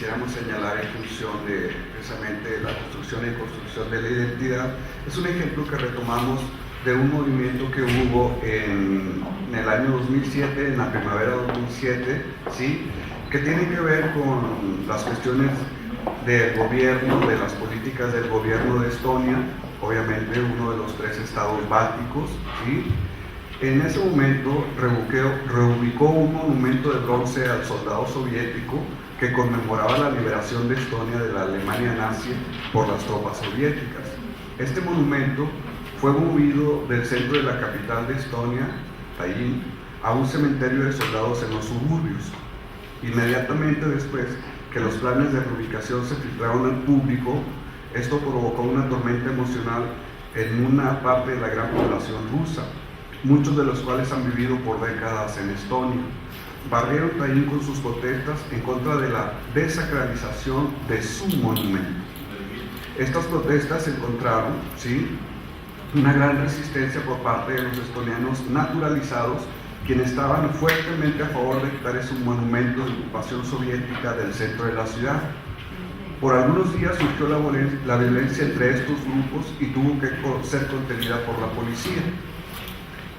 quisiéramos señalar en función de precisamente la construcción y construcción de la identidad, es un ejemplo que retomamos de un movimiento que hubo en el año 2007, en la primavera 2007, ¿sí? Que tiene que ver con las cuestiones del gobierno, de las políticas del gobierno de Estonia, obviamente uno de los 3 estados bálticos, ¿sí? En ese momento reubicó un monumento de bronce al soldado soviético que conmemoraba la liberación de Estonia de la Alemania nazi por las tropas soviéticas. Este monumento fue movido del centro de la capital de Estonia, Tallinn, a un cementerio de soldados en los suburbios. Inmediatamente después que los planes de reubicación se filtraron al público, esto provocó una tormenta emocional en una parte de la gran población rusa, muchos de los cuales han vivido por décadas en Estonia. Barrieron Tallinn con sus protestas en contra de la desacralización de su monumento. Estas protestas encontraron, ¿sí?, una gran resistencia por parte de los estonianos naturalizados, quienes estaban fuertemente a favor de quitar ese monumento de ocupación soviética del centro de la ciudad. Por algunos días surgió la violencia entre estos grupos y tuvo que ser contenida por la policía.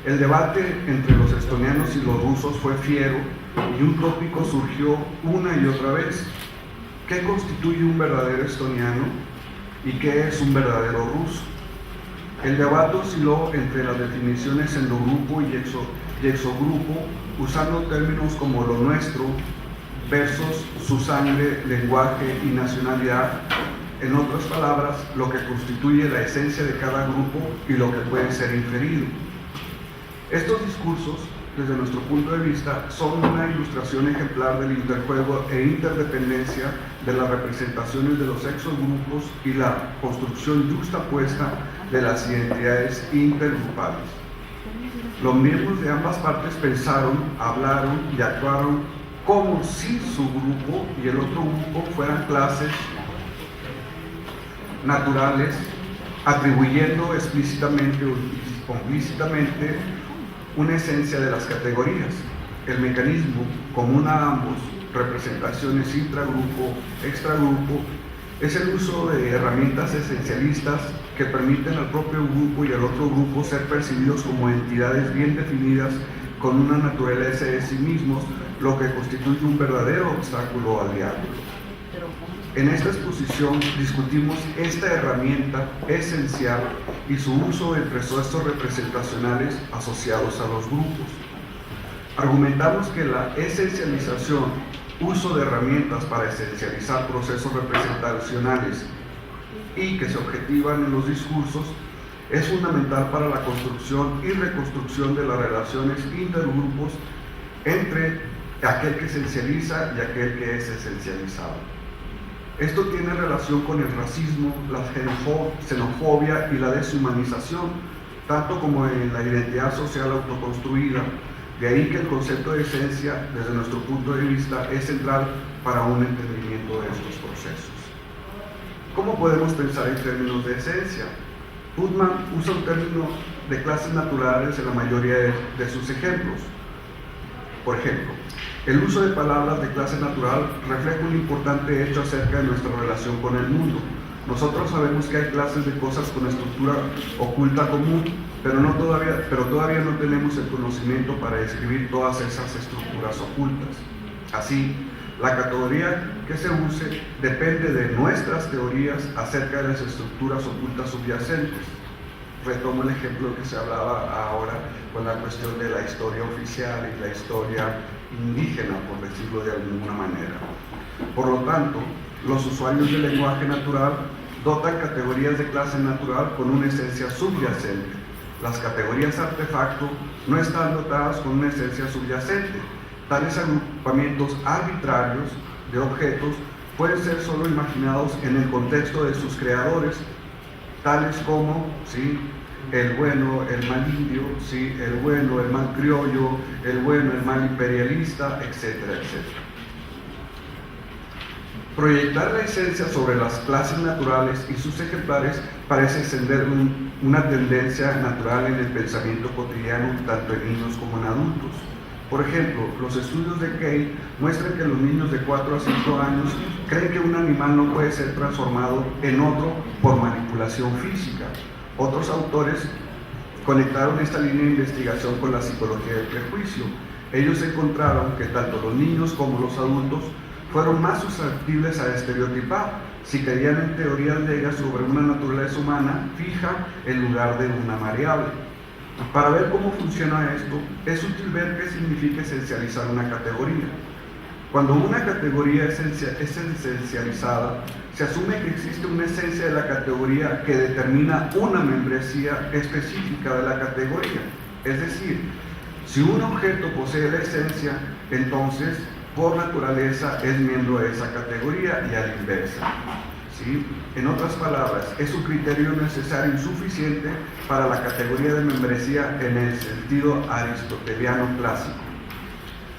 El debate entre los estonianos y los rusos fue fiero y un tópico surgió una y otra vez. ¿Qué constituye un verdadero estoniano y qué es un verdadero ruso? El debate osciló entre las definiciones endogrupo y exogrupo, usando términos como lo nuestro versus su sangre, lenguaje y nacionalidad. En otras palabras, lo que constituye la esencia de cada grupo y lo que puede ser inferido. Estos discursos, desde nuestro punto de vista, son una ilustración ejemplar del interjuego e interdependencia de las representaciones de los exogrupos y la construcción justapuesta de las identidades intergrupales. Los miembros de ambas partes pensaron, hablaron y actuaron como si su grupo y el otro grupo fueran clases naturales, atribuyendo explícitamente o implícitamente una esencia de las categorías. El mecanismo común a ambos, representaciones intragrupo, extragrupo, es el uso de herramientas esencialistas que permiten al propio grupo y al otro grupo ser percibidos como entidades bien definidas con una naturaleza de sí mismos, lo que constituye un verdadero obstáculo al diálogo. En esta exposición discutimos esta herramienta esencial y su uso en procesos representacionales asociados a los grupos. Argumentamos que la esencialización, uso de herramientas para esencializar procesos representacionales y que se objetivan en los discursos, es fundamental para la construcción y reconstrucción de las relaciones intergrupos entre aquel que esencializa y aquel que es esencializado. Esto tiene relación con el racismo, la xenofobia y la deshumanización, tanto como en la identidad social autoconstruida. De ahí que el concepto de esencia, desde nuestro punto de vista, es central para un entendimiento de estos procesos. ¿Cómo podemos pensar en términos de esencia? Putman usa un término de clases naturales en la mayoría de sus ejemplos. Por ejemplo, el uso de palabras de clase natural refleja un importante hecho acerca de nuestra relación con el mundo. Nosotros sabemos que hay clases de cosas con estructura oculta común, pero todavía no tenemos el conocimiento para describir todas esas estructuras ocultas. Así, la categoría que se use depende de nuestras teorías acerca de las estructuras ocultas subyacentes. Retomo el ejemplo que se hablaba ahora con la cuestión de la historia oficial y la historia indígena, por decirlo de alguna manera. Por lo tanto, los usuarios del lenguaje natural dotan categorías de clase natural con una esencia subyacente. Las categorías artefacto no están dotadas con una esencia subyacente. Tales agrupamientos arbitrarios de objetos pueden ser solo imaginados en el contexto de sus creadores, tales como, ¿sí?, el bueno, el mal indio, ¿sí?, el bueno, el mal criollo, el bueno, el mal imperialista, etcétera, etcétera. Proyectar la esencia sobre las clases naturales y sus ejemplares parece extender una tendencia natural en el pensamiento cotidiano, tanto en niños como en adultos. Por ejemplo, los estudios de Kay muestran que los niños de 4 a 5 años creen que un animal no puede ser transformado en otro por manipulación física. Otros autores conectaron esta línea de investigación con la psicología del prejuicio. Ellos encontraron que tanto los niños como los adultos fueron más susceptibles a estereotipar si creían en teorías legas sobre una naturaleza humana fija en lugar de una variable. Para ver cómo funciona esto, es útil ver qué significa esencializar una categoría. Cuando una categoría es esencializada, se asume que existe una esencia de la categoría que determina una membresía específica de la categoría. Es decir, si un objeto posee la esencia, entonces, por naturaleza, es miembro de esa categoría y a la inversa. ¿Sí? En otras palabras, es un criterio necesario y suficiente para la categoría de membresía en el sentido aristoteliano clásico.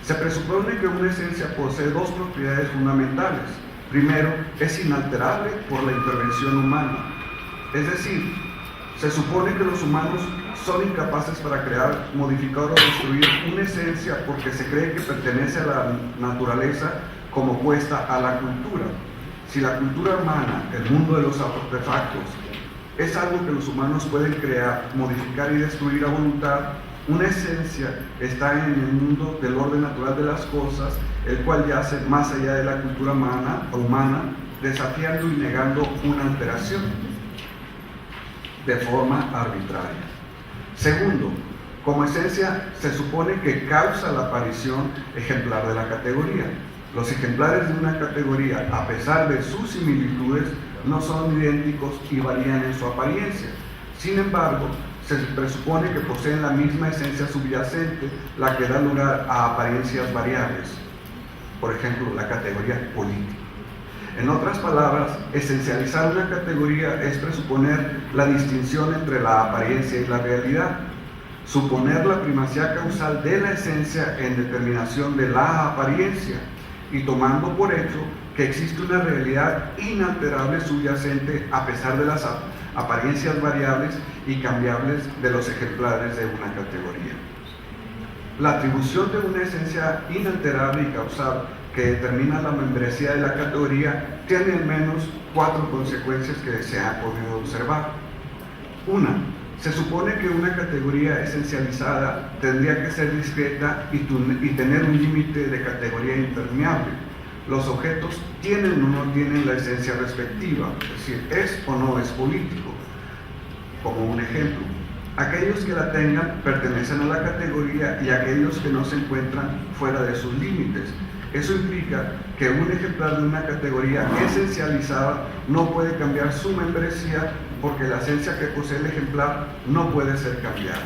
Se presupone que una esencia posee dos propiedades fundamentales. Primero, es inalterable por la intervención humana. Es decir, se supone que los humanos son incapaces para crear, modificar o destruir una esencia porque se cree que pertenece a la naturaleza como opuesta a la cultura. Si la cultura humana, el mundo de los artefactos, es algo que los humanos pueden crear, modificar y destruir a voluntad, una esencia está en el mundo del orden natural de las cosas, el cual yace más allá de la cultura humana, desafiando y negando una alteración de forma arbitraria. Segundo, como esencia se supone que causa la aparición ejemplar de la categoría. Los ejemplares de una categoría, a pesar de sus similitudes, no son idénticos y varían en su apariencia. Sin embargo, se presupone que poseen la misma esencia subyacente, la que da lugar a apariencias variables. Por ejemplo, la categoría política. En otras palabras, esencializar una categoría es presuponer la distinción entre la apariencia y la realidad, suponer la primacía causal de la esencia en determinación de la apariencia, y tomando por hecho que existe una realidad inalterable subyacente a pesar de las apariencias variables y cambiables de los ejemplares de una categoría. La atribución de una esencia inalterable y causal que determina la membresía de la categoría tiene al menos 4 consecuencias que se han podido observar. Una, se supone que una categoría esencializada tendría que ser discreta y tener un límite de categoría impermeable. Los objetos tienen o no tienen la esencia respectiva, es decir, es o no es político. Como un ejemplo, aquellos que la tengan pertenecen a la categoría y aquellos que no se encuentran fuera de sus límites. Eso implica que un ejemplar de una categoría esencializada no puede cambiar su membresía porque la esencia que posee el ejemplar no puede ser cambiada.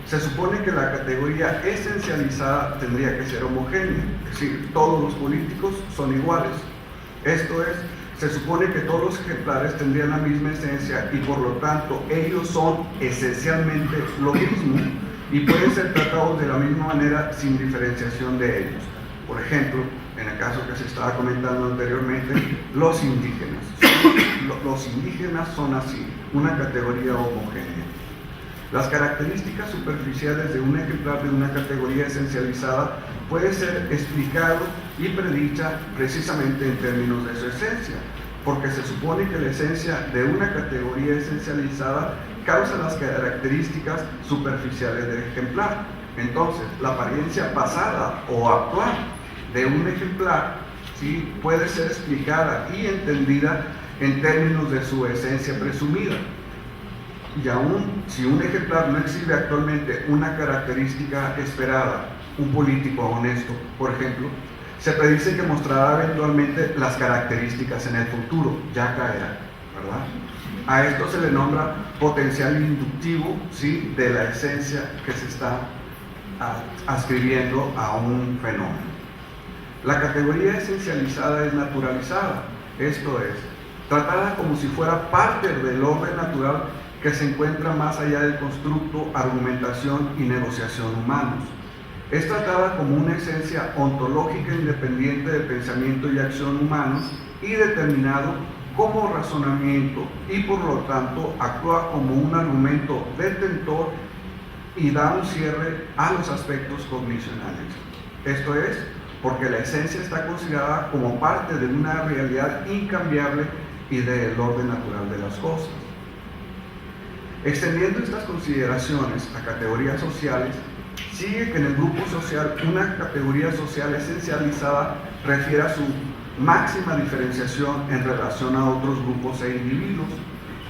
Se supone que la categoría esencializada tendría que ser homogénea, es decir, todos los políticos son iguales. Esto es, se supone que todos los ejemplares tendrían la misma esencia y por lo tanto ellos son esencialmente lo mismo y pueden ser tratados de la misma manera sin diferenciación de ellos. Por ejemplo, en el caso que se estaba comentando anteriormente, los indígenas. Los indígenas son así, una categoría homogénea. Las características superficiales de un ejemplar de una categoría esencializada puede ser explicado y predicha precisamente en términos de su esencia, porque se supone que la esencia de una categoría esencializada causa las características superficiales del ejemplar. Entonces, la apariencia pasada o actual de un ejemplar, ¿sí?, puede ser explicada y entendida en términos de su esencia presumida. Y aún si un ejemplar no exhibe actualmente una característica esperada, un político honesto, por ejemplo, se predice que mostrará eventualmente las características en el futuro, ya caerá, ¿verdad? A esto se le nombra potencial inductivo, ¿sí?, de la esencia que se está ascribiendo a un fenómeno. La categoría esencializada es naturalizada, esto es, tratada como si fuera parte del orden natural que se encuentra más allá del constructo, argumentación y negociación humanos. Es tratada como una esencia ontológica independiente del pensamiento y acción humanos y determinado como razonamiento y por lo tanto actúa como un argumento detentor y da un cierre a los aspectos cognicionales. Esto es, porque la esencia está considerada como parte de una realidad incambiable y del orden natural de las cosas. Extendiendo estas consideraciones a categorías sociales, sigue que en el grupo social una categoría social esencializada refiere a su máxima diferenciación en relación a otros grupos e individuos,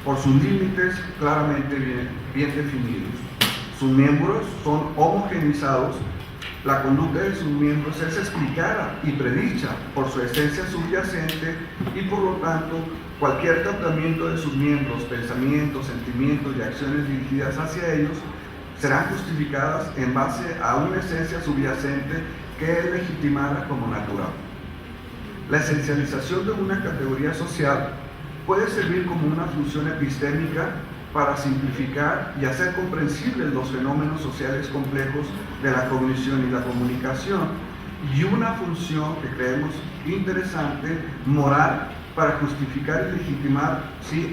por sus límites claramente bien definidos. Sus miembros son homogeneizados, la conducta de sus miembros es explicada y predicha por su esencia subyacente y por lo tanto cualquier tratamiento de sus miembros, pensamientos, sentimientos y acciones dirigidas hacia ellos serán justificadas en base a una esencia subyacente que es legitimada como natural. La esencialización de una categoría social puede servir como una función epistémica para simplificar y hacer comprensibles los fenómenos sociales complejos de la cognición y la comunicación, y una función que creemos interesante, moral, para justificar y legitimar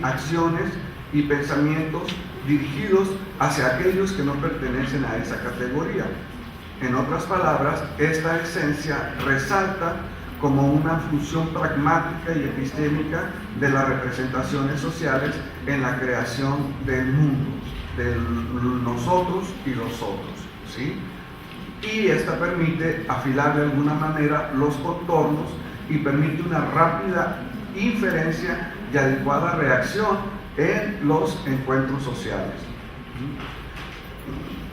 acciones y pensamientos dirigidos hacia aquellos que no pertenecen a esa categoría. En otras palabras, esta esencia resalta como una función pragmática y epistémica de las representaciones sociales en la creación del mundo, de nosotros y los otros, ¿sí? Y esta permite afilar de alguna manera los contornos y permite una rápida inferencia y adecuada reacción en los encuentros sociales.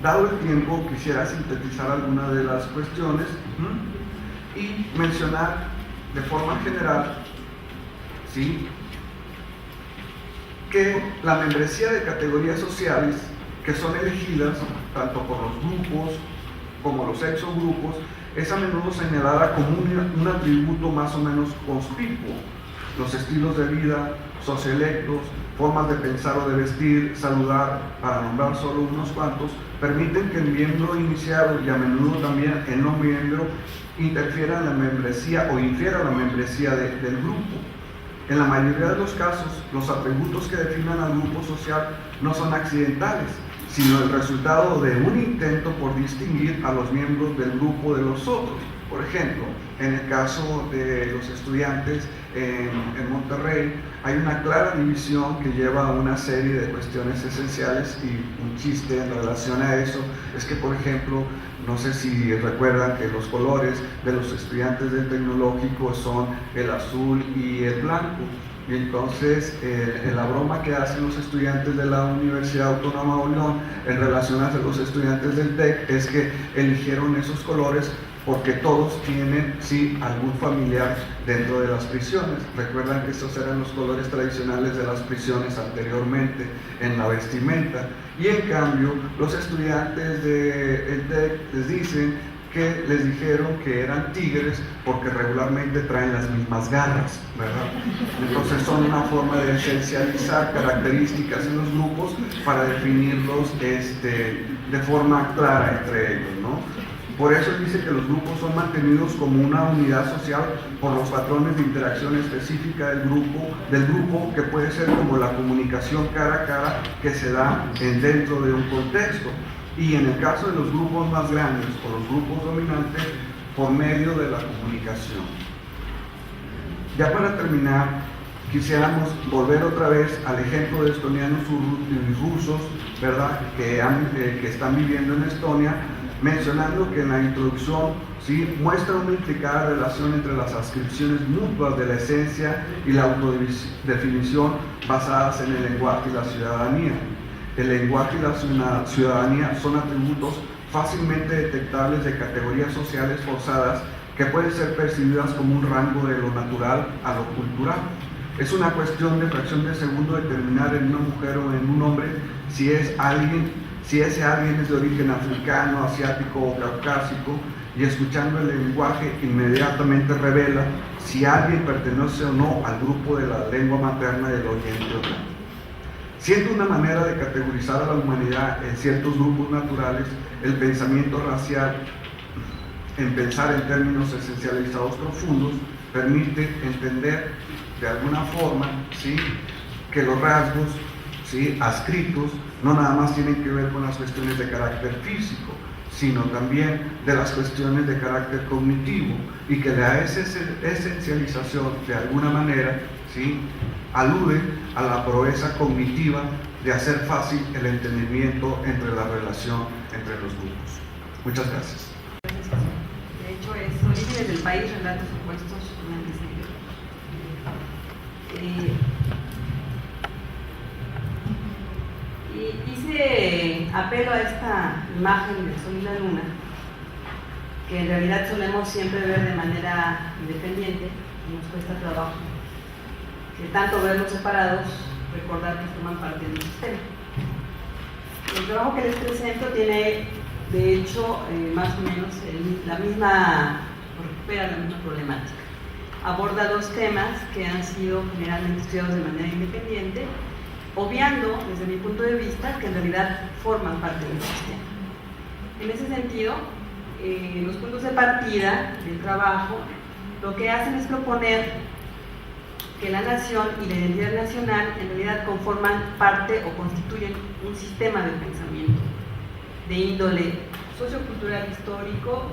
Dado el tiempo, quisiera sintetizar algunas de las cuestiones y mencionar de forma general, ¿sí?, que la membresía de categorías sociales que son elegidas tanto por los grupos como los exogrupos es a menudo señalada como un atributo más o menos conspicuo. Los estilos de vida socioelectos, formas de pensar o de vestir, saludar, para nombrar solo unos cuantos, permiten que el miembro iniciado y a menudo también el no miembro interfiera en la membresía o infiera la membresía del grupo. En la mayoría de los casos, los atributos que definen al grupo social no son accidentales, sino el resultado de un intento por distinguir a los miembros del grupo de los otros. Por ejemplo, en el caso de los estudiantes en Monterrey, hay una clara división que lleva a una serie de cuestiones esenciales, y un chiste en relación a eso es que, por ejemplo, no sé si recuerdan que los colores de los estudiantes del tecnológico son el azul y el blanco. Y entonces la broma que hacen los estudiantes de la Universidad Autónoma de León en relación a los estudiantes del TEC es que eligieron esos colores porque todos tienen, sí, algún familiar dentro de las prisiones. Recuerdan que estos eran los colores tradicionales de las prisiones anteriormente en la vestimenta. Y en cambio, los estudiantes del TEC les dicen que les dijeron que eran tigres porque regularmente traen las mismas garras, ¿verdad? Entonces son una forma de esencializar características en los grupos para definirlos de forma clara entre ellos, ¿no? Por eso dice que los grupos son mantenidos como una unidad social por los patrones de interacción específica del grupo, que puede ser como la comunicación cara a cara que se da dentro de un contexto. Y en el caso de los grupos más grandes o los grupos dominantes, por medio de la comunicación. Ya para terminar, quisiéramos volver otra vez al ejemplo de estonianos y rusos, ¿verdad?, que están viviendo en Estonia, mencionando que en la introducción, ¿sí?, muestra una implicada relación entre las adscripciones mutuas de la esencia y la autodefinición basadas en el lenguaje y la ciudadanía. El lenguaje y la ciudadanía son atributos fácilmente detectables de categorías sociales forzadas que pueden ser percibidas como un rango de lo natural a lo cultural. Es una cuestión de fracción de segundo determinar en una mujer o en un hombre si ese alguien es de origen africano, asiático o caucásico, y escuchando el lenguaje inmediatamente revela si alguien pertenece o no al grupo de la lengua materna del Oriente o no. Siendo una manera de categorizar a la humanidad en ciertos grupos naturales, el pensamiento racial, en pensar en términos esencializados profundos, permite entender de alguna forma, ¿sí?, que los rasgos, ¿sí?, adscritos no nada más tienen que ver con las cuestiones de carácter físico, sino también de las cuestiones de carácter cognitivo, y que la esencialización de alguna manera, ¿sí?, alude a la proeza cognitiva de hacer fácil el entendimiento entre la relación entre los grupos. Muchas gracias. De hecho, es Orígenes del País, Relatos Opuestos, y hice apelo a esta imagen del Sol y la Luna, que en realidad solemos siempre ver de manera independiente, y nos cuesta trabajo, que tanto verlos separados, recordar que forman parte del sistema. El trabajo que les presento tiene, de hecho, más o menos recupera la misma problemática. Aborda dos temas que han sido generalmente estudiados de manera independiente, obviando, desde mi punto de vista, que en realidad forman parte del sistema. En ese sentido, los puntos de partida del trabajo lo que hacen es proponer que la nación y la identidad nacional en realidad conforman parte o constituyen un sistema de pensamiento de índole sociocultural histórico,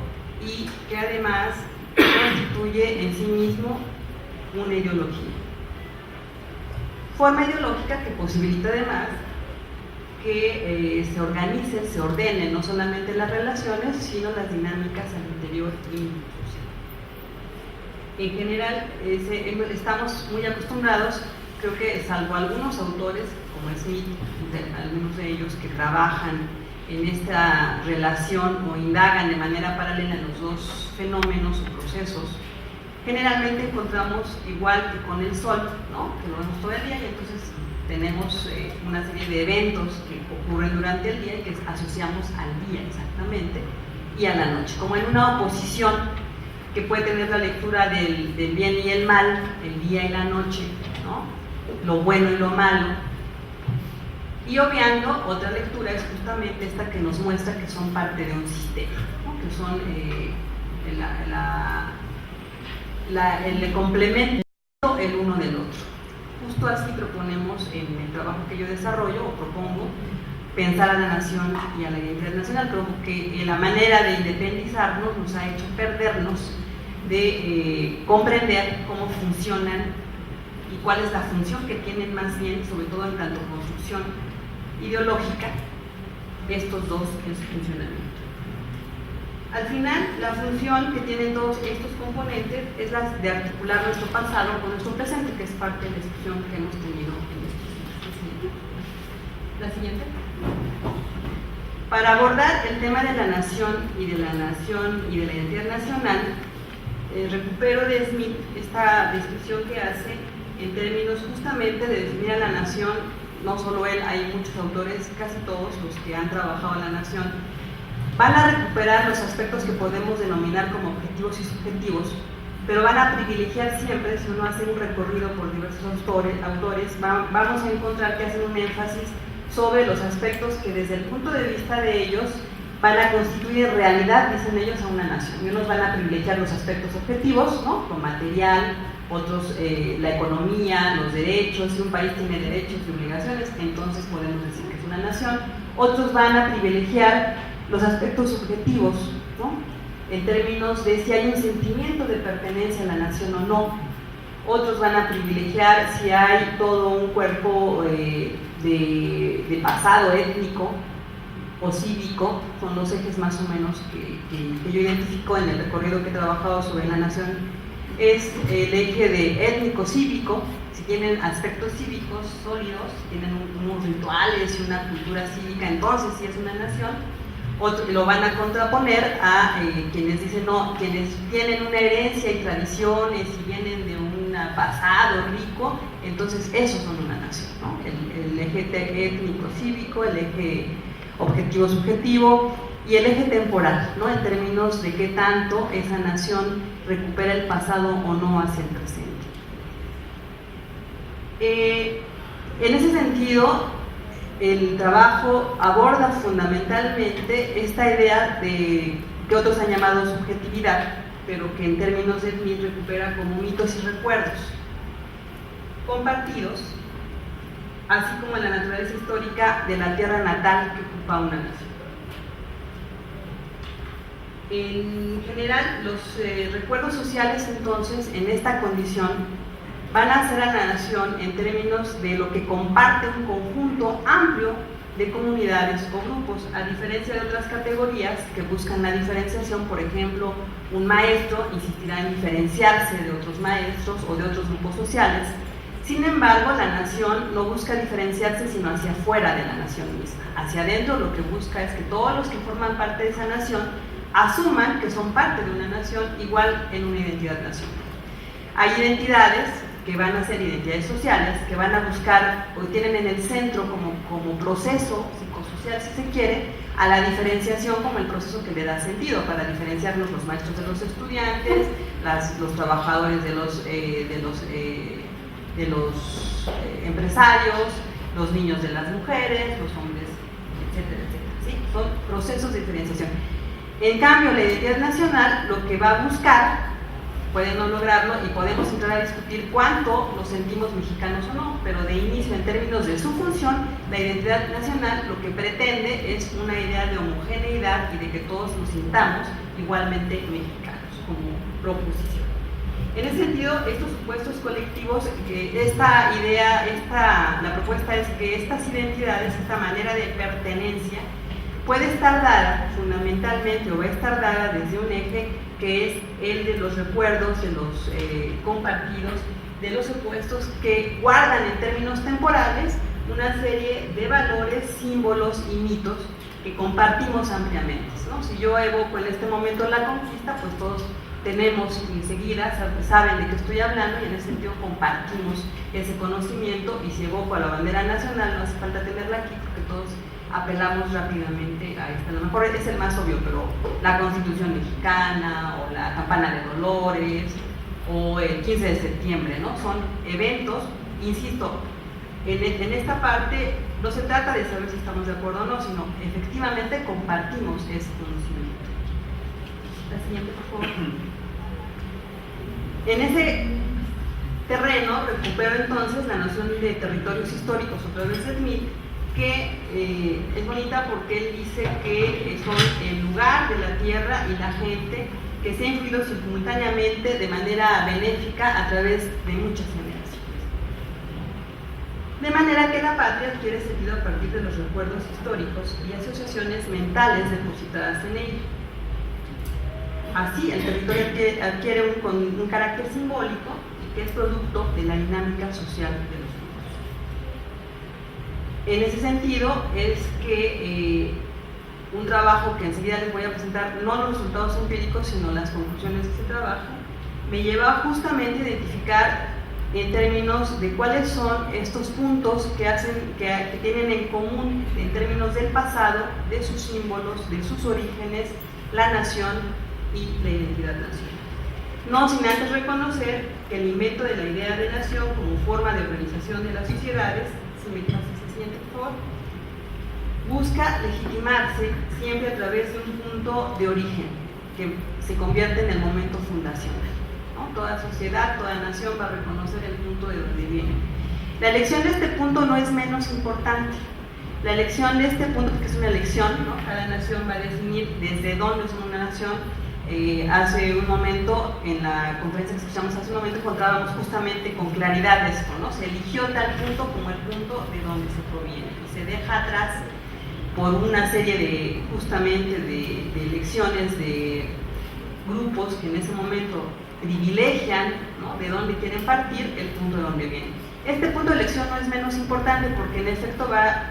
y que además constituye en sí mismo una ideología. Forma ideológica que posibilita además que se organicen, se ordenen no solamente las relaciones, sino las dinámicas al interior y social. En general, estamos muy acostumbrados, creo que salvo algunos autores, como Smith, algunos de ellos que trabajan en esta relación o indagan de manera paralela los dos fenómenos o procesos, generalmente encontramos, igual que con el sol, ¿no?, que lo vemos todo el día, y entonces tenemos una serie de eventos que ocurren durante el día y que asociamos al día exactamente y a la noche, como en una oposición que puede tener la lectura del bien y el mal, el día y la noche, ¿no?, lo bueno y lo malo. Y obviando, otra lectura es justamente esta que nos muestra que son parte de un sistema, ¿no?, que son el complemento el uno del otro. Justo así proponemos en el trabajo que yo desarrollo, o propongo, pensar a la nación y a la identidad nacional, pero que la manera de independizarnos nos ha hecho perdernos de comprender cómo funcionan y cuál es la función que tienen, más bien, sobre todo en tanto construcción ideológica, estos dos en su funcionamiento. Al final, la función que tienen todos estos componentes es la de articular nuestro pasado con nuestro presente, que es parte de la discusión que hemos tenido en estos días. La siguiente. Para abordar el tema de la nación y de la identidad nacional, recupero de Smith esta descripción que hace en términos justamente de definir a la nación. No solo él, hay muchos autores, casi todos los que han trabajado en la nación, van a recuperar los aspectos que podemos denominar como objetivos y subjetivos, pero van a privilegiar siempre, si uno hace un recorrido por diversos autores, vamos a encontrar que hacen un énfasis sobre los aspectos que desde el punto de vista de ellos van a constituir en realidad, dicen ellos, a una nación. Y unos van a privilegiar los aspectos objetivos, ¿no?, lo material, otros la economía, los derechos. Si un país tiene derechos y obligaciones, entonces podemos decir que es una nación. Otros van a privilegiar los aspectos subjetivos, ¿no?, en términos de si hay un sentimiento de pertenencia a la nación o no. Otros van a privilegiar si hay todo un cuerpo de pasado étnico o cívico. Son los ejes más o menos que yo identifico en el recorrido que he trabajado sobre la nación. Es el eje de étnico-cívico, si tienen aspectos cívicos sólidos, si tienen unos rituales y una cultura cívica, entonces sí es una nación. Otros lo van a contraponer a quienes dicen no, quienes tienen una herencia y tradiciones y vienen de un pasado rico, entonces esos son una nación, ¿no? El eje étnico-cívico, el eje objetivo-subjetivo y el eje temporal, ¿no?, en términos de qué tanto esa nación recupera el pasado o no hacia el presente. En ese sentido, el trabajo aborda fundamentalmente esta idea de que otros han llamado subjetividad, pero que en términos de Smith recupera como mitos y recuerdos compartidos así como en la naturaleza histórica de la tierra natal que ocupa una nación. En general, los recuerdos sociales, entonces, en esta condición, van a hacer a la nación en términos de lo que comparte un conjunto amplio de comunidades o grupos, a diferencia de otras categorías que buscan la diferenciación. Por ejemplo, un maestro insistirá en diferenciarse de otros maestros o de otros grupos sociales. Sin embargo, la nación no busca diferenciarse sino hacia afuera de la nación misma. Hacia adentro lo que busca es que todos los que forman parte de esa nación asuman que son parte de una nación igual en una identidad nacional. Hay identidades que van a ser identidades sociales, que van a buscar o tienen en el centro como proceso psicosocial, si se quiere, a la diferenciación como el proceso que le da sentido, para diferenciarnos los maestros de los estudiantes, los trabajadores de los empresarios, los niños de las mujeres, los hombres, etcétera, etcétera. ¿Sí? Son procesos de diferenciación. En cambio, la identidad nacional lo que va a buscar, puede no lograrlo y podemos entrar a discutir cuánto nos sentimos mexicanos o no, pero de inicio, en términos de su función, la identidad nacional lo que pretende es una idea de homogeneidad y de que todos nos sintamos igualmente mexicanos, como proposición. En ese sentido, estos supuestos colectivos, la propuesta es que estas identidades, esta manera de pertenencia, puede estar dada fundamentalmente o va a estar dada desde un eje que es el de los recuerdos, de los compartidos, de los opuestos que guardan en términos temporales una serie de valores, símbolos y mitos que compartimos ampliamente, ¿no? Si yo evoco en este momento la conquista, pues todos tenemos enseguida, saben de qué estoy hablando y en ese sentido compartimos ese conocimiento. Y si evoco a la bandera nacional, no hace falta tenerla aquí porque todos apelamos rápidamente a esta. A lo mejor es el más obvio, pero la Constitución mexicana o la Campana de Dolores o el 15 de septiembre, ¿no? Son eventos, insisto, en esta parte no se trata de saber si estamos de acuerdo o no, sino efectivamente compartimos ese conocimiento. La siguiente, por favor. En ese terreno recupero entonces la noción de territorios históricos otra vez de Smith, que es bonita porque él dice que son el lugar de la tierra y la gente que se ha influido simultáneamente de manera benéfica a través de muchas generaciones. De manera que la patria adquiere sentido a partir de los recuerdos históricos y asociaciones mentales depositadas en ella. Así, el territorio adquiere un carácter simbólico que es producto de la dinámica social de los grupos. En ese sentido es que un trabajo que enseguida les voy a presentar, no los resultados empíricos, sino las conclusiones de ese trabajo, me lleva justamente a identificar en términos de cuáles son estos puntos que tienen en común en términos del pasado, de sus símbolos, de sus orígenes, la nación y la identidad nacional. No sin antes reconocer que el invento de la idea de nación como forma de organización de las sociedades, si me pasas el siguiente, por favor, busca legitimarse siempre a través de un punto de origen que se convierte en el momento fundacional, ¿no? Toda sociedad, toda nación va a reconocer el punto de donde viene. La elección de este punto no es menos importante. La elección de este punto, porque es una elección, ¿no? Cada nación va a definir desde dónde es una nación. Hace un momento, en la conferencia que escuchamos hace un momento, encontrábamos justamente con claridad esto, ¿no? Se eligió tal punto como el punto de donde se proviene y se deja atrás por una serie de, justamente, de elecciones de grupos que en ese momento privilegian, ¿no?, de dónde quieren partir el punto de donde vienen. Este punto de elección no es menos importante porque en efecto va a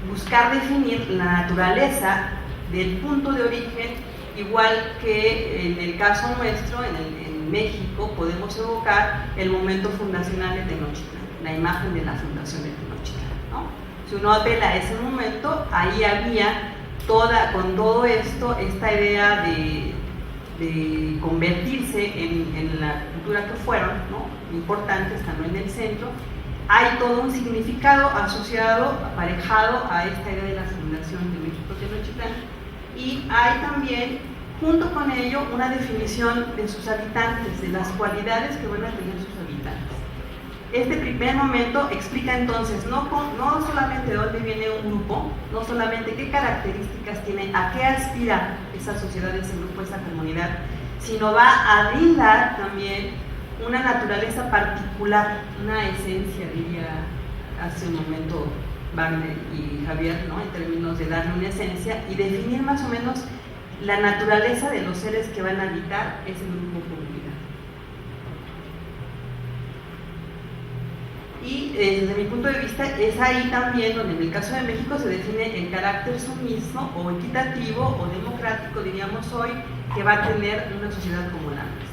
buscar definir la naturaleza del punto de origen, igual que en el caso nuestro, en México, podemos evocar el momento fundacional de Tenochtitlán, la imagen de la fundación de Tenochtitlán, ¿no? Si uno apela a ese momento, ahí había con todo esto, esta idea de convertirse en la cultura que fueron, ¿no?, importantes, estando en el centro. Hay todo un significado asociado, aparejado a esta idea de la fundación de México Tenochtitlán, y hay también, junto con ello, una definición de sus habitantes, de las cualidades que van a tener sus habitantes. Este primer momento explica entonces no solamente de dónde viene un grupo, no solamente qué características tiene, a qué aspira esa sociedad, ese grupo, esa comunidad, sino va a brindar también una naturaleza particular, una esencia, diría hace un momento Wagner y Javier, ¿no? En términos de darle una esencia y definir más o menos la naturaleza de los seres que van a habitar ese grupo o comunidad. Y desde mi punto de vista es ahí también donde en el caso de México se define el carácter sumiso o equitativo o democrático, diríamos hoy, que va a tener una sociedad como la nuestra.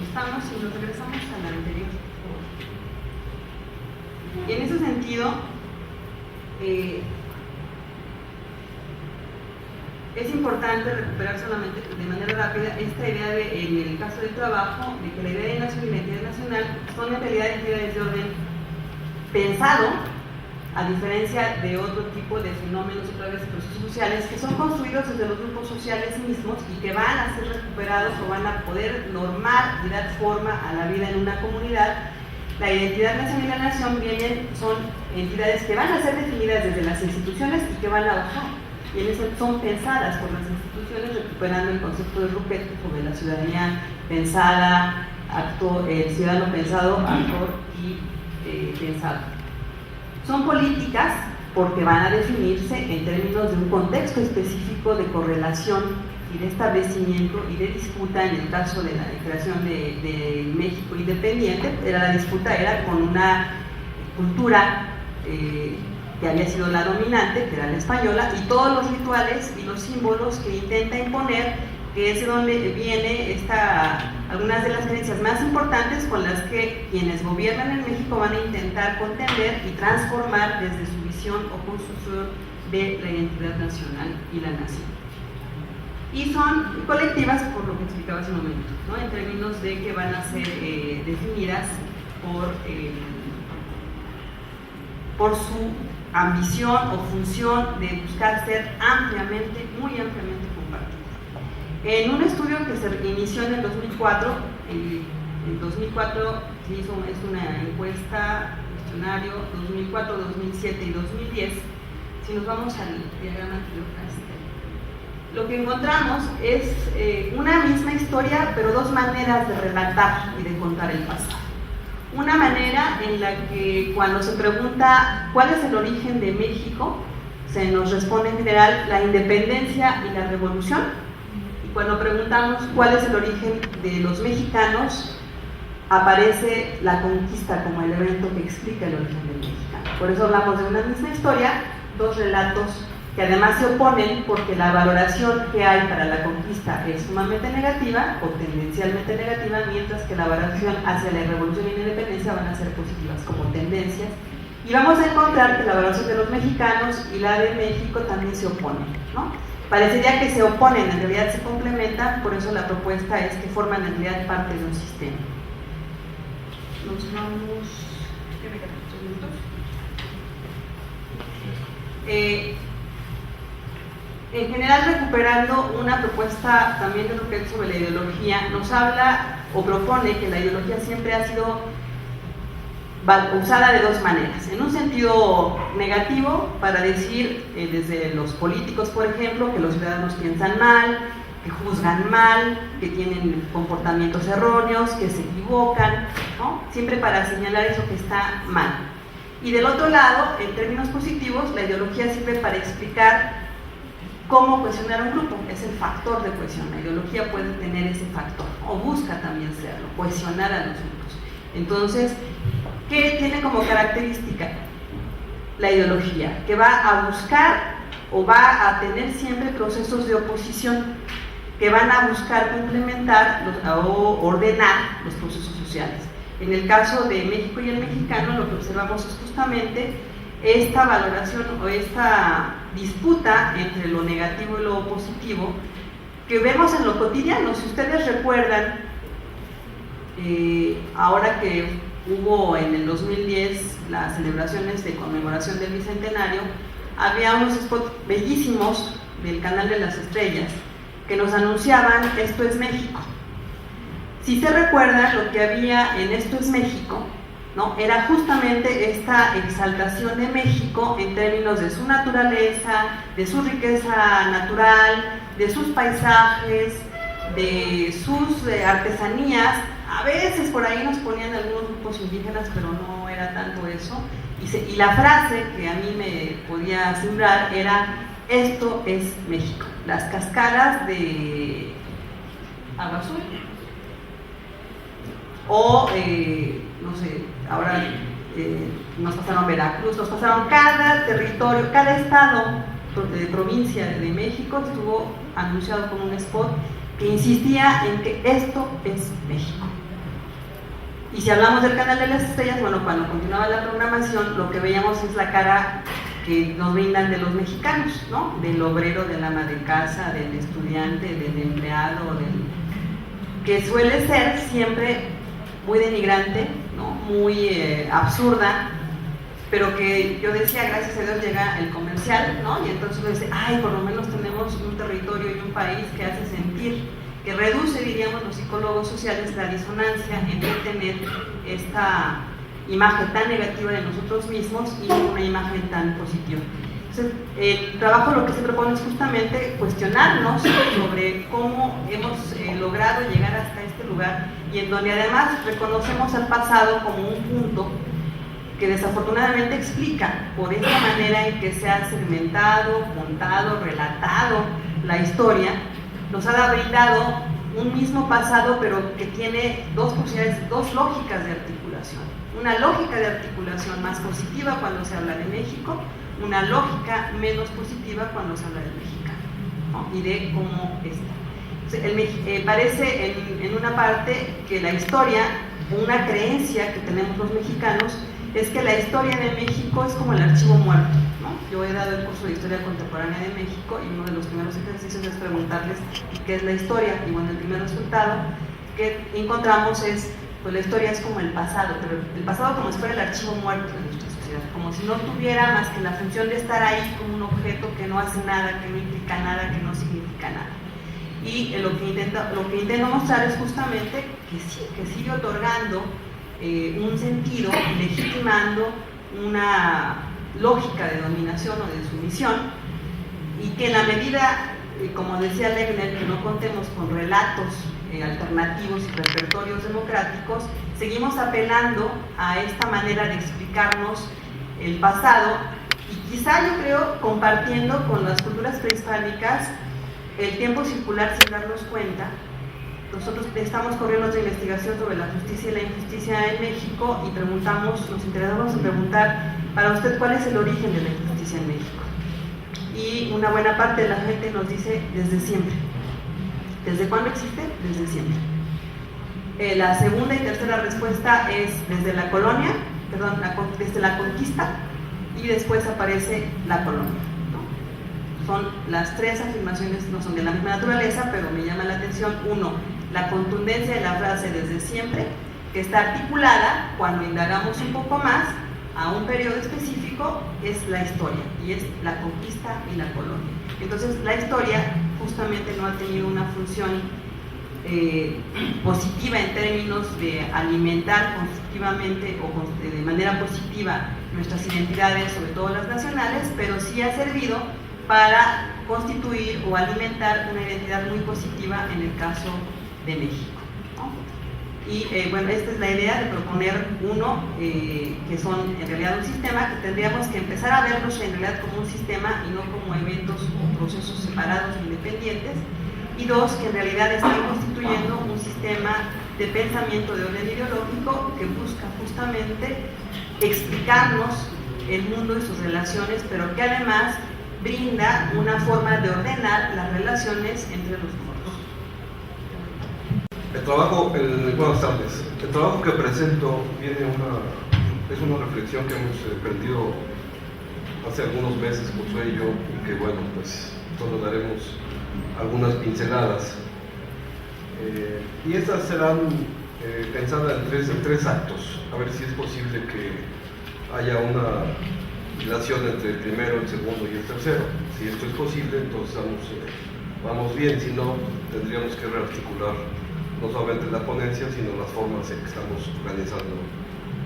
Estamos y nos regresamos a la anterior. Y en ese sentido, es importante recuperar solamente de manera rápida esta idea de, en el caso del trabajo, de que la idea de nación y la identidad nacional son en realidad entidades de orden pensado, a diferencia de otro tipo de fenómenos, otra vez procesos sociales, que son construidos desde los grupos sociales mismos y que van a ser recuperados o van a poder normar y dar forma a la vida en una comunidad. La identidad nacional y la nación son entidades que van a ser definidas desde las instituciones y que van a bajar. Y en eso son pensadas por las instituciones, recuperando el concepto de Ruppert sobre la ciudadanía pensada, ciudadano pensado, actor y pensado. Son políticas porque van a definirse en términos de un contexto específico de correlación y de establecimiento y de disputa. En el caso de la creación de México independiente, la disputa era con una cultura que había sido la dominante, que era la española, y todos los rituales y los símbolos que intenta imponer, que es de donde viene algunas de las creencias más importantes con las que quienes gobiernan en México van a intentar contender y transformar desde su visión o construcción de la identidad nacional y la nación. Y son colectivas, por lo que explicaba hace un momento, ¿no? En términos de que van a ser definidas por su ambición o función de buscar ser muy ampliamente compartida. En un estudio que se inició en el 2004, en 2004 se hizo una encuesta, cuestionario 2004, 2007 y 2010. Si nos vamos al diagrama anterior, lo que encontramos es una misma historia, pero dos maneras de relatar y de contar el pasado. Una manera en la que cuando se pregunta cuál es el origen de México, se nos responde en general la independencia y la revolución. Y cuando preguntamos cuál es el origen de los mexicanos, aparece la conquista como el evento que explica el origen del mexicano. Por eso hablamos de una misma historia, dos relatos que además se oponen porque la valoración que hay para la conquista es sumamente negativa o tendencialmente negativa, mientras que la valoración hacia la revolución y la independencia van a ser positivas como tendencias. Y vamos a encontrar que la valoración de los mexicanos y la de México también se oponen, ¿no? Parecería que se oponen, en realidad se complementan, por eso la propuesta es que forman en realidad parte de un sistema. Nos vamos... ¿Qué me quedan? 3 minutos. En general, recuperando una propuesta también de Ruppert sobre la ideología, nos habla o propone que la ideología siempre ha sido usada de dos maneras. En un sentido negativo, para decir desde los políticos, por ejemplo, que los ciudadanos piensan mal, que juzgan mal, que tienen comportamientos erróneos, que se equivocan, ¿no? Siempre para señalar eso que está mal. Y del otro lado, en términos positivos, la ideología sirve para explicar cómo cohesionar un grupo, es el factor de cohesión. La ideología puede tener ese factor, o busca también serlo, cohesionar a los grupos. Entonces, ¿qué tiene como característica la ideología? Que va a buscar o va a tener siempre procesos de oposición que van a buscar complementar o ordenar los procesos sociales. En el caso de México y el mexicano, lo que observamos es justamente esta valoración o esta disputa entre lo negativo y lo positivo que vemos en lo cotidiano. Si ustedes recuerdan, ahora que hubo en el 2010 las celebraciones de conmemoración del Bicentenario, había unos spots bellísimos del Canal de las Estrellas que nos anunciaban "Esto es México". Si se recuerda, lo que había en Esto es México, ¿no? Era justamente esta exaltación de México en términos de su naturaleza, de su riqueza natural, de sus paisajes, de sus artesanías. A veces por ahí nos ponían algunos grupos indígenas, pero no era tanto eso. Y la frase que a mí me podía asegurar era: esto es México. Las cascadas de Agua Azul, o no sé, ahora nos pasaron Veracruz, nos pasaron cada territorio, cada estado de provincia de México estuvo anunciado con un spot que insistía en que esto es México. Y si hablamos del Canal de las Estrellas, bueno, cuando continuaba la programación, lo que veíamos es la cara que nos brindan de los mexicanos, ¿no? Del obrero, del ama de casa, del estudiante, del empleado, que suele ser siempre muy denigrante, ¿no? Muy absurda, pero que yo decía, gracias a Dios llega el comercial, ¿no? Y entonces uno dice, ay, por lo menos tenemos un territorio y un país que hace sentir, que reduce, diríamos los psicólogos sociales, la disonancia entre tener esta imagen tan negativa de nosotros mismos y una imagen tan positiva. Entonces, el trabajo lo que se propone es justamente cuestionarnos sobre cómo hemos logrado llegar hasta este lugar, y en donde además reconocemos al pasado como un punto que desafortunadamente explica por esta manera en que se ha segmentado, contado, relatado la historia. Nos ha brindado un mismo pasado, pero que tiene dos posibilidades, dos lógicas de articulación. Una lógica de articulación más positiva cuando se habla de México, una lógica menos positiva cuando se habla del mexicano, ¿no? Y de cómo está. Parece en una parte que la historia, una creencia que tenemos los mexicanos, es que la historia de México es como el archivo muerto, ¿no? Yo he dado el curso de Historia Contemporánea de México y uno de los primeros ejercicios es preguntarles qué es la historia, y bueno, el primer resultado que encontramos es, pues la historia es como el pasado, pero el pasado como si fuera el archivo muerto de nuestra sociedad, como si no tuviera más que la función de estar ahí como un objeto que no hace nada, que no implica nada, que no significa nada. Y lo que intento mostrar es justamente que sí, que sigue otorgando un sentido, legitimando una lógica de dominación o de sumisión, y que en la medida, como decía Legner, que no contemos con relatos alternativos y repertorios democráticos, seguimos apelando a esta manera de explicarnos el pasado, y quizá yo creo compartiendo con las culturas prehispánicas el tiempo circular sin darnos cuenta. Nosotros estamos corriendo otra investigación sobre la justicia y la injusticia en México y nos interesamos en preguntar para usted cuál es el origen de la injusticia en México. Y una buena parte de la gente nos dice desde siempre. ¿Desde cuándo existe? Desde siempre. La segunda y tercera respuesta es desde la colonia, desde la conquista, y después aparece la colonia. Son las tres afirmaciones, no son de la misma naturaleza, pero me llama la atención. Uno, la contundencia de la frase desde siempre, que está articulada cuando indagamos un poco más a un periodo específico, es la historia, y es la conquista y la colonia. Entonces la historia justamente no ha tenido una función positiva en términos de alimentar constructivamente o de manera positiva nuestras identidades, sobre todo las nacionales, pero sí ha servido para constituir o alimentar una identidad muy positiva en el caso de México, ¿no? Y bueno, esta es la idea de proponer uno, que son en realidad un sistema, que tendríamos que empezar a verlos en realidad como un sistema y no como eventos o procesos separados o independientes, y dos, que en realidad están constituyendo un sistema de pensamiento de orden ideológico que busca justamente explicarnos el mundo y sus relaciones, pero que además brinda una forma de ordenar las relaciones entre los pueblos. Buenas tardes. El trabajo que presento es una reflexión que hemos aprendido hace algunos meses, Josué y yo, y que bueno, pues solo daremos algunas pinceladas. Y estas serán pensadas en tres actos, a ver si es posible que haya una relación entre el primero, el segundo y el tercero. Si esto es posible, entonces vamos bien, si no, tendríamos que rearticular no solamente la ponencia, sino las formas en que estamos organizando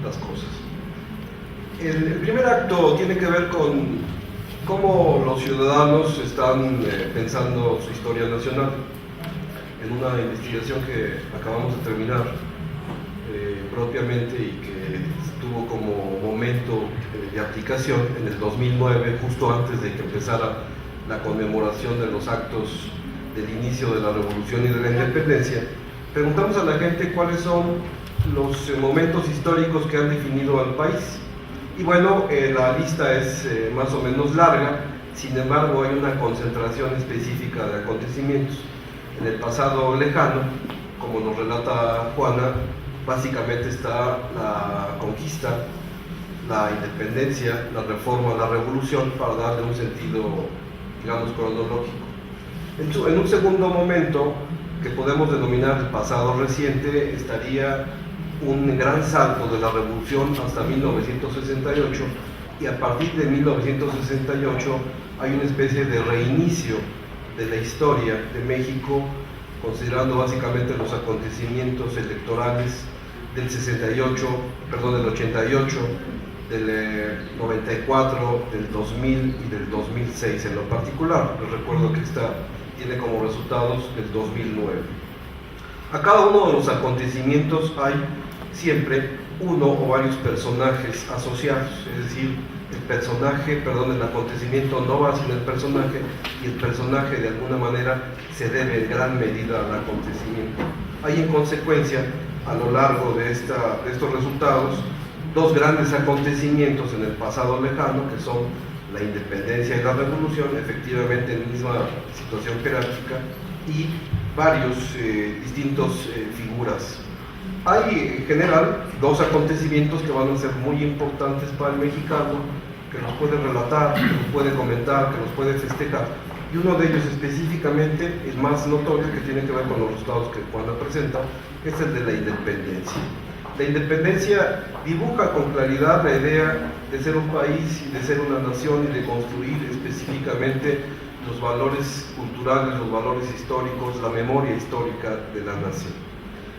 las cosas. El primer acto tiene que ver con cómo los ciudadanos están pensando su historia nacional. En una investigación que acabamos de terminar propiamente y que tuvo como momento de aplicación en el 2009, justo antes de que empezara la conmemoración de los actos del inicio de la Revolución y de la Independencia, preguntamos a la gente cuáles son los momentos históricos que han definido al país. Y bueno, la lista es más o menos larga, sin embargo hay una concentración específica de acontecimientos. En el pasado lejano, como nos relata Juana, básicamente está la conquista, la independencia, la reforma, la revolución, para darle un sentido, digamos, cronológico. En un segundo momento, que podemos denominar el pasado reciente, estaría un gran salto de la revolución hasta 1968, y a partir de 1968 hay una especie de reinicio de la historia de México, considerando básicamente los acontecimientos electorales del 88, del 94, del 2000 y del 2006 en lo particular. Les recuerdo que esta tiene como resultados el 2009. A cada uno de los acontecimientos hay siempre uno o varios personajes asociados, es decir, el acontecimiento no va sin el personaje, y el personaje de alguna manera se debe en gran medida al acontecimiento. Hay en consecuencia, a lo largo de estos resultados, dos grandes acontecimientos en el pasado lejano, que son la independencia y la revolución, efectivamente en la misma situación jerárquica, y varios distintos figuras. Hay en general dos acontecimientos que van a ser muy importantes para el mexicano, que nos puede relatar, que nos puede comentar, que nos puede festejar, y uno de ellos específicamente, el más notorio, que tiene que ver con los resultados que Juana presenta, es el de la independencia. La independencia dibuja con claridad la idea de ser un país y de ser una nación, y de construir específicamente los valores culturales, los valores históricos, la memoria histórica de la nación.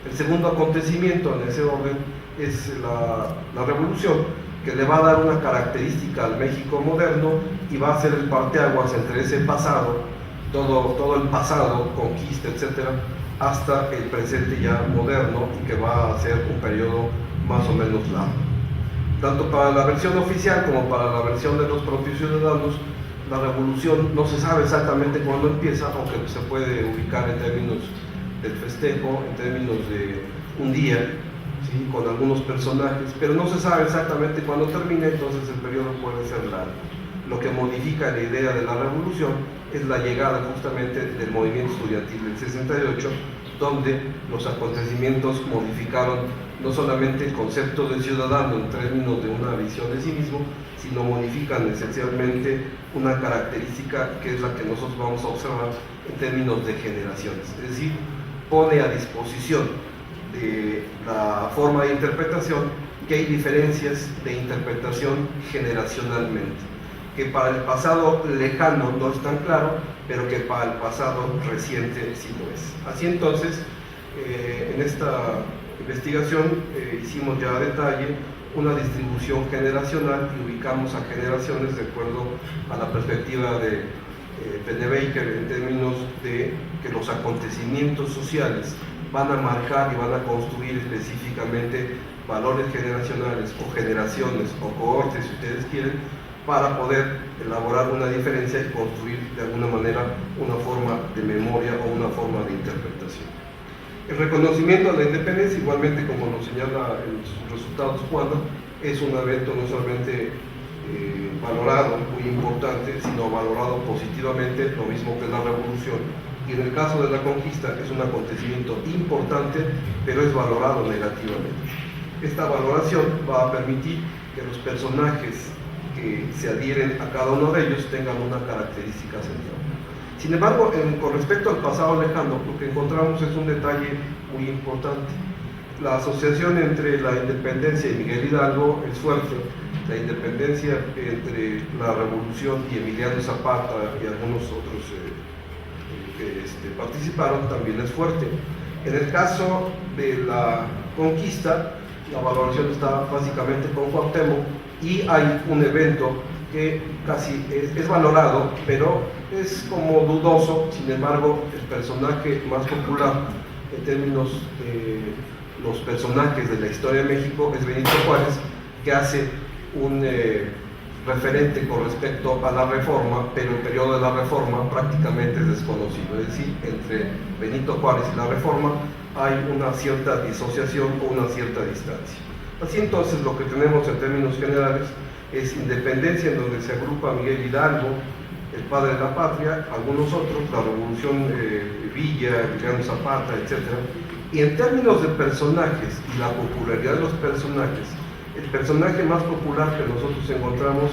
El segundo acontecimiento en ese orden es la revolución, que le va a dar una característica al México moderno y va a ser el parteaguas entre ese pasado, todo el pasado, conquista, etcétera, hasta el presente ya moderno, y que va a ser un periodo más o menos largo. Tanto para la versión oficial como para la versión de los propios ciudadanos, la revolución no se sabe exactamente cuándo empieza, aunque se puede ubicar en términos del festejo, en términos de un día, ¿sí?, con algunos personajes, pero no se sabe exactamente cuándo termina, entonces el periodo puede ser largo. Lo que modifica la idea de la revolución es la llegada justamente del movimiento estudiantil del 68, donde los acontecimientos modificaron no solamente el concepto de ciudadano en términos de una visión de sí mismo, sino modifican esencialmente una característica que es la que nosotros vamos a observar en términos de generaciones, es decir, pone a disposición de la forma de interpretación que hay diferencias de interpretación generacionalmente, que para el pasado lejano no es tan claro, pero que para el pasado reciente sí lo es. Así entonces, en esta investigación hicimos ya a detalle una distribución generacional y ubicamos a generaciones de acuerdo a la perspectiva de Pennebaker, en términos de que los acontecimientos sociales van a marcar y van a construir específicamente valores generacionales o generaciones o cohortes, si ustedes quieren, para poder elaborar una diferencia y construir de alguna manera una forma de memoria o una forma de interpretación. El reconocimiento de la independencia, igualmente como nos señala en sus resultados Juana, es un evento no solamente valorado, muy importante, sino valorado positivamente, lo mismo que la revolución. Y en el caso de la conquista es un acontecimiento importante, pero es valorado negativamente. Esta valoración va a permitir que los personajes que se adhieren a cada uno de ellos tengan una característica central. Sin embargo, con respecto al pasado lejano, lo que encontramos es un detalle muy importante. La asociación entre la independencia y Miguel Hidalgo es fuerte. La independencia entre la revolución y Emiliano Zapata y algunos otros que participaron también es fuerte. En el caso de la conquista, la valoración está básicamente con Cuauhtémoc y hay un evento que casi es valorado, pero es como dudoso. Sin embargo, el personaje más popular en términos de los personajes de la historia de México es Benito Juárez, que hace un referente con respecto a la Reforma, pero el periodo de la Reforma prácticamente es desconocido. Es decir, entre Benito Juárez y la Reforma hay una cierta disociación o una cierta distancia. Así entonces, lo que tenemos en términos generales es independencia, en donde se agrupa Miguel Hidalgo, el padre de la patria, algunos otros, la Revolución Villa, Emiliano Zapata, etc. Y en términos de personajes y la popularidad de los personajes, el personaje más popular que nosotros encontramos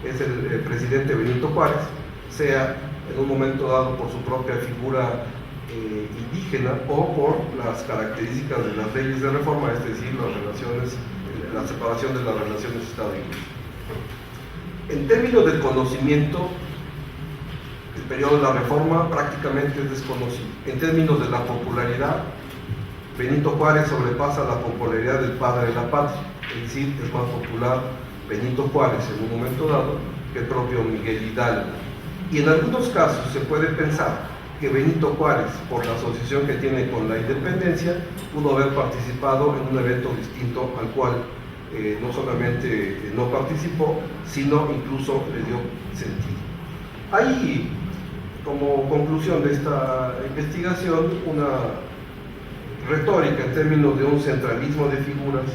es el presidente Benito Juárez, sea en un momento dado por su propia figura indígena o por las características de las leyes de reforma, es decir, la separación de las relaciones Estado-Iglesia. En términos del conocimiento, el periodo de la Reforma prácticamente es desconocido. En términos de la popularidad, Benito Juárez sobrepasa la popularidad del padre de la patria, es decir, es más popular Benito Juárez en un momento dado que el propio Miguel Hidalgo. Y en algunos casos se puede pensar que Benito Juárez, por la asociación que tiene con la independencia, pudo haber participado en un evento distinto al cual no solamente no participó, sino incluso le dio sentido. Hay, como conclusión de esta investigación, una retórica en términos de un centralismo de figuras,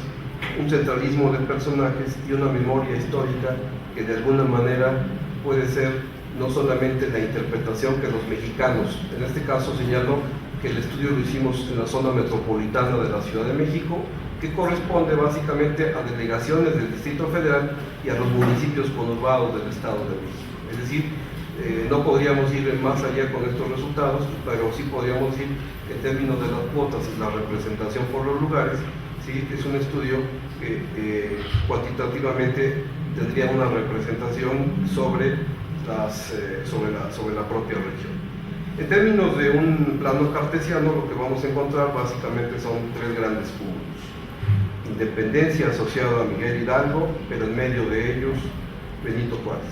un centralismo de personajes y una memoria histórica que de alguna manera puede ser no solamente la interpretación que los mexicanos, en este caso señalo que el estudio lo hicimos en la zona metropolitana de la Ciudad de México, que corresponde básicamente a delegaciones del Distrito Federal y a los municipios conurbados del Estado de México. Es decir, no podríamos ir más allá con estos resultados, pero sí podríamos ir en términos de las cuotas y la representación por los lugares. Sí, es un estudio que cuantitativamente tendría una representación sobre la propia región. En términos de un plano cartesiano, lo que vamos a encontrar básicamente son tres grandes cúmulos. Independencia asociada a Miguel Hidalgo, pero en medio de ellos Benito Juárez.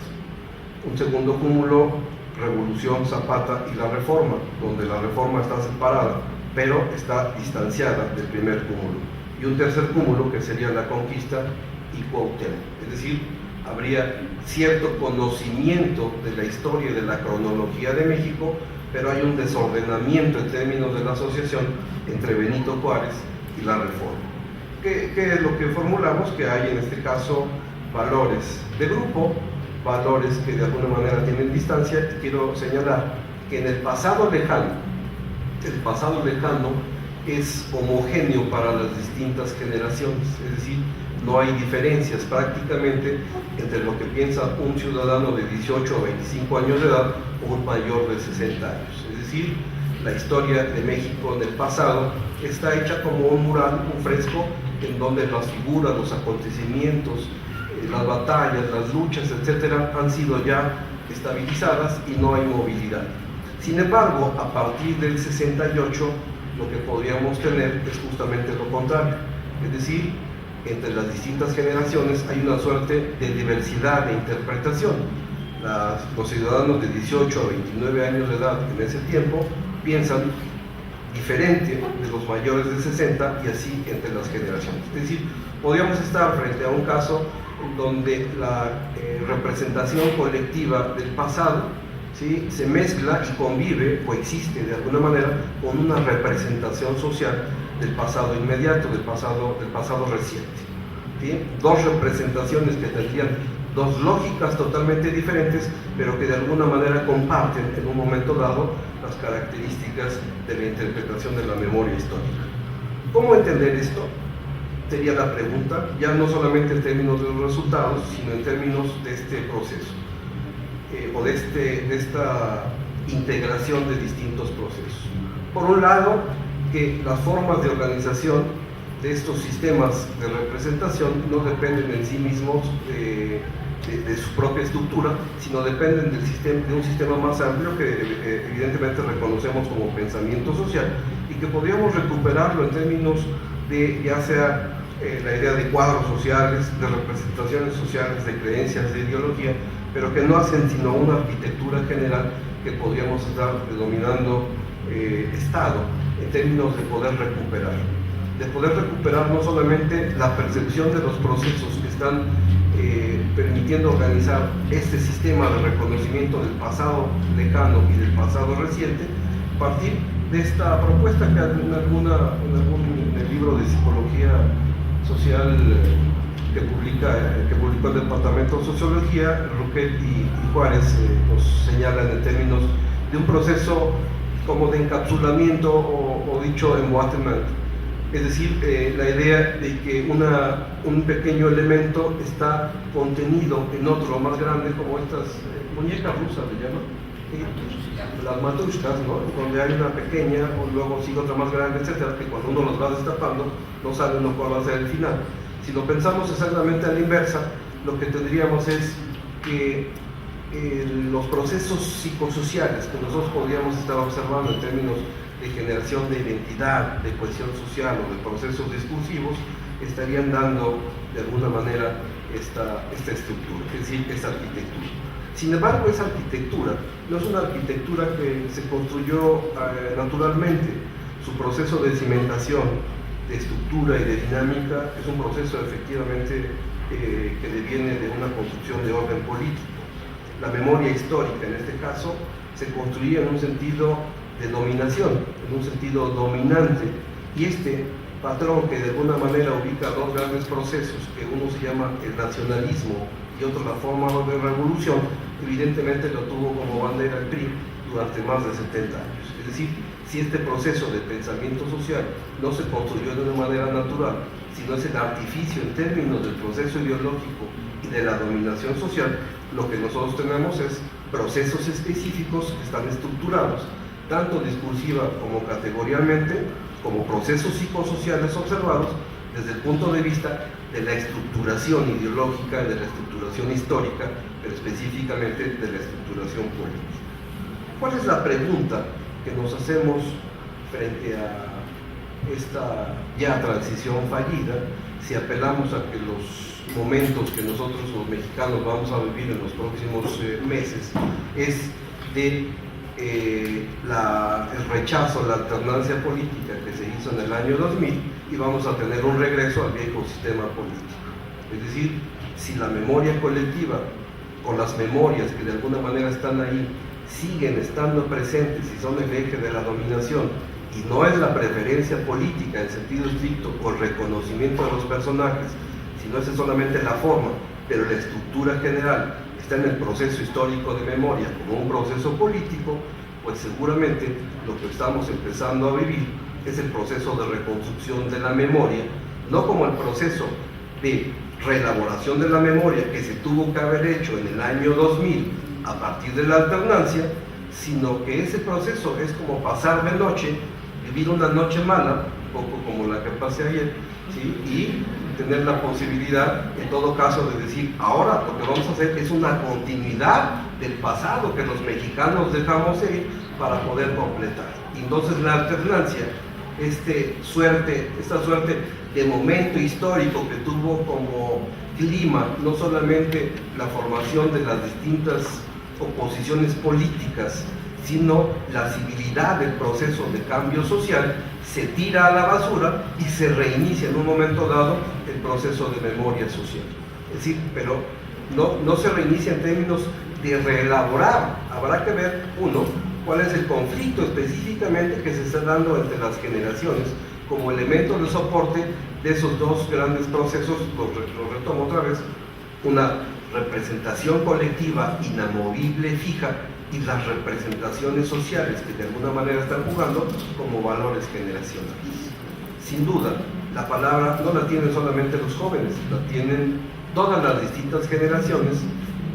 Un segundo cúmulo, Revolución, Zapata y la Reforma, donde la Reforma está separada, pero está distanciada del primer cúmulo. Y un tercer cúmulo, que sería la Conquista y Cuauhtémoc. Es decir, habría cierto conocimiento de la historia y de la cronología de México, pero hay un desordenamiento en términos de la asociación entre Benito Juárez y la Reforma. ¿Qué es lo que formulamos? Que hay en este caso valores de grupo, valores que de alguna manera tienen distancia, y quiero señalar que en el pasado lejano es homogéneo para las distintas generaciones, es decir, no hay diferencias prácticamente entre lo que piensa un ciudadano de 18 o 25 años de edad o un mayor de 60 años. Es decir, la historia de México en el pasado está hecha como un mural, un fresco, en donde las figuras, los acontecimientos, las batallas, las luchas, etcétera, han sido ya estabilizadas y no hay movilidad. Sin embargo, a partir del 68, lo que podríamos tener es justamente lo contrario, es decir, entre las distintas generaciones hay una suerte de diversidad de interpretación. Los ciudadanos de 18 a 29 años de edad en ese tiempo piensan diferente de los mayores de 60 y así entre las generaciones. Es decir, podríamos estar frente a un caso en donde la representación colectiva del pasado, ¿sí?, se mezcla y convive, coexiste de alguna manera con una representación social del pasado inmediato, del pasado reciente. ¿Sí? Dos representaciones que tendrían dos lógicas totalmente diferentes, pero que de alguna manera comparten en un momento dado las características de la interpretación de la memoria histórica. ¿Cómo entender esto? Sería la pregunta, ya no solamente en términos de los resultados, sino en términos de este proceso, o de esta integración de distintos procesos. Por un lado, que las formas de organización de estos sistemas de representación no dependen en sí mismos de su propia estructura, sino dependen de un sistema más amplio que evidentemente reconocemos como pensamiento social y y que podríamos recuperarlo en términos de ya sea la idea de cuadros sociales, de representaciones sociales, de creencias, de ideología, pero que no hacen sino una arquitectura general que podríamos estar denominando Estado, en términos de poder recuperar no solamente la percepción de los procesos que están permitiendo organizar este sistema de reconocimiento del pasado lejano y del pasado reciente, a partir de esta propuesta que en el libro de Psicología Social que publicó el Departamento de Sociología, Roquet y Juárez nos señalan en términos de un proceso como de encapsulamiento o dicho emboîtement, es decir, la idea de que un pequeño elemento está contenido en otro más grande, como estas muñecas rusas, le llaman, las matrushkas, ¿no? Donde hay una pequeña, o luego sigue otra más grande, etcétera, que cuando uno los va destapando no sabe uno cuál va a ser el final. Si lo pensamos exactamente a la inversa, lo que tendríamos es que los procesos psicosociales que nosotros podríamos estar observando en términos de generación de identidad, de cohesión social o de procesos discursivos, estarían dando de alguna manera esta estructura, es decir, esta arquitectura. Sin embargo, esa arquitectura no es una arquitectura que se construyó naturalmente. Su proceso de cimentación, de estructura y de dinámica es un proceso efectivamente que deviene de una construcción de orden político. La memoria histórica, en este caso, se construía en un sentido de dominación, en un sentido dominante, y este patrón que de alguna manera ubica dos grandes procesos, que uno se llama el nacionalismo y otro la forma de revolución, evidentemente lo tuvo como bandera el PRI durante más de 70 años. Es decir, si este proceso de pensamiento social no se construyó de una manera natural, sino es el artificio en términos del proceso ideológico y de la dominación social, lo que nosotros tenemos es procesos específicos que están estructurados, tanto discursiva como categorialmente, como procesos psicosociales observados desde el punto de vista de la estructuración ideológica, de la estructuración histórica, pero específicamente de la estructuración política. ¿Cuál es la pregunta que nos hacemos frente a esta ya transición fallida, si apelamos a que los momentos que nosotros los mexicanos vamos a vivir en los próximos meses es de el rechazo a la alternancia política que se hizo en el año 2000 y vamos a tener un regreso al viejo sistema político? Es decir, si la memoria colectiva o las memorias que de alguna manera están ahí siguen estando presentes y son el eje de la dominación y no es la preferencia política en sentido estricto o el reconocimiento de los personajes, sino es solamente la forma, pero la estructura general está en el proceso histórico de memoria como un proceso político, pues seguramente lo que estamos empezando a vivir es el proceso de reconstrucción de la memoria, no como el proceso de reelaboración de la memoria que se tuvo que haber hecho en el año 2000 a partir de la alternancia, sino que ese proceso es como pasar de noche, vivir una noche mala, un poco como la que pasé ayer, ¿sí? Y tener la posibilidad, en todo caso, de decir, ahora lo que vamos a hacer es una continuidad del pasado que los mexicanos dejamos ir para poder completar. Y entonces la alternancia, esta suerte de momento histórico que tuvo como clima no solamente la formación de las distintas oposiciones políticas, sino la civilidad del proceso de cambio social, se tira a la basura y se reinicia en un momento dado el proceso de memoria social. Es decir, pero no se reinicia en términos de reelaborar. Habrá que ver, uno, cuál es el conflicto específicamente que se está dando entre las generaciones como elemento de soporte de esos dos grandes procesos. Lo retomo otra vez: una representación colectiva inamovible, fija, y las representaciones sociales que de alguna manera están jugando como valores generacionales. Sin duda, la palabra no la tienen solamente los jóvenes, la tienen todas las distintas generaciones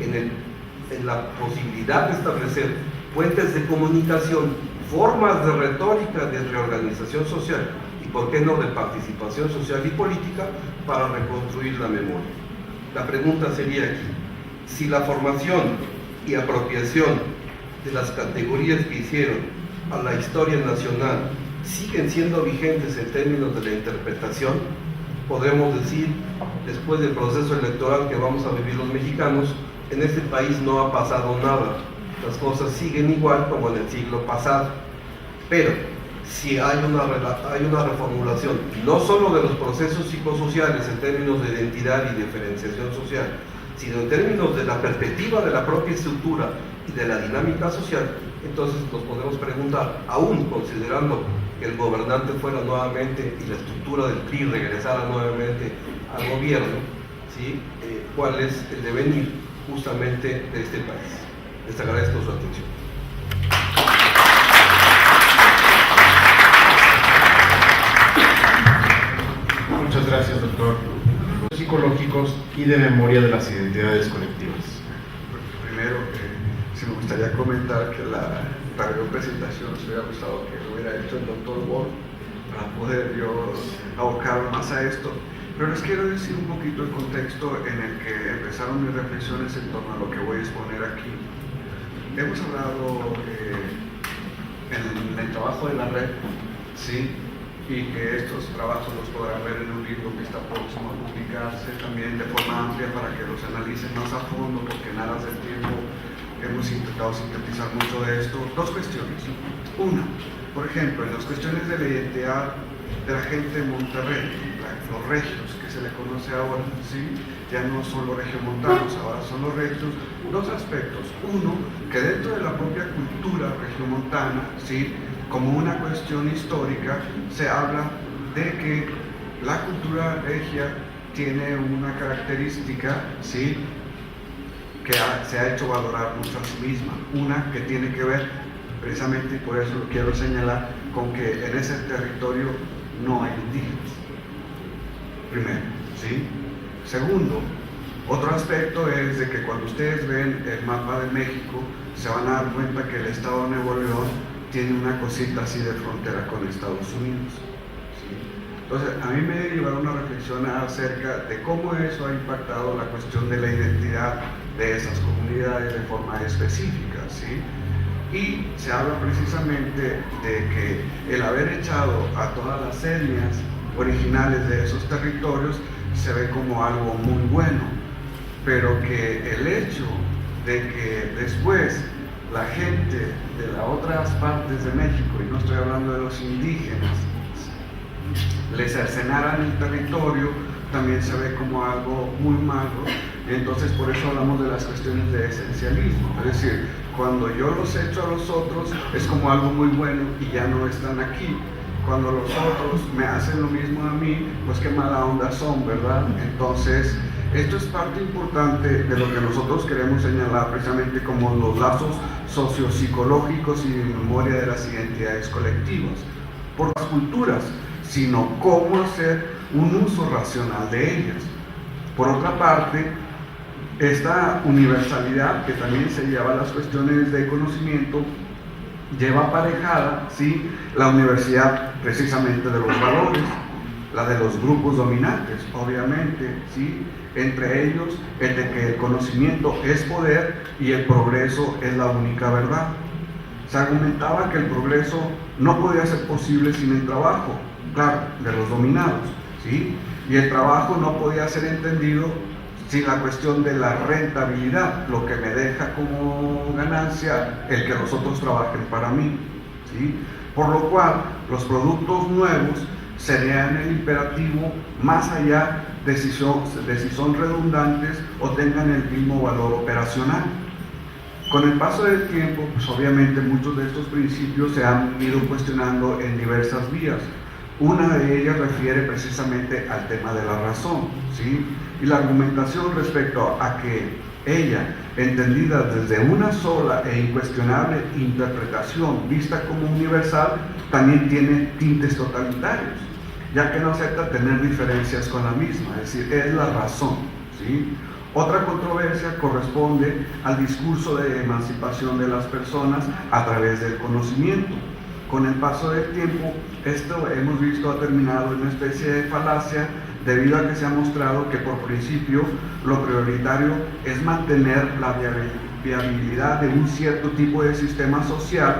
en la posibilidad de establecer puentes de comunicación, formas de retórica, de reorganización social y, por qué no, de participación social y política para reconstruir la memoria. La pregunta sería aquí: si la formación y apropiación de las categorías que hicieron a la historia nacional siguen siendo vigentes en términos de la interpretación. Podremos decir, después del proceso electoral que vamos a vivir los mexicanos, en este país no ha pasado nada, las cosas siguen igual como en el siglo pasado, pero si hay una reformulación no solo de los procesos psicosociales en términos de identidad y diferenciación social, sino en términos de la perspectiva de la propia estructura y de la dinámica social, entonces nos podemos preguntar, aún considerando que el gobernante fuera nuevamente y la estructura del PRI regresara nuevamente al gobierno, ¿sí? ¿Cuál es el devenir justamente de este país? Les agradezco su atención. Muchas gracias, doctor. Psicológicos y de memoria de las identidades colectivas. Primero, sí me gustaría comentar que la breve presentación me hubiera gustado que lo hubiera hecho el doctor Wolf para poder yo abocar más a esto. Pero les quiero decir un poquito el contexto en el que empezaron mis reflexiones en torno a lo que voy a exponer aquí. Hemos hablado en el trabajo de la red, ¿sí? Y que estos trabajos los podrán ver en un libro que está próximo a publicarse también de forma amplia para que los analicen más a fondo, porque en aras del tiempo hemos intentado sintetizar mucho de esto. Dos cuestiones. Una, por ejemplo, en las cuestiones de la identidad de la gente de Monterrey, los regios, que se le conoce ahora, ¿sí? Ya no son los regiomontanos, ahora son los regios. Dos aspectos. Uno, que dentro de la propia cultura regiomontana, ¿sí? Como una cuestión histórica, se habla de que la cultura regia tiene una característica, ¿sí? Que se ha hecho valorar mucho a sí misma. Una que tiene que ver, precisamente, y por eso lo quiero señalar, con que en ese territorio no hay indígenas. Primero, ¿sí? Segundo, otro aspecto es de que cuando ustedes ven el mapa de México, se van a dar cuenta que el estado de Nuevo León tiene una cosita así de frontera con Estados Unidos, ¿sí? Entonces, a mí me lleva una reflexión acerca de cómo eso ha impactado la cuestión de la identidad de esas comunidades de forma específica, ¿sí? Y se habla precisamente de que el haber echado a todas las etnias originales de esos territorios se ve como algo muy bueno, pero que el hecho de que después la gente de las otras partes de México, y no estoy hablando de los indígenas, les cercenaran el territorio, también se ve como algo muy malo. Entonces por eso hablamos de las cuestiones de esencialismo, es decir, cuando yo los echo a los otros es como algo muy bueno y ya no están aquí. Cuando los otros me hacen lo mismo a mí, pues qué mala onda son, ¿verdad? Entonces, esto es parte importante de lo que nosotros queremos señalar precisamente como los lazos sociopsicológicos y de memoria de las identidades colectivas, por las culturas, sino cómo hacer un uso racional de ellas. Por otra parte, esta universalidad que también se lleva a las cuestiones de conocimiento lleva aparejada, ¿sí?, la universidad precisamente de los valores, la de los grupos dominantes, obviamente, ¿sí?, entre ellos el de que el conocimiento es poder y el progreso es la única verdad. Se argumentaba que el progreso no podía ser posible sin el trabajo, claro, de los dominados, ¿sí?, y el trabajo no podía ser entendido sin la cuestión de la rentabilidad, lo que me deja como ganancia el que los otros trabajen para mí, ¿sí? Por lo cual los productos nuevos serían el imperativo más allá de si son redundantes o tengan el mismo valor operacional. Con el paso del tiempo, pues obviamente muchos de estos principios se han ido cuestionando en diversas vías. Una de ellas refiere precisamente al tema de la razón, ¿sí? Y la argumentación respecto a que ella, entendida desde una sola e incuestionable interpretación vista como universal, también tiene tintes totalitarios, ya que no acepta tener diferencias con la misma, es decir, es la razón, ¿sí? Otra controversia corresponde al discurso de emancipación de las personas a través del conocimiento. Con el paso del tiempo, esto hemos visto ha terminado en una especie de falacia, debido a que se ha mostrado que por principio lo prioritario es mantener la viabilidad de un cierto tipo de sistema social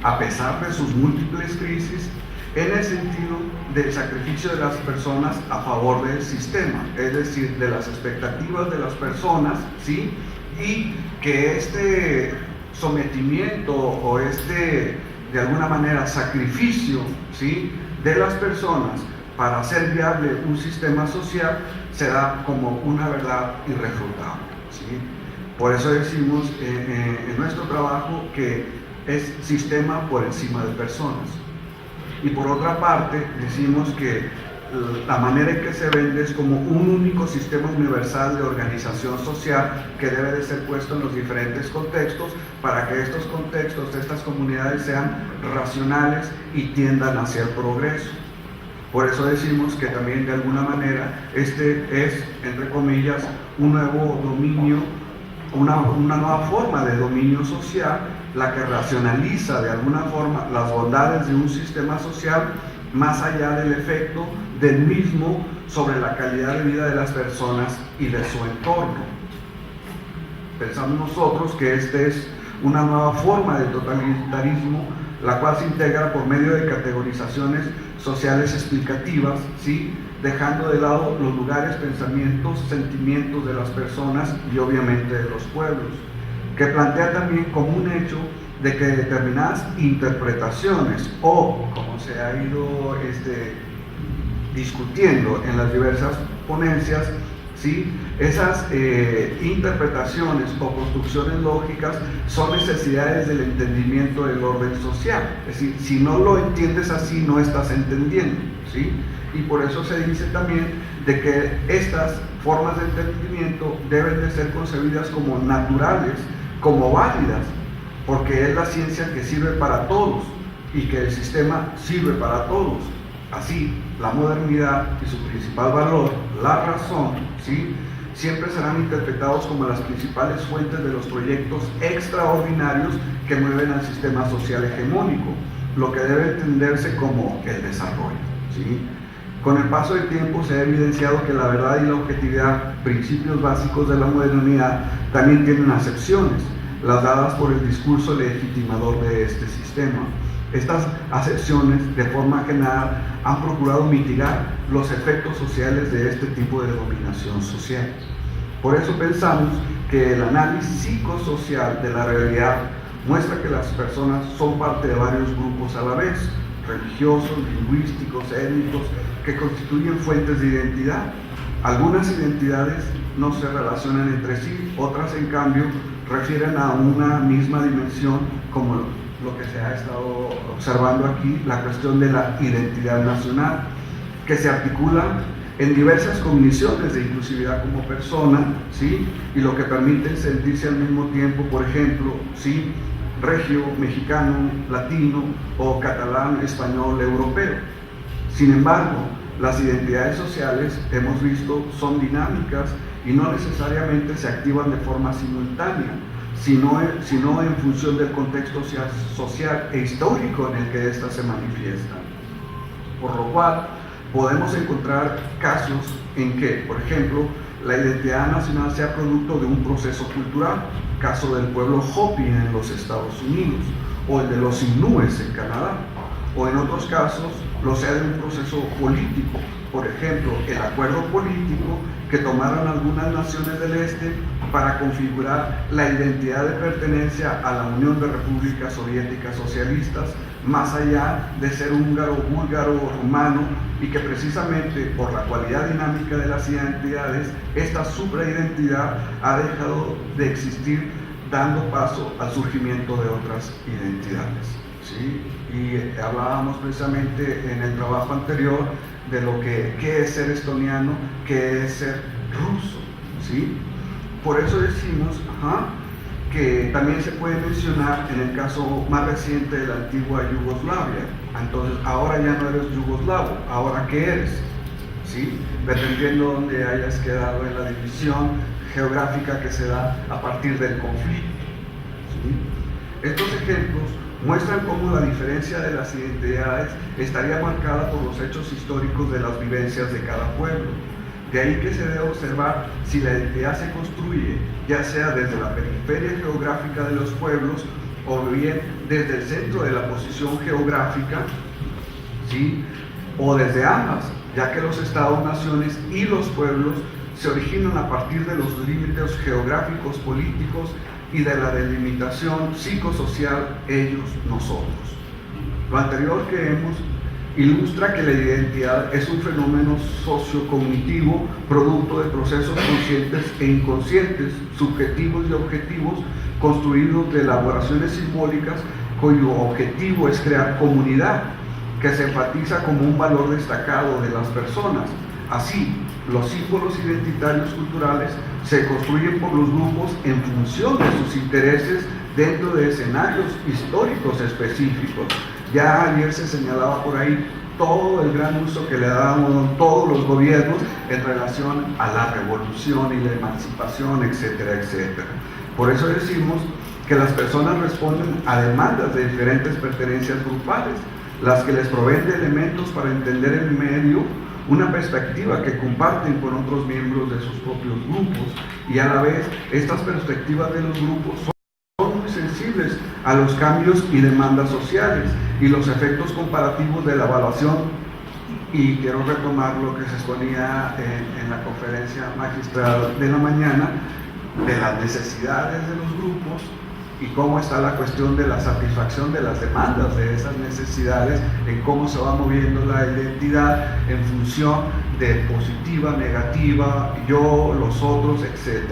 a pesar de sus múltiples crisis, en el sentido del sacrificio de las personas a favor del sistema, es decir, de las expectativas de las personas, ¿sí? Y que este sometimiento o este, de alguna manera, sacrificio, ¿sí?, de las personas para hacer viable un sistema social se da como una verdad irrefutable, ¿sí? Por eso decimos en nuestro trabajo que es sistema por encima de personas. Y por otra parte, decimos que la manera en que se vende es como un único sistema universal de organización social que debe de ser puesto en los diferentes contextos para que estos contextos, estas comunidades sean racionales y tiendan hacia el progreso. Por eso decimos que también de alguna manera este es, entre comillas, un nuevo dominio, una nueva forma de dominio social, la que racionaliza de alguna forma las bondades de un sistema social más allá del efecto del mismo sobre la calidad de vida de las personas y de su entorno. Pensamos nosotros que esta es una nueva forma de totalitarismo, la cual se integra por medio de categorizaciones sociales explicativas, ¿sí?, dejando de lado los lugares, pensamientos, sentimientos de las personas y obviamente de los pueblos, que plantea también como un hecho de que determinadas interpretaciones o, como se ha ido discutiendo en las diversas ponencias, ¿sí?, esas interpretaciones o construcciones lógicas son necesidades del entendimiento del orden social. Es decir, si no lo entiendes así, no estás entendiendo, ¿sí? Y por eso se dice también de que estas formas de entendimiento deben de ser concebidas como naturales, como válidas, porque es la ciencia que sirve para todos y que el sistema sirve para todos. Así, la modernidad y su principal valor, la razón, ¿sí?, siempre serán interpretados como las principales fuentes de los proyectos extraordinarios que mueven al sistema social hegemónico, lo que debe entenderse como el desarrollo, ¿sí? Con el paso del tiempo se ha evidenciado que la verdad y la objetividad, principios básicos de la modernidad, también tienen acepciones, las dadas por el discurso legitimador de este sistema. Estas acepciones, de forma general, han procurado mitigar los efectos sociales de este tipo de dominación social. Por eso pensamos que el análisis psicosocial de la realidad muestra que las personas son parte de varios grupos a la vez, religiosos, lingüísticos, étnicos, que constituyen fuentes de identidad. Algunas identidades no se relacionan entre sí, otras en cambio refieren a una misma dimensión, como lo que se ha estado observando aquí, la cuestión de la identidad nacional, que se articula en diversas cogniciones de inclusividad como persona, ¿sí?, y lo que permite sentirse al mismo tiempo, por ejemplo, ¿sí?, regio, mexicano, latino o catalán, español, europeo. Sin embargo, las identidades sociales, hemos visto, son dinámicas y no necesariamente se activan de forma simultánea, sino en función del contexto social e histórico en el que éstas se manifiestan. Por lo cual, podemos encontrar casos en que, por ejemplo, la identidad nacional sea producto de un proceso cultural, caso del pueblo Hopi en los Estados Unidos, o el de los Inúes en Canadá, o en otros casos lo sea de un proceso político, por ejemplo, el acuerdo político que tomaron algunas naciones del este para configurar la identidad de pertenencia a la Unión de Repúblicas Soviéticas Socialistas, más allá de ser húngaro, búlgaro o rumano, y que precisamente por la cualidad dinámica de las identidades, esta supraidentidad ha dejado de existir, dando paso al surgimiento de otras identidades, ¿sí? Y hablábamos precisamente en el trabajo anterior de lo que qué es ser estoniano, qué es ser ruso, ¿sí? Por eso decimos que también se puede mencionar en el caso más reciente de la antigua Yugoslavia. Entonces, ahora ya no eres yugoslavo, ¿ahora qué eres? ¿Sí? Dependiendo de dónde hayas quedado en la división geográfica que se da a partir del conflicto, ¿sí? Estos ejemplos muestran cómo la diferencia de las identidades estaría marcada por los hechos históricos de las vivencias de cada pueblo. De ahí que se debe observar si la identidad se construye, ya sea desde la periferia geográfica de los pueblos o bien desde el centro de la posición geográfica, ¿sí? O desde ambas, ya que los estados-naciones y los pueblos se originan a partir de los límites geográficos, políticos y de la delimitación psicosocial ellos-nosotros. Lo anterior que vemos ilustra que la identidad es un fenómeno sociocognitivo producto de procesos conscientes e inconscientes, subjetivos y objetivos, construidos de elaboraciones simbólicas cuyo objetivo es crear comunidad, que se enfatiza como un valor destacado de las personas. Así, los símbolos identitarios culturales se construyen por los grupos en función de sus intereses dentro de escenarios históricos específicos. Ya ayer se señalaba por ahí todo el gran uso que le daban todos los gobiernos en relación a la revolución y la emancipación, etcétera, etcétera. Por eso decimos que las personas responden a demandas de diferentes pertenencias grupales, las que les proveen de elementos para entender el medio, una perspectiva que comparten con otros miembros de sus propios grupos, y a la vez estas perspectivas de los grupos son muy sensibles a los cambios y demandas sociales y los efectos comparativos de la evaluación. Y quiero retomar lo que se exponía en la conferencia magistral de la mañana, de las necesidades de los grupos y cómo está la cuestión de la satisfacción de las demandas de esas necesidades, en cómo se va moviendo la identidad en función de positiva, negativa, yo, los otros, etc.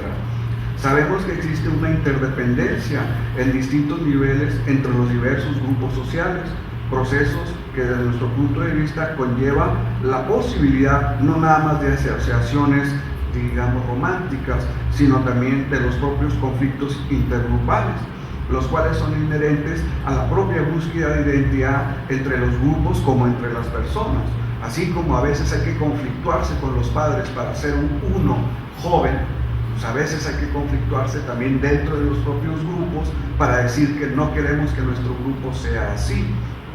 Sabemos que existe una interdependencia en distintos niveles entre los diversos grupos sociales, procesos que desde nuestro punto de vista conllevan la posibilidad no nada más de asociaciones, digamos, románticas, sino también de los propios conflictos intergrupales, los cuales son inherentes a la propia búsqueda de identidad entre los grupos como entre las personas. Así como a veces hay que conflictuarse con los padres para ser uno joven, pues a veces hay que conflictuarse también dentro de los propios grupos para decir que no queremos que nuestro grupo sea así.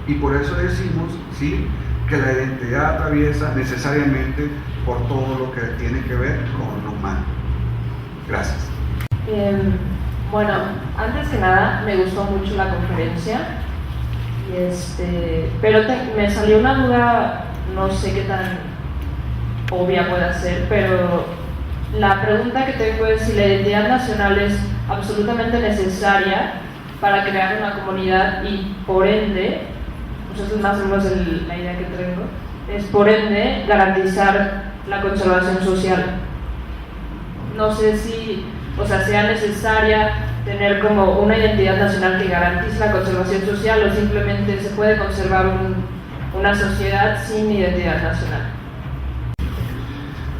Y por eso decimos, ¿sí?, que la identidad atraviesa necesariamente por todo lo que tiene que ver con lo humano. Gracias. Bueno, antes que nada me gustó mucho la conferencia, pero me salió una duda, no sé qué tan obvia puede ser, pero la pregunta que tengo es si la identidad nacional es absolutamente necesaria para crear una comunidad y por ende, pues es más o menos la idea que tengo, es por ende garantizar la conservación social. No sé si, sea necesaria tener como una identidad nacional que garantice la conservación social o simplemente se puede conservar una sociedad sin identidad nacional.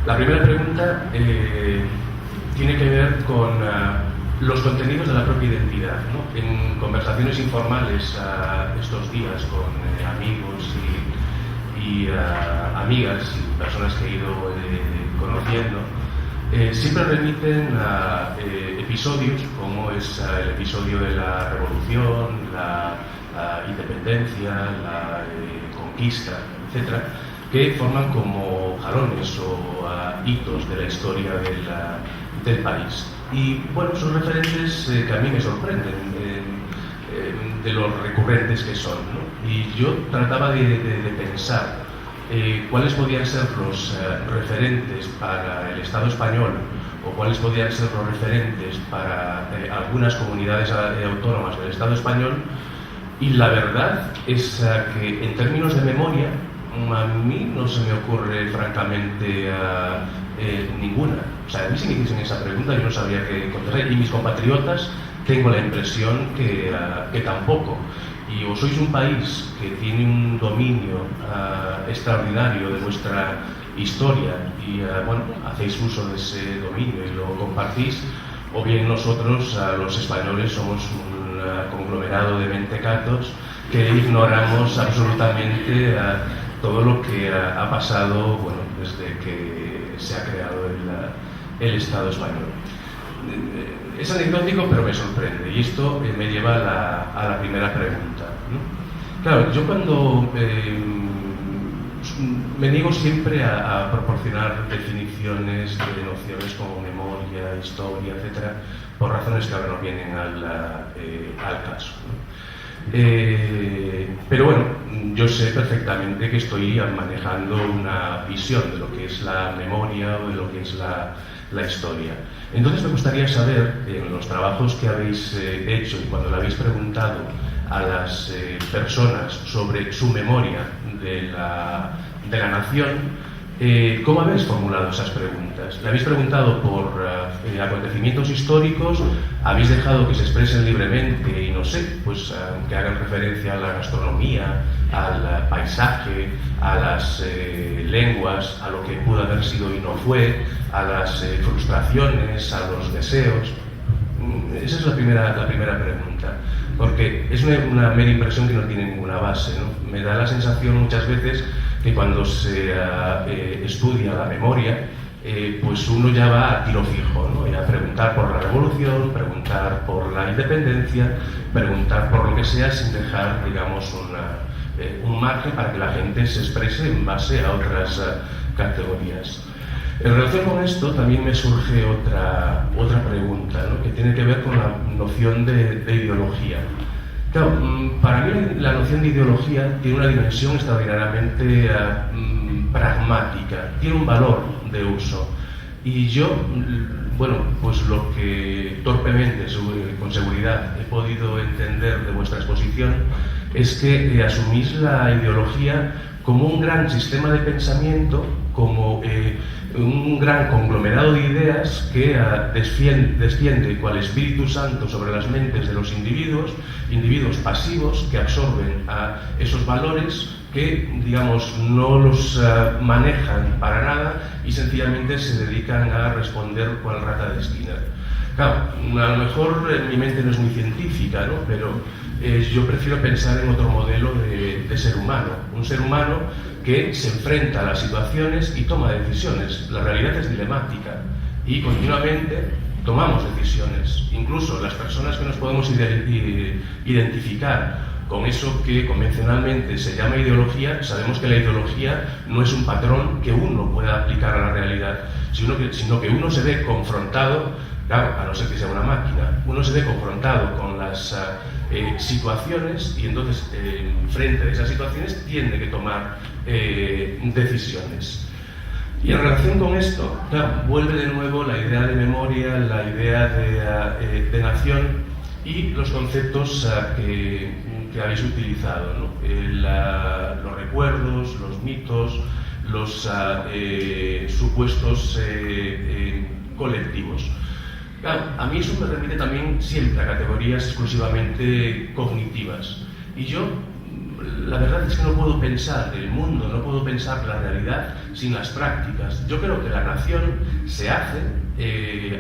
La primera pregunta tiene que ver con los contenidos de la propia identidad, ¿no? En conversaciones informales estos días con amigos y amigas y personas que he ido conociendo, siempre remiten a episodios como es el episodio de la revolución, la independencia, la conquista, etc., que forman como jalones o hitos de la historia del país. Y bueno, son referentes que a mí me sorprenden de los recurrentes que son, ¿no? Y yo trataba de pensar cuáles podían ser los referentes para el Estado español o cuáles podían ser los referentes para algunas comunidades autónomas del Estado español, y la verdad es que en términos de memoria a mí no se me ocurre francamente ninguna. O sea, a mí si me hiciesen esa pregunta yo no sabría qué contestar, y mis compatriotas tengo la impresión que tampoco. Y o sois un país que tiene un dominio extraordinario de vuestra historia y bueno, hacéis uso de ese dominio y lo compartís, o bien nosotros, los españoles, somos un conglomerado de mentecatos que ignoramos absolutamente todo lo que ha pasado, bueno, desde que se ha creado el Estado español. Es anecdótico, pero me sorprende, y esto me lleva a la primera pregunta, ¿no? Claro, yo cuando me niego siempre a proporcionar definiciones de nociones como memoria, historia, etc., por razones que ahora no vienen al caso, ¿no? Pero bueno, yo sé perfectamente que estoy manejando una visión de lo que es la memoria o de lo que es la historia. Entonces me gustaría saber, en los trabajos que habéis hecho y cuando le habéis preguntado a las personas sobre su memoria de la nación, ¿cómo habéis formulado esas preguntas? ¿Le habéis preguntado por acontecimientos históricos? ¿Habéis dejado que se expresen libremente y no sé, pues que hagan referencia a la gastronomía, al paisaje, a las lenguas, a lo que pudo haber sido y no fue, a las frustraciones, a los deseos? Esa es la primera pregunta, porque es una mera impresión que no tiene ninguna base, ¿no? Me da la sensación muchas veces que cuando se estudia la memoria, pues uno ya va a tiro fijo, ¿no? Y a preguntar por la revolución, preguntar por la independencia, preguntar por lo que sea, sin dejar, digamos, un margen para que la gente se exprese en base a otras categorías. En relación con esto también me surge otra pregunta, ¿no? Que tiene que ver con la noción de ideología. Claro, para mí la noción de ideología tiene una dimensión extraordinariamente pragmática, tiene un valor de uso. Y yo, bueno, pues lo que torpemente, con seguridad, he podido entender de vuestra exposición es que asumís la ideología como un gran sistema de pensamiento, como un gran conglomerado de ideas que desciende cual Espíritu Santo sobre las mentes de los individuos pasivos que absorben a esos valores que, digamos, no los manejan para nada y sencillamente se dedican a responder cual rata de esquina. Claro, a lo mejor mi mente no es muy científica, ¿no? Pero yo prefiero pensar en otro modelo de ser humano, un ser humano que se enfrenta a las situaciones y toma decisiones. La realidad es dilemática y continuamente tomamos decisiones. Incluso las personas que nos podemos identificar con eso que convencionalmente se llama ideología, sabemos que la ideología no es un patrón que uno pueda aplicar a la realidad, sino que uno se ve confrontado, claro, a no ser que sea una máquina, uno se ve confrontado con las situaciones y entonces frente a esas situaciones tiene que tomar decisiones. Y en relación con esto, claro, vuelve de nuevo la idea de memoria, la idea de nación y los conceptos que habéis utilizado, ¿no? Los recuerdos, los mitos, los supuestos colectivos. Claro, a mí eso me remite también siempre a categorías exclusivamente cognitivas. Y yo, la verdad es que no puedo pensar el mundo, no puedo pensar la realidad sin las prácticas. Yo creo que la nación se hace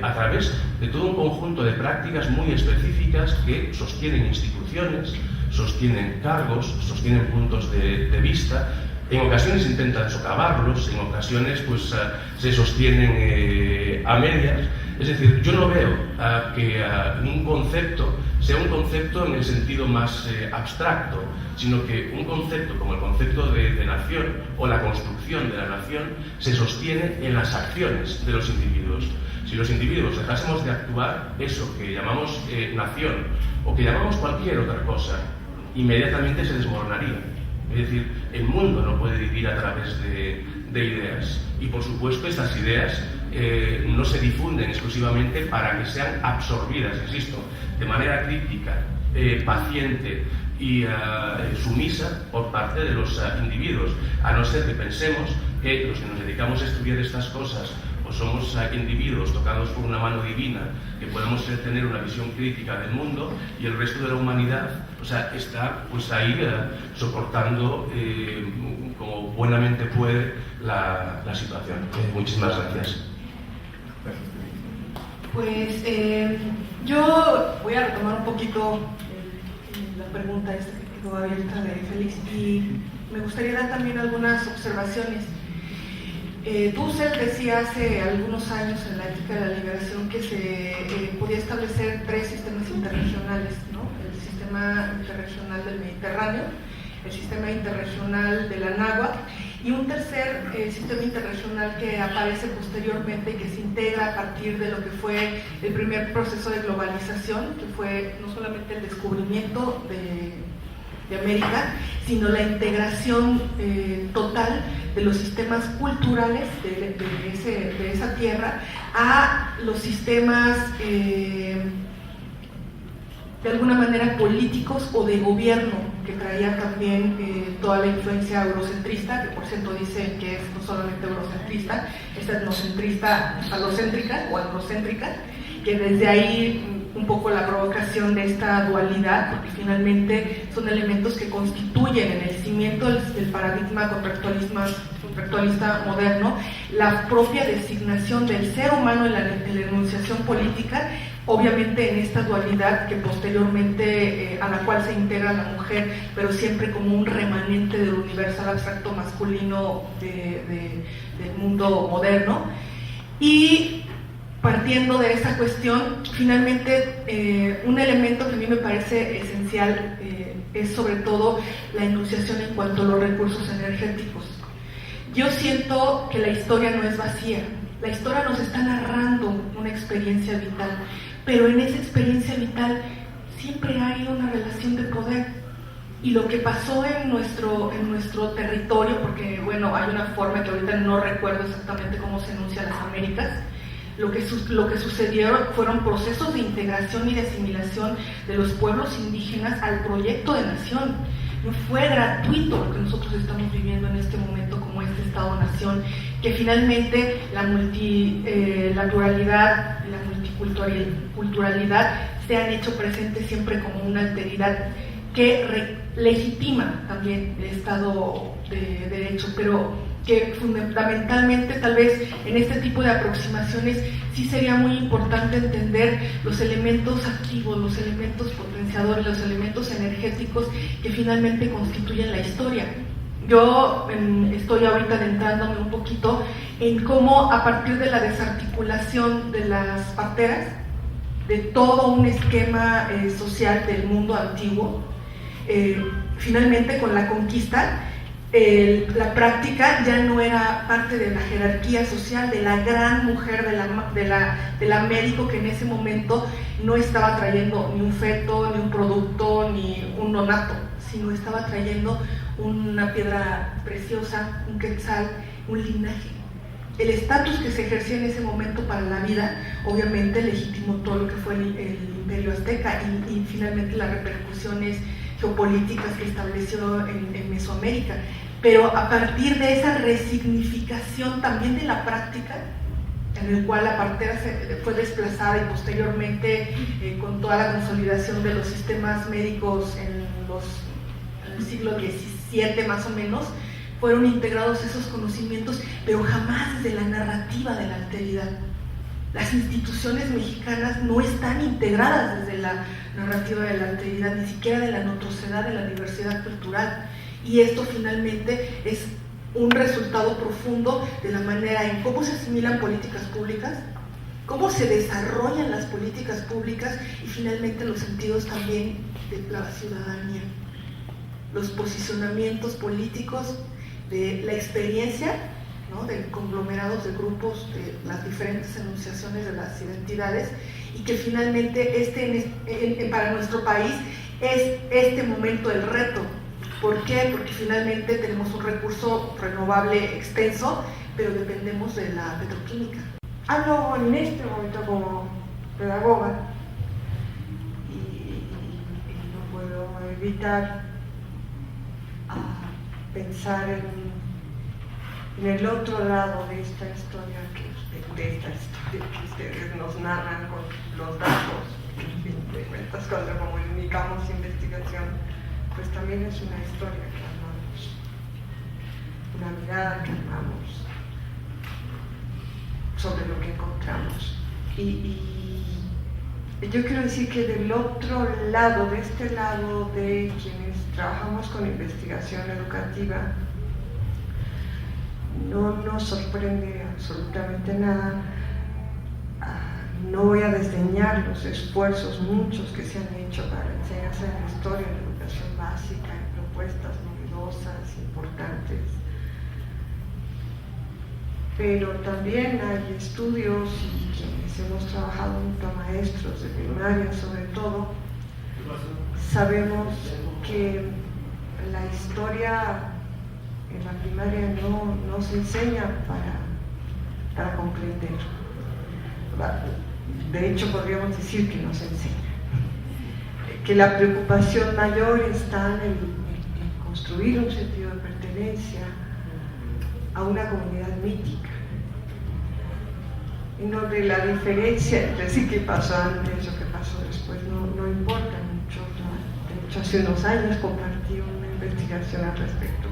a través de todo un conjunto de prácticas muy específicas que sostienen instituciones, sostienen cargos, sostienen puntos de vista. En ocasiones intentan socavarlos, en ocasiones pues se sostienen a medias. Es decir, yo no veo que un concepto sea un concepto en el sentido más abstracto, sino que un concepto como el concepto de nación o la construcción de la nación se sostiene en las acciones de los individuos. Si los individuos dejásemos de actuar, eso que llamamos nación o que llamamos cualquier otra cosa, inmediatamente se desmoronaría. Es decir, el mundo no puede vivir a través de ideas. Y por supuesto estas ideas no se difunden exclusivamente para que sean absorbidas, insisto, de manera crítica, paciente y sumisa por parte de los individuos, a no ser que pensemos que los que nos dedicamos a estudiar estas cosas pues somos individuos tocados por una mano divina, que podemos tener una visión crítica del mundo y el resto de la humanidad, o sea, está pues ahí soportando como buenamente puede la situación. Muchísimas gracias. Pues yo voy a retomar un poquito la pregunta esta que quedó abierta de Félix y me gustaría dar también algunas observaciones. Dussel decía hace algunos años en la Ética de la Liberación que se podía establecer tres sistemas interregionales, ¿no? El sistema interregional del Mediterráneo, el sistema interregional de la Náhuatl y un tercer sistema interregional que aparece posteriormente y que se integra a partir de lo que fue el primer proceso de globalización, que fue no solamente el descubrimiento de América, sino la integración total de los sistemas culturales de esa tierra a los sistemas de alguna manera políticos o de gobierno, que traía también toda la influencia eurocentrista, que por cierto dicen que es no solamente eurocentrista, es etnocentrista, falocéntrica o androcéntrica, que desde ahí un poco la provocación de esta dualidad, porque finalmente son elementos que constituyen en el cimiento del paradigma contractualista moderno la propia designación del ser humano en la enunciación política, obviamente en esta dualidad que posteriormente a la cual se integra la mujer, pero siempre como un remanente del universal abstracto masculino del mundo moderno. Y partiendo de esa cuestión, finalmente un elemento que a mí me parece esencial es sobre todo la enunciación en cuanto a los recursos energéticos. Yo siento que la historia no es vacía, la historia nos está narrando una experiencia vital, pero en esa experiencia vital siempre hay una relación de poder. Y lo que pasó en nuestro territorio, porque bueno, hay una forma que ahorita no recuerdo exactamente cómo se enuncia las Américas, lo que sucedieron fueron procesos de integración y de asimilación de los pueblos indígenas al proyecto de nación. No fue gratuito lo que nosotros estamos viviendo en este momento como este Estado-nación, que finalmente la pluralidad, la multiculturalidad se han hecho presentes siempre como una alteridad que legitima también el Estado de Derecho, pero que fundamentalmente tal vez en este tipo de aproximaciones sí sería muy importante entender los elementos activos, los elementos potenciadores, los elementos energéticos que finalmente constituyen la historia. Yo estoy ahorita adentrándome un poquito en cómo a partir de la desarticulación de las parteras, de todo un esquema social del mundo antiguo, finalmente con la conquista, la práctica ya no era parte de la jerarquía social de la gran mujer, de la médico que en ese momento no estaba trayendo ni un feto, ni un producto, ni un nonato, sino estaba trayendo una piedra preciosa, un quetzal, un linaje. El estatus que se ejercía en ese momento para la vida, obviamente legitimó todo lo que fue el imperio azteca y finalmente las repercusiones geopolíticas que estableció en Mesoamérica, pero a partir de esa resignificación también de la práctica, en el cual la partera fue desplazada y posteriormente con toda la consolidación de los sistemas médicos en el siglo XVII más o menos, fueron integrados esos conocimientos, pero jamás desde la narrativa de la alteridad. Las instituciones mexicanas no están integradas desde la narrativa de la alteridad, ni siquiera de la notosedad, de la diversidad cultural. Y esto finalmente es un resultado profundo de la manera en cómo se asimilan políticas públicas, cómo se desarrollan las políticas públicas y finalmente los sentidos también de la ciudadanía. Los posicionamientos políticos de la experiencia, ¿no?, de conglomerados de grupos, de las diferentes enunciaciones de las identidades, y que finalmente para nuestro país es este momento el reto. ¿Por qué? Porque finalmente tenemos un recurso renovable extenso, pero dependemos de la petroquímica. Hablo en este momento como pedagoga y no puedo evitar pensar en el otro lado de esta historia que ustedes nos narran con los datos, de estas cosas como indicamos investigación, pues también es una historia que armamos, una mirada que armamos sobre lo que encontramos. Y yo quiero decir que del otro lado, de este lado de quienes trabajamos con investigación educativa, no nos sorprende absolutamente nada. No voy a desdeñar los esfuerzos muchos que se han hecho para la enseñanza de la historia, la educación básica, en propuestas novedosas, importantes. Pero también hay estudios y quienes hemos trabajado junto a maestros de primaria sobre todo, sabemos que la historia en la primaria no se enseña para comprender. De hecho, podríamos decir que no se enseña. Que la preocupación mayor está en construir un sentido de pertenencia a una comunidad mítica, en donde la diferencia entre sí que pasó antes o que pasó después no importa mucho. De hecho, hace unos años compartí una investigación al respecto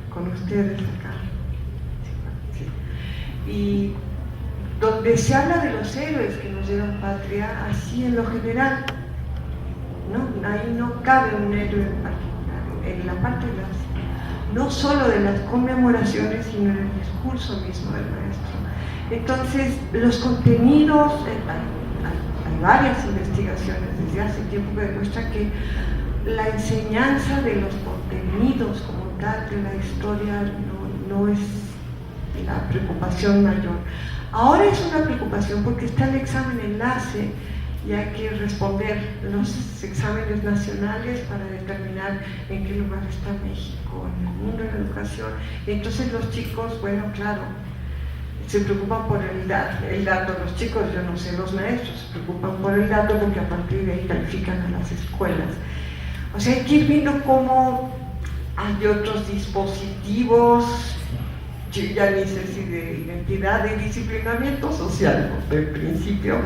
con ustedes acá. Sí. Y donde se habla de los héroes que nos dieron patria, así en lo general, ¿no? Ahí no cabe un héroe en particular, en la parte de no solo de las conmemoraciones, sino en el discurso mismo del maestro. Entonces, los contenidos, hay varias investigaciones desde hace tiempo que demuestran que la enseñanza de los contenidos como tal de la historia no es la preocupación mayor. Ahora es una preocupación porque está el examen enlace y hay que responder los exámenes nacionales para determinar en qué lugar está México en el mundo de la educación. Y entonces los chicos, bueno, claro, se preocupan por el dato, los chicos, yo no sé, los maestros se preocupan por el dato porque a partir de ahí califican a las escuelas. O sea, hay que ir viendo cómo hay otros dispositivos, ya ni sé si de identidad, de disciplinamiento social, del principio,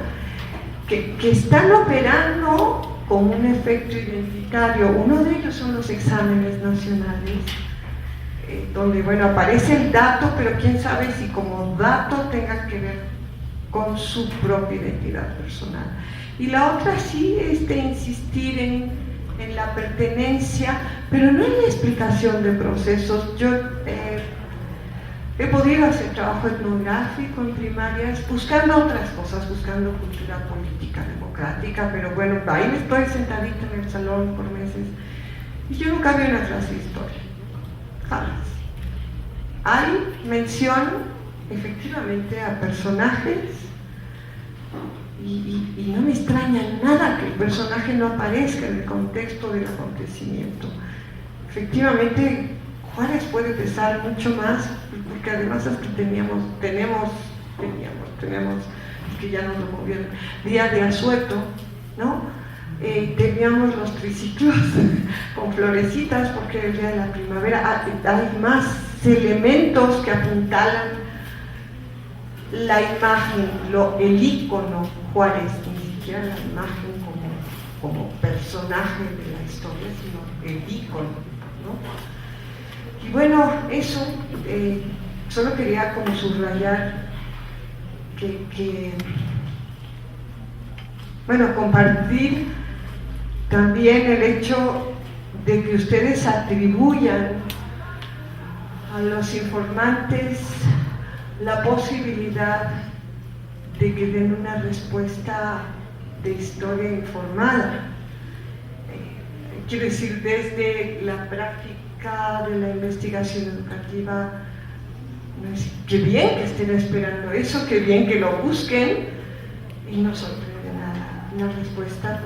que están operando con un efecto identitario. Uno de ellos son los exámenes nacionales, donde, bueno, aparece el dato, pero quién sabe si como dato tenga que ver con su propia identidad personal. Y la otra sí es de insistir en la pertenencia, pero no en la explicación de procesos. Yo he podido hacer trabajo etnográfico en primarias, buscando otras cosas, buscando cultura política, democrática, pero bueno, ahí me estoy sentadita en el salón por meses y yo nunca vi una clase de historia, jamás. Hay mención, efectivamente, a personajes y no me extraña nada que el personaje no aparezca en el contexto del acontecimiento. Efectivamente, Juárez puede pesar mucho más, porque además es que teníamos, que ya nos lo movieron, día de asueto, ¿no? Teníamos los triciclos con florecitas, porque era el día de la primavera. Hay más elementos que apuntalan la imagen, el ícono Juárez, ni siquiera la imagen como personaje de la historia, sino el ícono, ¿no? Y bueno, eso, solo quería como subrayar que bueno, compartir también el hecho de que ustedes atribuyan a los informantes la posibilidad de que den una respuesta de historia informada. Quiero decir, desde la práctica de la investigación educativa, qué bien que estén esperando eso, qué bien que lo busquen, y no sorprende nada la respuesta,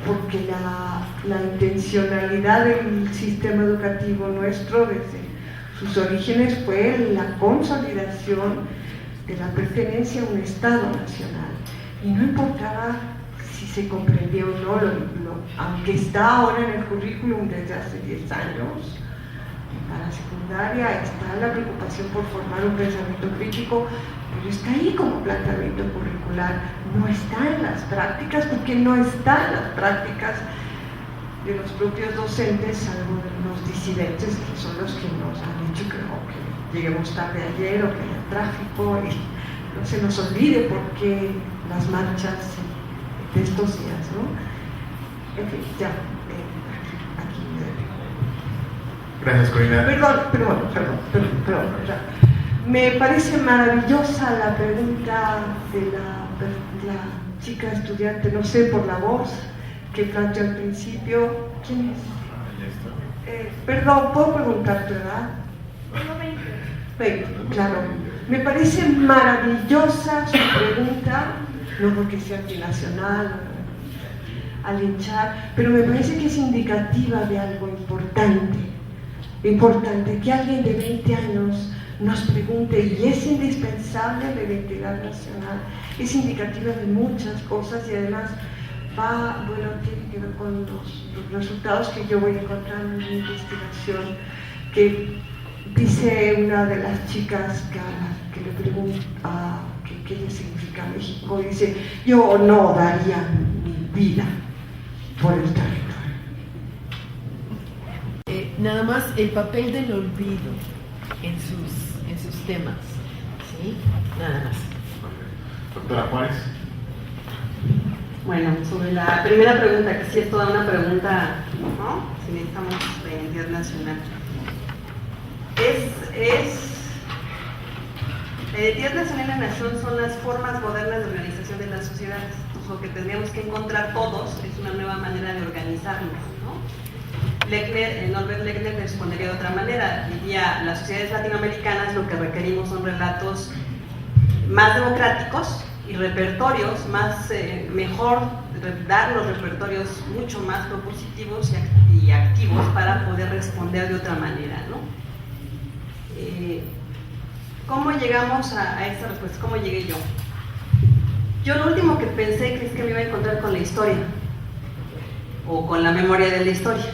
porque la intencionalidad del sistema educativo nuestro desde sus orígenes fue la consolidación de la pertenencia a un Estado nacional, y no importaba si se comprendía o no, aunque está ahora en el currículum desde hace 10 años, para secundaria está la preocupación por formar un pensamiento crítico, pero está ahí como planteamiento curricular, no está en las prácticas, porque no está en las prácticas de los propios docentes, salvo de los disidentes, que son los que nos han dicho que lleguemos tarde ayer o que haya tráfico, y no se nos olvide por qué las marchas de estos días, ¿no? En fin, ya, aquí me detengo. Gracias, Corina. Perdón. Me parece maravillosa la pregunta de la chica estudiante, no sé, por la voz que planteó al principio. ¿Quién es? Perdón, ¿puedo preguntar tu edad? 20, claro. Me parece maravillosa su pregunta, no porque sea antinacional, a linchar, pero me parece que es indicativa de algo importante, que alguien de 20 años nos pregunte, ¿y es indispensable la identidad nacional? Es indicativa de muchas cosas y además tiene que ver con los resultados que yo voy encontrando en mi investigación, que dice una de las chicas que le pregunta qué le significa México, dice, yo no daría mi vida por el territorio. Nada más el papel del olvido en sus temas, ¿sí? Nada más. Doctora Juárez. Bueno, sobre la primera pregunta, que sí es toda una pregunta, ¿no? Si necesitamos la identidad nacional. La identidad nacional y la nación son las formas modernas de organización de las sociedades. Entonces, lo que tendríamos que encontrar todos es una nueva manera de organizarnos, ¿no? Norbert Lechner respondería de otra manera. Diría, las sociedades latinoamericanas lo que requerimos son relatos más democráticos y repertorios mejor, dar los repertorios mucho más propositivos y activos para poder responder de otra manera, ¿no? ¿Cómo llegamos a esa respuesta? ¿Cómo llegué yo? Yo lo último que pensé es que me iba a encontrar con la historia o con la memoria de la historia.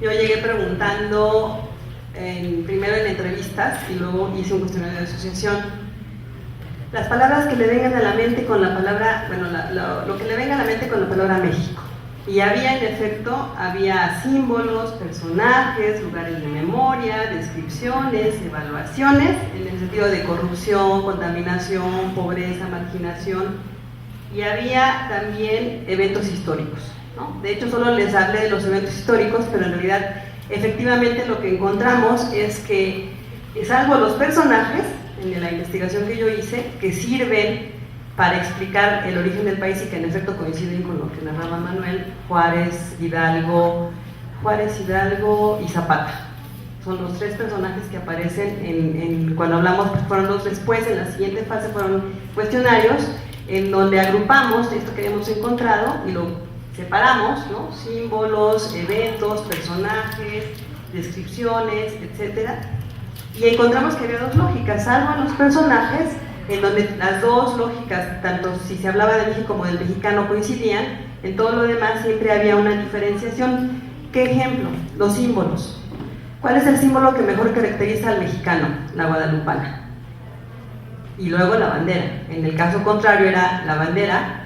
Yo llegué preguntando primero en entrevistas y luego hice un cuestionario de asociación. Las palabras que le vengan a la mente con la palabra, lo que le venga a la mente con la palabra México. Y había, en efecto, símbolos, personajes, lugares de memoria, descripciones, evaluaciones, en el sentido de corrupción, contaminación, pobreza, marginación. Y había también eventos históricos, ¿no? De hecho, solo les hablé de los eventos históricos, pero en realidad, efectivamente, lo que encontramos es que, salvo los personajes, en la investigación que yo hice, que sirven para explicar el origen del país y que en efecto coinciden con lo que narraba Manuel, Juárez, Hidalgo y Zapata. Son los tres personajes que aparecen cuando hablamos, fueron los después, en la siguiente fase fueron cuestionarios, en donde agrupamos esto que habíamos encontrado y lo separamos, ¿no? Símbolos, eventos, personajes, descripciones, etcétera. Y encontramos que había dos lógicas, salvo en los personajes, en donde las dos lógicas, tanto si se hablaba de México como del mexicano, coincidían. En todo lo demás siempre había una diferenciación. ¿Qué ejemplo? Los símbolos. ¿Cuál es el símbolo que mejor caracteriza al mexicano? La guadalupana. Y luego la bandera. En el caso contrario era la bandera,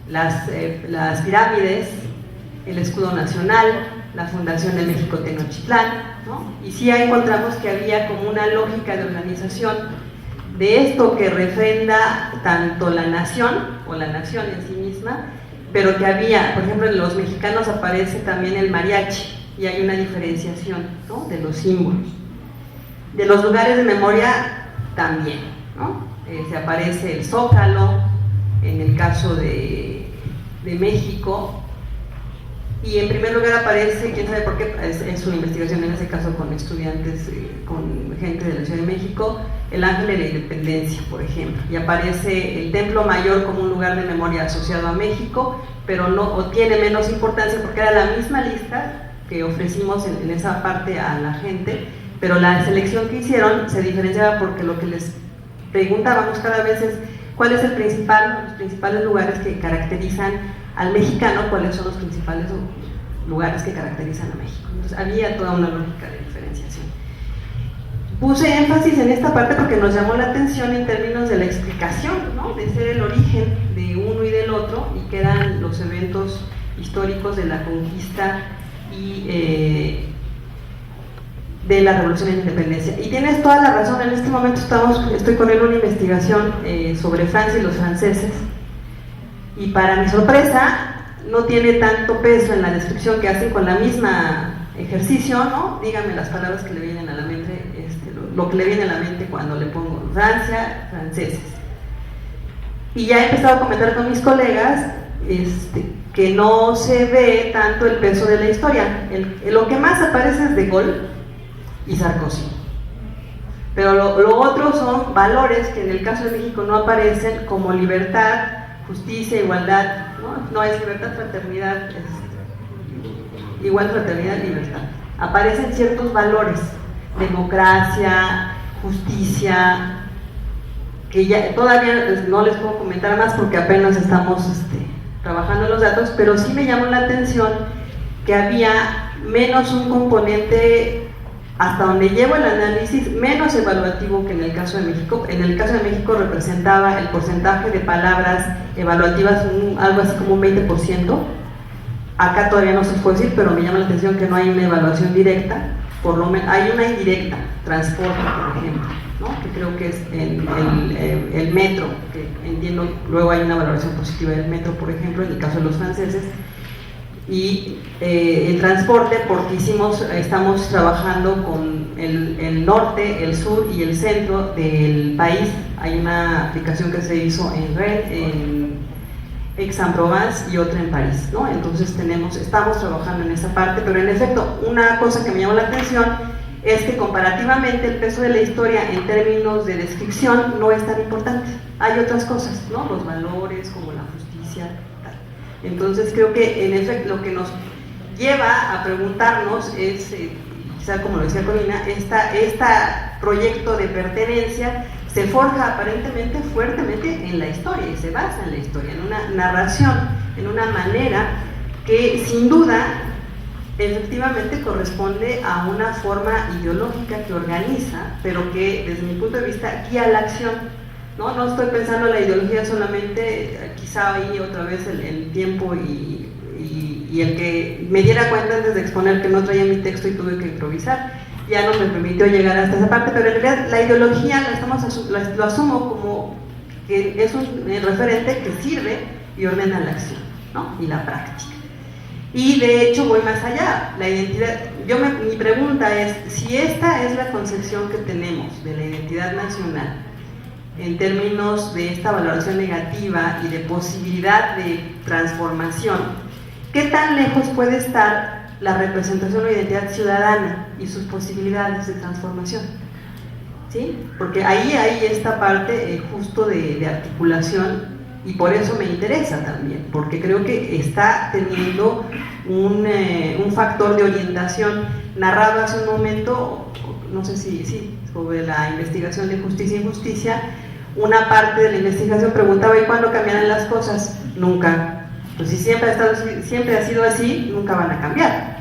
las pirámides, el escudo nacional, la fundación de México Tenochtitlán, ¿no? Y sí encontramos que había como una lógica de organización de esto que refrenda tanto la nación o la nación en sí misma, pero que había, por ejemplo, en los mexicanos aparece también el mariachi y hay una diferenciación, ¿no? De los símbolos. De los lugares de memoria también, ¿no? Se aparece el Zócalo, en el caso de México, y en primer lugar aparece, quién sabe por qué, es una investigación en ese caso con estudiantes, con gente de la Ciudad de México, el Ángel de la Independencia, por ejemplo, y aparece el Templo Mayor como un lugar de memoria asociado a México, pero tiene menos importancia porque era la misma lista que ofrecimos en esa parte a la gente, pero la selección que hicieron se diferenciaba porque lo que les preguntábamos cada vez es cuál es los principales lugares que caracterizan al mexicano, cuáles son los principales lugares que caracterizan a México. Entonces había toda una lógica de diferenciación. Puse énfasis en esta parte porque nos llamó la atención en términos de la explicación, ¿no? De ser el origen de uno y del otro, y que eran los eventos históricos de la conquista y de la Revolución de la Independencia. Y tienes toda la razón, en este momento estoy con él una investigación sobre Francia y los franceses, y para mi sorpresa no tiene tanto peso en la descripción que hacen con la misma ejercicio, ¿no? Díganme las palabras que le vienen a la mente, lo que le viene a la mente cuando le pongo Francia, franceses. Y ya he empezado a comentar con mis colegas que no se ve tanto el peso de la historia. Lo que más aparece es De Gaulle y Sarkozy. Pero lo otro son valores que en el caso de México no aparecen, como libertad, justicia, igualdad, no es libertad, fraternidad, igual fraternidad, libertad. Aparecen ciertos valores, democracia, justicia, que ya todavía no les puedo comentar más porque apenas estamos trabajando en los datos, pero sí me llamó la atención que había menos un componente, hasta donde llevo el análisis, menos evaluativo que en el caso de México. En el caso de México representaba el porcentaje de palabras evaluativas algo así como un 20%. Acá todavía no se puede decir, pero me llama la atención que no hay una evaluación directa, por lo menos hay una indirecta, transporte, por ejemplo, ¿no? Que creo que es el metro, que entiendo, luego hay una valoración positiva del metro, por ejemplo, en el caso de los franceses, y el transporte, porque estamos trabajando con el norte, el sur y el centro del país. Hay una aplicación que se hizo en Rennes, en Aix-en-Provence y otra en París, ¿no? Entonces estamos trabajando en esa parte, pero en efecto, una cosa que me llamó la atención es que comparativamente el peso de la historia en términos de descripción no es tan importante. Hay otras cosas, ¿no? Los valores, como la justicia, tal. Entonces creo que en efecto lo que nos lleva a preguntarnos es, quizá como lo decía Corina, este proyecto de pertenencia se forja aparentemente fuertemente en la historia y se basa en la historia, en una narración, en una manera que sin duda efectivamente corresponde a una forma ideológica que organiza, pero que desde mi punto de vista guía la acción. No estoy pensando en la ideología solamente, quizá ahí otra vez el tiempo y el que me diera cuenta antes de exponer que no traía mi texto y tuve que improvisar, ya no me permitió llegar hasta esa parte, pero en realidad la ideología lo asumo como que es un referente que sirve y ordena la acción, ¿no? Y la práctica. Y de hecho voy más allá, la identidad, mi pregunta es, si esta es la concepción que tenemos de la identidad nacional, en términos de esta valoración negativa y de posibilidad de transformación, ¿qué tan lejos puede estar la representación o identidad ciudadana y sus posibilidades de transformación? ¿Sí? Porque ahí hay esta parte justo de articulación, y por eso me interesa también, porque creo que está teniendo un factor de orientación. Narrado hace un momento, no sé si sobre la investigación de justicia e injusticia, una parte de la investigación preguntaba: ¿y cuándo cambiarán las cosas? Nunca. Pues si siempre ha sido así, nunca van a cambiar.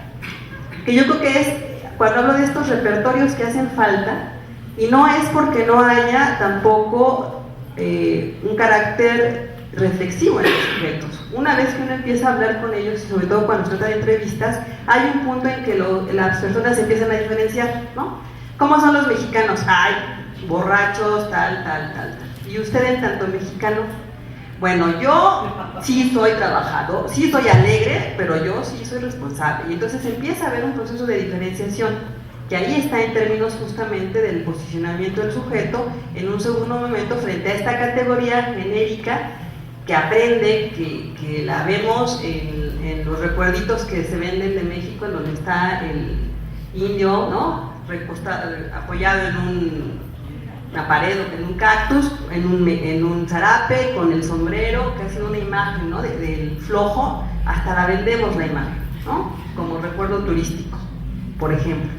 Que yo creo que es, cuando hablo de estos repertorios que hacen falta, y no es porque no haya tampoco un carácter reflexivo en los sujetos. Una vez que uno empieza a hablar con ellos, y sobre todo cuando se trata de entrevistas, hay un punto en que las personas empiezan a diferenciar, ¿no? ¿Cómo son los mexicanos? Ay, borrachos, tal. ¿Y usted en tanto mexicano? Bueno, yo sí soy trabajador, sí soy alegre, pero yo sí soy responsable. Y entonces empieza a haber un proceso de diferenciación, que ahí está en términos justamente del posicionamiento del sujeto en un segundo momento frente a esta categoría genérica que aprende, que la vemos en los recuerditos que se venden de México, en donde está el indio, ¿no? Apoyado en una pared o en un cactus, en un zarape, con el sombrero, que ha sido una imagen, ¿no? Del flojo, hasta la vendemos la imagen, ¿no? Como recuerdo turístico, por ejemplo.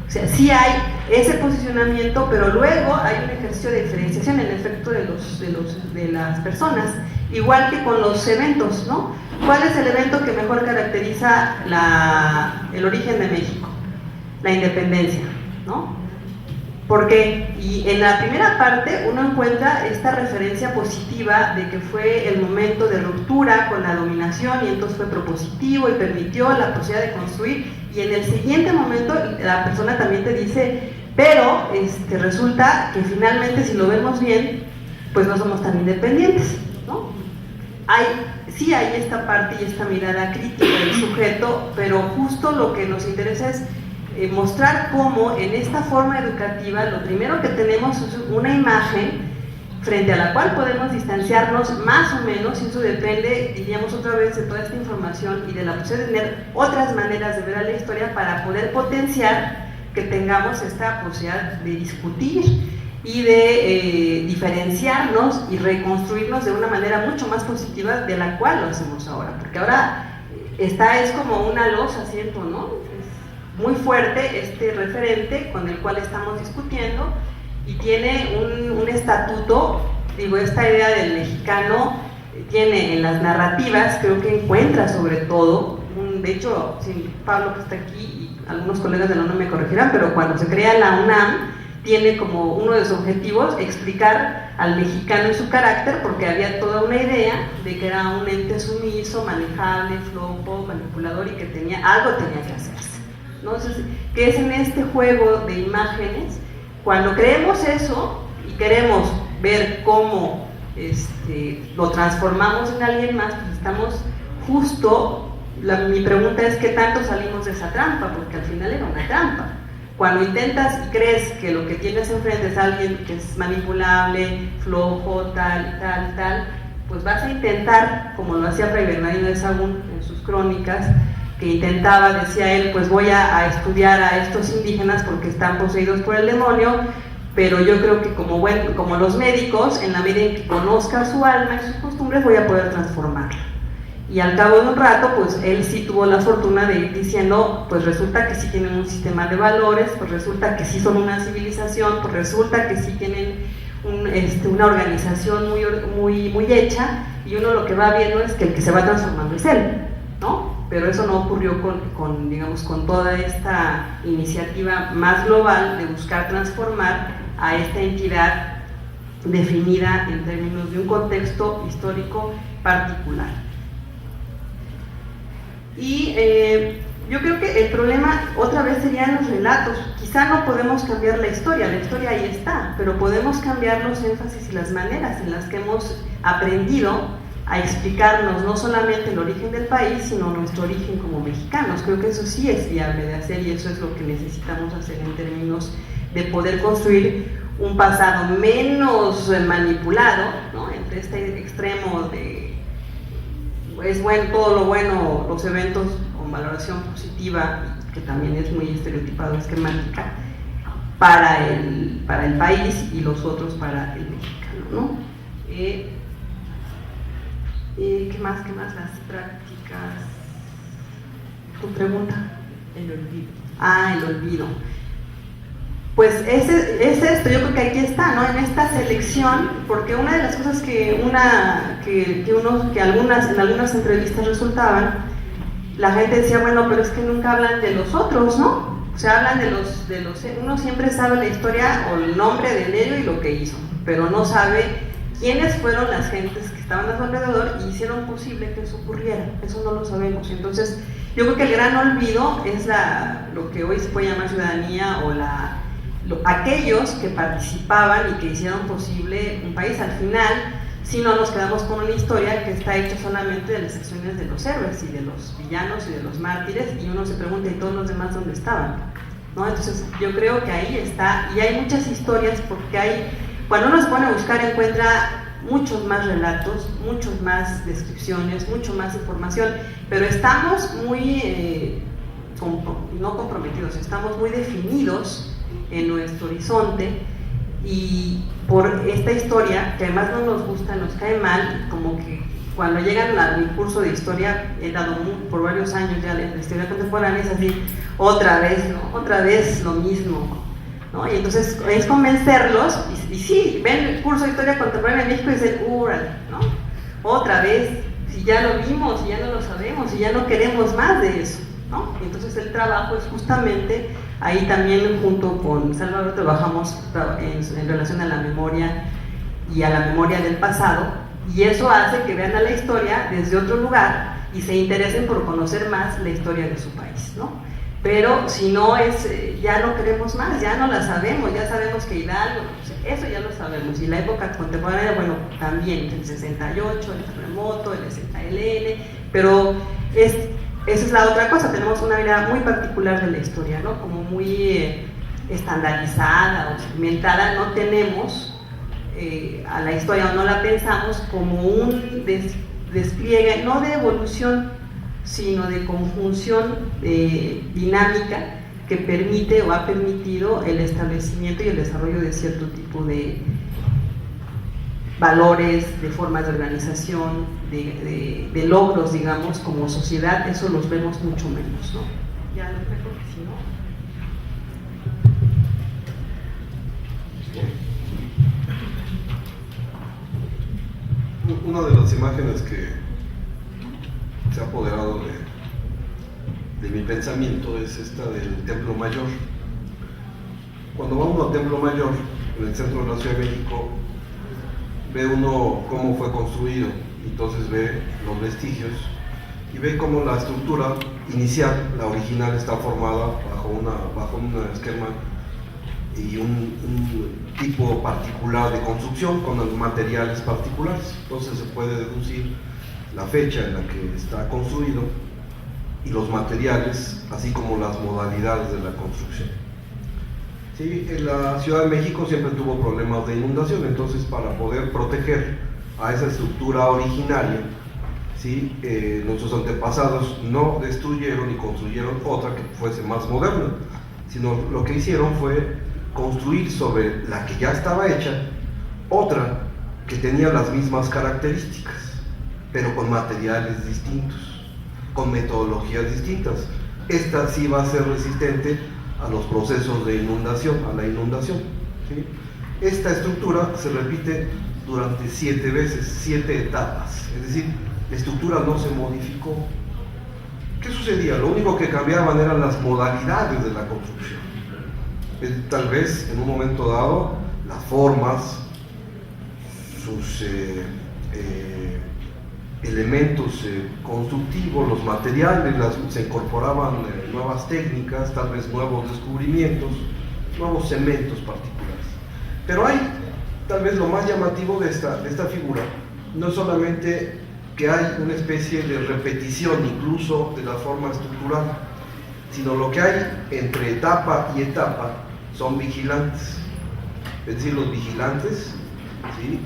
O sea, sí hay ese posicionamiento, pero luego hay un ejercicio de diferenciación en el efecto de las personas, igual que con los eventos, ¿no? ¿Cuál es el evento que mejor caracteriza el origen de México? La independencia, ¿no? Porque, y en la primera parte uno encuentra esta referencia positiva de que fue el momento de ruptura con la dominación y entonces fue propositivo y permitió la posibilidad de construir, y en el siguiente momento la persona también te dice, pero resulta que finalmente, si lo vemos bien, pues no somos tan independientes, ¿no? Sí hay esta parte y esta mirada crítica del sujeto, pero justo lo que nos interesa es mostrar cómo en esta forma educativa lo primero que tenemos es una imagen frente a la cual podemos distanciarnos más o menos, y eso depende, diríamos otra vez, de toda esta información y de la posibilidad de tener otras maneras de ver a la historia para poder potenciar que tengamos esta posibilidad de discutir y de diferenciarnos y reconstruirnos de una manera mucho más positiva de la cual lo hacemos ahora, porque ahora es como una losa, siento, ¿no? Es muy fuerte este referente con el cual estamos discutiendo y tiene un estatuto, digo, esta idea del mexicano tiene en las narrativas, creo que encuentra sobre todo, de hecho, sí, Pablo que está aquí y algunos colegas de la UNAM me corregirán, pero cuando se crea la UNAM, tiene como uno de sus objetivos explicar al mexicano y su carácter, porque había toda una idea de que era un ente sumiso, manejable, flojo, manipulador y que algo tenía que hacerse, ¿no? Entonces, que es en este juego de imágenes, cuando creemos eso y queremos ver cómo lo transformamos en alguien más, pues estamos justo, mi pregunta es ¿qué tanto salimos de esa trampa? Porque al final era una trampa. Cuando intentas y crees que lo que tienes enfrente es alguien que es manipulable, flojo, tal, pues vas a intentar, como lo hacía Fray Bernardino de Sahagún en sus crónicas, que intentaba, decía él, pues voy a estudiar a estos indígenas porque están poseídos por el demonio, pero yo creo que como los médicos, en la medida en que conozca su alma y sus costumbres, voy a poder transformarla. Y al cabo de un rato, pues él sí tuvo la fortuna de ir diciendo, pues resulta que sí tienen un sistema de valores, pues resulta que sí son una civilización, pues resulta que sí tienen una organización muy hecha, y uno lo que va viendo es que el que se va transformando es él, ¿no? Pero eso no ocurrió con toda esta iniciativa más global de buscar transformar a esta entidad definida en términos de un contexto histórico particular. Y yo creo que el problema otra vez serían los relatos. Quizá no podemos cambiar la historia ahí está, pero podemos cambiar los énfasis y las maneras en las que hemos aprendido a explicarnos no solamente el origen del país, sino nuestro origen como mexicanos. Creo que eso sí es viable de hacer y eso es lo que necesitamos hacer en términos de poder construir un pasado menos manipulado, ¿no? Entre este extremo de es bueno, todo lo bueno, los eventos con valoración positiva, que también es muy estereotipado, esquemática, para el país y los otros para el mexicano, ¿no? ¿Qué más? Las prácticas. ¿Tu pregunta? El olvido. El olvido. Pues es esto, yo creo que aquí está, ¿no? En esta selección, porque una de las cosas que en algunas entrevistas resultaban, la gente decía, bueno, pero es que nunca hablan de los otros, ¿no? O sea, hablan de los uno siempre sabe la historia o el nombre del héroe y lo que hizo, pero no sabe quiénes fueron las gentes que estaban a su alrededor y hicieron posible que eso ocurriera. Eso no lo sabemos. Entonces, yo creo que el gran olvido es lo que hoy se puede llamar ciudadanía o aquellos que participaban y que hicieron posible un país. Al final, si no nos quedamos con una historia que está hecha solamente de las acciones de los héroes y de los villanos y de los mártires, y uno se pregunta, ¿y todos los demás dónde estaban? ¿No? Entonces, yo creo que ahí está, y hay muchas historias, porque cuando uno se pone a buscar, encuentra muchos más relatos, muchas más descripciones, mucho más información, pero estamos muy, no comprometidos, estamos muy definidos en nuestro horizonte, y por esta historia, que además no nos gusta, nos cae mal, como que cuando llegan a mi curso de historia, he dado por varios años ya la historia contemporánea, es así, otra vez, ¿no? Otra vez lo mismo, ¿no? Y entonces es convencerlos, y sí, ven el curso de historia contemporánea en México y dicen, ¿no? Otra vez, si ya lo vimos, si ya no lo sabemos, si ya no queremos más de eso, ¿no? Y entonces el trabajo es justamente, ahí también junto con Salvador trabajamos en relación a la memoria y a la memoria del pasado, y eso hace que vean a la historia desde otro lugar y se interesen por conocer más la historia de su país, ¿no? Pero si no ya no queremos más, ya no la sabemos, ya sabemos que Hidalgo, eso ya lo sabemos, y la época contemporánea, bueno, también, el 68, el terremoto, el ZLN, pero esa es la otra cosa, tenemos una mirada muy particular de la historia, ¿no? Como muy estandarizada o segmentada, no tenemos a la historia, o no la pensamos como un despliegue, no de evolución, sino de conjunción dinámica que permite o ha permitido el establecimiento y el desarrollo de cierto tipo de valores, de formas de organización, de logros, digamos, como sociedad. Eso los vemos mucho menos, ¿no? Ya lo creo que sí, ¿no? Una de las imágenes que se ha apoderado de mi pensamiento es esta del Templo Mayor. Cuando va uno al Templo Mayor, en el centro de la Ciudad de México, ve uno cómo fue construido, entonces ve los vestigios y ve cómo la estructura inicial, la original, está formada bajo un esquema y un tipo particular de construcción con materiales particulares. Entonces se puede deducir la fecha en la que está construido y los materiales, así como las modalidades de la construcción. Sí, en la Ciudad de México siempre tuvo problemas de inundación, entonces para poder proteger a esa estructura originaria, ¿sí? Nuestros antepasados no destruyeron y construyeron otra que fuese más moderna, sino lo que hicieron fue construir sobre la que ya estaba hecha otra que tenía las mismas características, pero con materiales distintos, con metodologías distintas. Esta sí va a ser resistente a los procesos de inundación, a la inundación, ¿sí? Esta estructura se repite durante 7 veces, 7 etapas, es decir, la estructura no se modificó. ¿Qué sucedía? Lo único que cambiaban eran las modalidades de la construcción. Tal vez en un momento dado las formas, sus elementos constructivos, los materiales, se incorporaban nuevas técnicas, tal vez nuevos descubrimientos, nuevos cementos particulares. Pero hay, tal vez lo más llamativo de esta figura, no es solamente que hay una especie de repetición incluso de la forma estructural, sino lo que hay entre etapa y etapa son vigilantes. Es decir, los vigilantes, ¿sí?,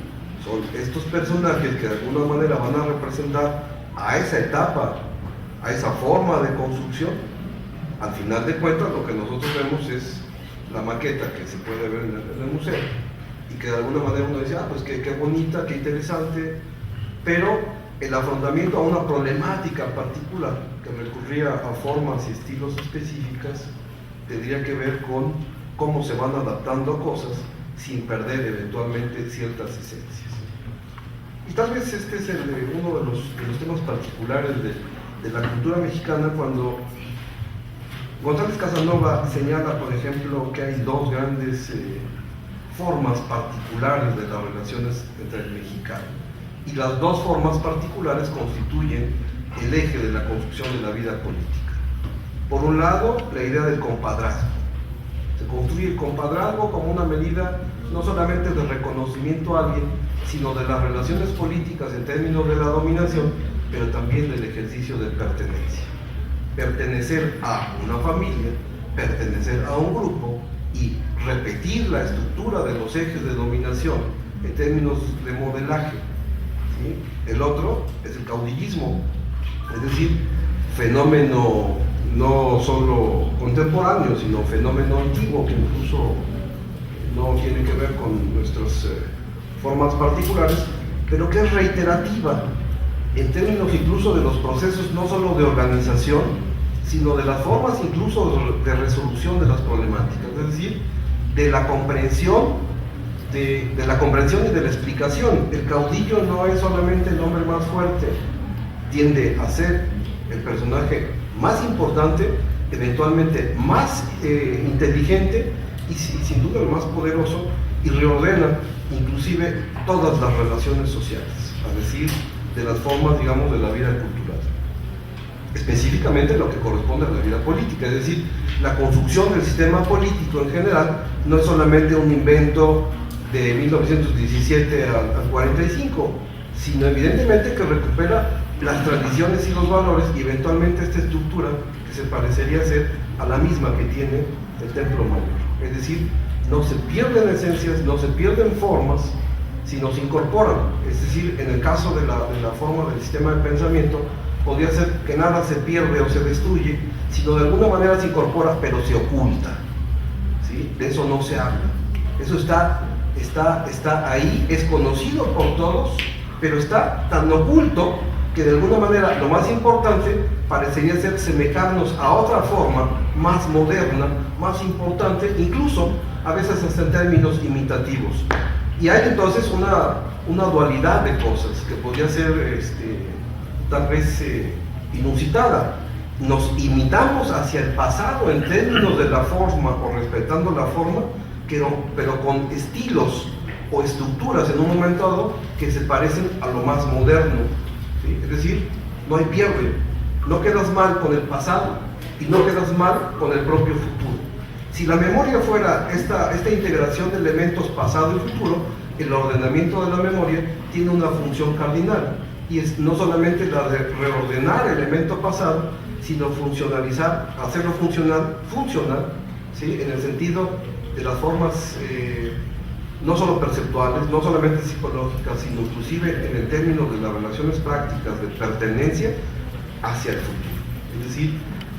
son estos personajes que de alguna manera van a representar a esa etapa, a esa forma de construcción. Al final de cuentas, lo que nosotros vemos es la maqueta que se puede ver en el museo y que de alguna manera uno dice, pues qué bonita, qué interesante, pero el afrontamiento a una problemática particular que recurría a formas y estilos específicas tendría que ver con cómo se van adaptando cosas sin perder eventualmente ciertas esencias. Y tal vez este es uno de los temas particulares de la cultura mexicana, cuando González Casanova señala, por ejemplo, que hay 2 grandes formas particulares de las relaciones entre el mexicano. Y las 2 formas particulares constituyen el eje de la construcción de la vida política. Por un lado, la idea del compadrazgo. Se construye el compadrazgo como una medida no solamente de reconocimiento a alguien, sino de las relaciones políticas en términos de la dominación, pero también del ejercicio de pertenencia. Pertenecer a una familia, pertenecer a un grupo y repetir la estructura de los ejes de dominación en términos de modelaje. ¿Sí? El otro es el caudillismo, es decir, fenómeno no solo contemporáneo, sino fenómeno antiguo que incluso no tiene que ver con nuestras formas particulares, pero que es reiterativa en términos incluso de los procesos no solo de organización, sino de las formas incluso de resolución de las problemáticas, es decir, de la comprensión, de la comprensión y de la explicación. El caudillo no es solamente el hombre más fuerte, tiende a ser el personaje más importante, eventualmente más inteligente y sin duda el más poderoso, y reordena inclusive todas las relaciones sociales, es decir, de las formas, digamos, de la vida cultural, específicamente lo que corresponde a la vida política, es decir, la construcción del sistema político en general no es solamente un invento de 1917 al 45, sino evidentemente que recupera las tradiciones y los valores y eventualmente esta estructura que se parecería ser a la misma que tiene el Templo Mayor. Es decir, no se pierden esencias, no se pierden formas, sino se incorporan. Es decir, en el caso de la forma del sistema de pensamiento, podría ser que nada se pierde o se destruye, sino de alguna manera se incorpora, pero se oculta, ¿sí? De eso no se habla. Eso está ahí, es conocido por todos, pero está tan oculto que de alguna manera lo más importante parecería ser semejarnos a otra forma más moderna, más importante, incluso a veces hasta en términos imitativos. Y hay entonces una dualidad de cosas que podría ser tal vez inusitada. Nos imitamos hacia el pasado en términos de la forma o respetando la forma, pero con estilos o estructuras en un momento dado que se parecen a lo más moderno, ¿sí? Es decir, no hay pierde, no quedas mal con el pasado y no quedas mal con el propio futuro. Si la memoria fuera esta integración de elementos pasado y futuro, el ordenamiento de la memoria tiene una función cardinal, y es no solamente la de reordenar el elemento pasado, sino funcionalizar, hacerlo funcional, ¿sí? En el sentido de las formas no solo perceptuales, no solamente psicológicas, sino inclusive en el término de las relaciones prácticas de pertenencia hacia el futuro. Es decir,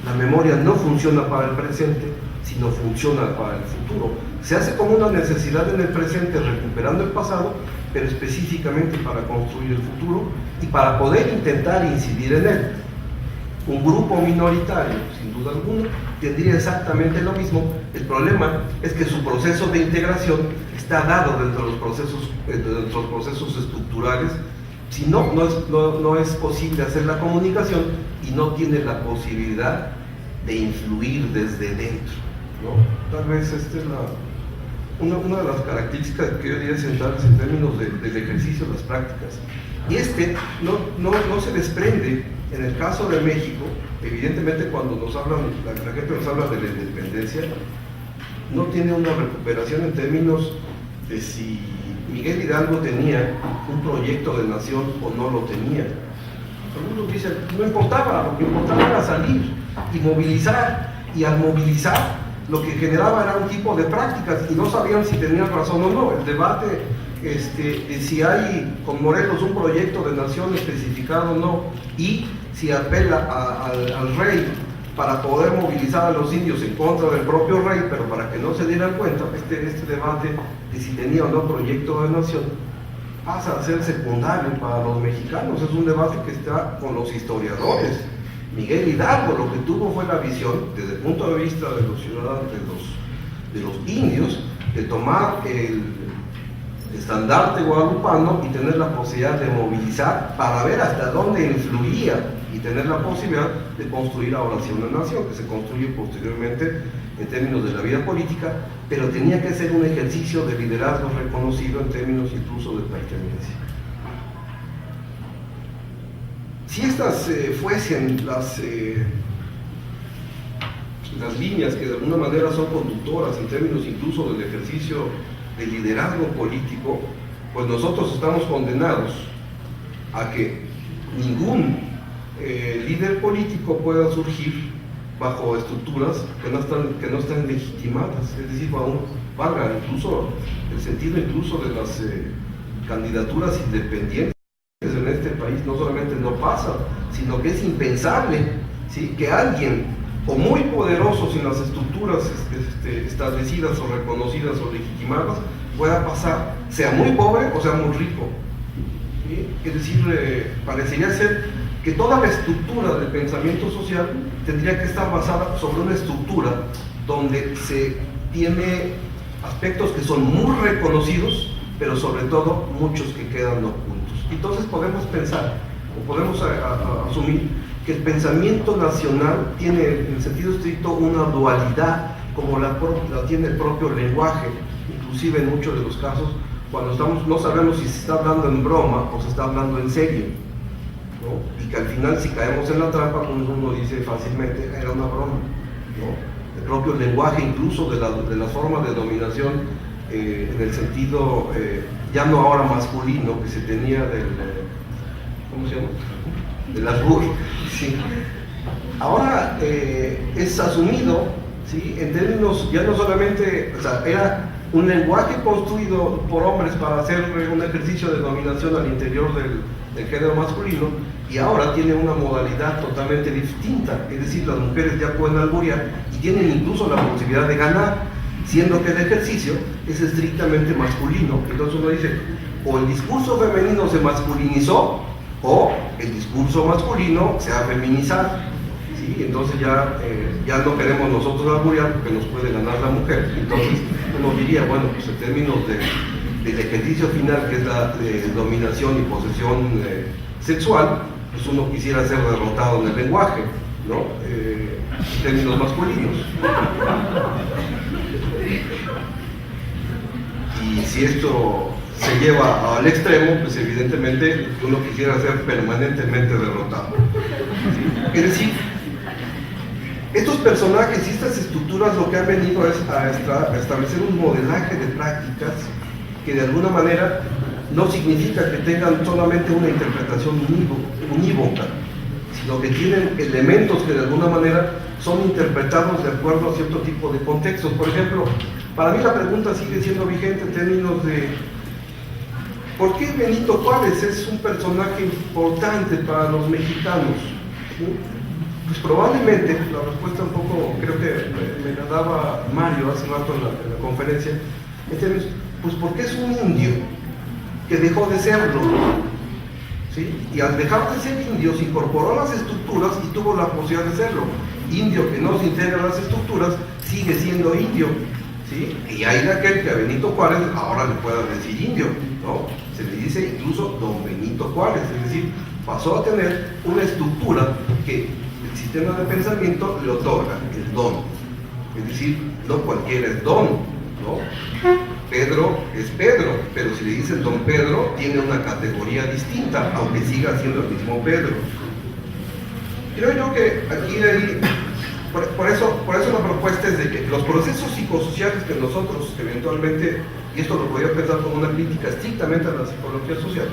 la memoria no funciona para el presente, sino funciona para el futuro. Se hace como una necesidad en el presente, recuperando el pasado, pero específicamente para construir el futuro y para poder intentar incidir en él. Un grupo minoritario, sin duda alguna, tendría exactamente lo mismo. El problema es que su proceso de integración está dado dentro de los procesos estructurales. Si no es posible hacer la comunicación y no tiene la posibilidad de influir desde dentro, ¿no? Tal vez esta es una de las características que yo diría centrales en términos del ejercicio de las prácticas. Y no se desprende. En el caso de México, evidentemente cuando la gente nos habla de la independencia, no tiene una recuperación en términos de si Miguel Hidalgo tenía un proyecto de nación o no lo tenía. Algunos dicen, no importaba, lo que importaba era salir y movilizar, y al movilizar lo que generaba era un tipo de prácticas y no sabían si tenían razón o no. El debate de si hay con Morelos un proyecto de nación especificado o no, y si apela al rey para poder movilizar a los indios en contra del propio rey, pero para que no se dieran cuenta, este debate de si tenía o no proyecto de nación pasa a ser secundario para los mexicanos. Es un debate que está con los historiadores. Miguel Hidalgo lo que tuvo fue la visión, desde el punto de vista de los ciudadanos, de los indios, de tomar el estandarte guadalupano y tener la posibilidad de movilizar para ver hasta dónde influía y tener la posibilidad de construir ahora sí una nación, que se construye posteriormente en términos de la vida política, pero tenía que ser un ejercicio de liderazgo reconocido en términos incluso de pertenencia. Si estas fuesen las líneas que de alguna manera son conductoras en términos incluso del ejercicio de liderazgo político, pues nosotros estamos condenados a que ningún líder político pueda surgir bajo estructuras que no están legitimadas, es decir, valga incluso el sentido incluso de las candidaturas independientes en este país. No solamente no pasa, sino que es impensable, ¿sí?, que alguien o muy poderoso sin las estructuras establecidas o reconocidas o legitimadas pueda pasar, sea muy pobre o sea muy rico, ¿sí? Es decir, parecería ser que toda la estructura del pensamiento social tendría que estar basada sobre una estructura donde se tiene aspectos que son muy reconocidos, pero sobre todo muchos que quedan ocultos. Entonces podemos pensar o podemos asumir que el pensamiento nacional tiene en sentido estricto una dualidad como la tiene el propio lenguaje, inclusive en muchos de los casos cuando no sabemos si se está hablando en broma o se está hablando en serio, ¿no? Y que al final, si caemos en la trampa, uno dice fácilmente era una broma, ¿no? El propio lenguaje incluso de las formas de dominación en el sentido ya no ahora masculino que se tenía ¿cómo se llama? Del albur, sí. Ahora es asumido, ¿sí?, en términos ya no solamente, o sea, era un lenguaje construido por hombres para hacer un ejercicio de dominación al interior del género masculino, y ahora tiene una modalidad totalmente distinta, es decir, las mujeres ya pueden alburear y tienen incluso la posibilidad de ganar, siendo que el ejercicio es estrictamente masculino. Entonces uno dice, o el discurso femenino se masculinizó, o el discurso masculino se ha feminizado, ¿sí? Entonces ya no queremos nosotros alburear porque nos puede ganar la mujer. Entonces uno diría, bueno, pues en términos del ejercicio final, que es la dominación y posesión sexual, pues uno quisiera ser derrotado en el lenguaje, ¿no? En términos masculinos. Y si esto se lleva al extremo, pues evidentemente uno quisiera ser permanentemente derrotado. ¿Sí? Es decir, estos personajes y estas estructuras lo que han venido es a establecer un modelaje de prácticas que de alguna manera no significa que tengan solamente una interpretación unívoca, sino que tienen elementos que de alguna manera son interpretados de acuerdo a cierto tipo de contextos. Por ejemplo, para mí la pregunta sigue siendo vigente en términos de ¿por qué Benito Juárez es un personaje importante para los mexicanos? ¿Sí? Pues probablemente, la respuesta un poco, creo que me la daba Mario hace rato en la conferencia, en términos, pues porque es un indio que dejó de serlo, ¿sí? Y al dejar de ser indio se incorporó a las estructuras y tuvo la posibilidad de serlo. Indio que no se integra a las estructuras sigue siendo indio, ¿sí? Y hay de aquel que a Benito Juárez ahora le pueda decir indio, ¿no? Se le dice incluso don Benito Juárez, es decir, pasó a tener una estructura que el sistema de pensamiento le otorga, el don. Es decir, no cualquiera es don, ¿no? Pedro es Pedro, pero si le dicen don Pedro, tiene una categoría distinta, aunque siga siendo el mismo Pedro. Creo yo que aquí, por eso la propuesta es de que los procesos psicosociales que nosotros eventualmente, y esto lo podría pensar como una crítica estrictamente a la psicología social,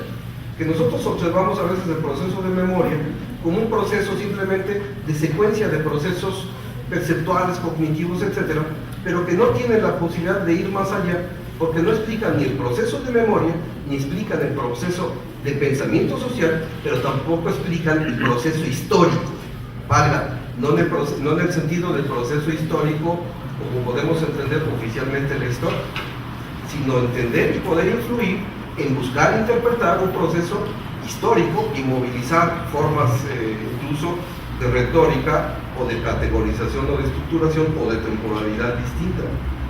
que nosotros observamos a veces el proceso de memoria como un proceso simplemente de secuencia de procesos perceptuales, cognitivos, etcétera, pero que no tiene la posibilidad de ir más allá, porque no explican ni el proceso de memoria, ni explican el proceso de pensamiento social, pero tampoco explican el proceso histórico, valga, no en el sentido del proceso histórico como podemos entender oficialmente la historia, sino entender y poder influir en buscar interpretar un proceso histórico y movilizar formas incluso de retórica o de categorización o de estructuración o de temporalidad distinta.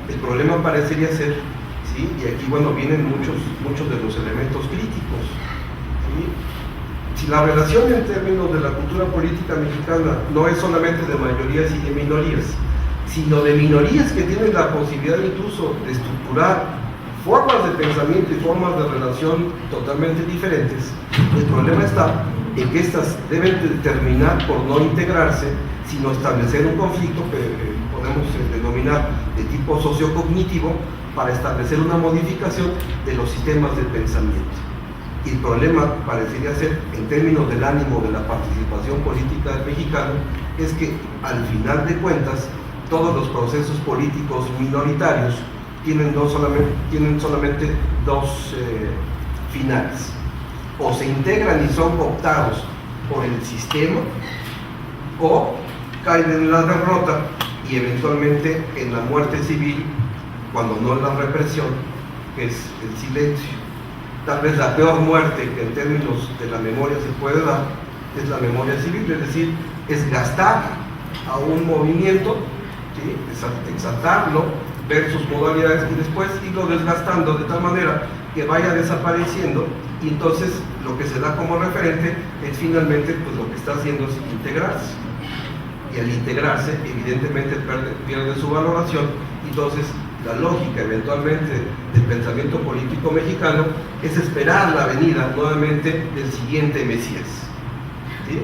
El problema parecería ser, ¿sí? Y aquí bueno vienen muchos de los elementos críticos, ¿sí? Si la relación en términos de la cultura política mexicana no es solamente de mayorías y de minorías, sino de minorías que tienen la posibilidad incluso de estructurar formas de pensamiento y formas de relación totalmente diferentes, el problema está en que estas deben terminar por no integrarse, sino establecer un conflicto que podemos denominar de tipo sociocognitivo para establecer una modificación de los sistemas de pensamiento. Y el problema parecería ser, en términos del ánimo de la participación política del mexicano, es que al final de cuentas todos los procesos políticos minoritarios tienen solamente dos finales: o se integran y son cooptados por el sistema, o caen en la derrota y eventualmente en la muerte civil, cuando no en la represión, que es el silencio. Tal vez la peor muerte que en términos de la memoria se puede dar es la memoria civil, es decir, es gastar a un movimiento, ¿sí? Exaltarlo, ver sus modalidades y después irlo desgastando de tal manera que vaya desapareciendo, y entonces lo que se da como referente es finalmente pues lo que está haciendo es integrarse, y al integrarse evidentemente pierde su valoración. Entonces la lógica eventualmente del pensamiento político mexicano es esperar la venida nuevamente del siguiente Mesías, ¿sí?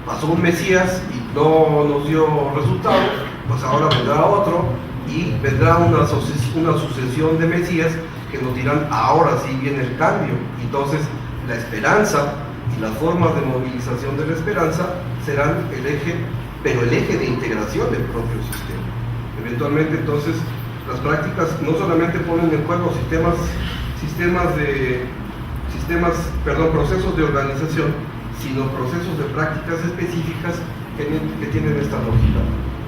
Pasó un Mesías y no nos dio resultado, pues ahora vendrá otro y vendrá una sucesión de Mesías que nos dirán ahora sí viene el cambio. Entonces la esperanza y las formas de movilización de la esperanza serán el eje, pero el eje de integración del propio sistema. Eventualmente entonces Las prácticas no solamente ponen en juego procesos de organización, sino procesos de prácticas específicas que tienen esta lógica.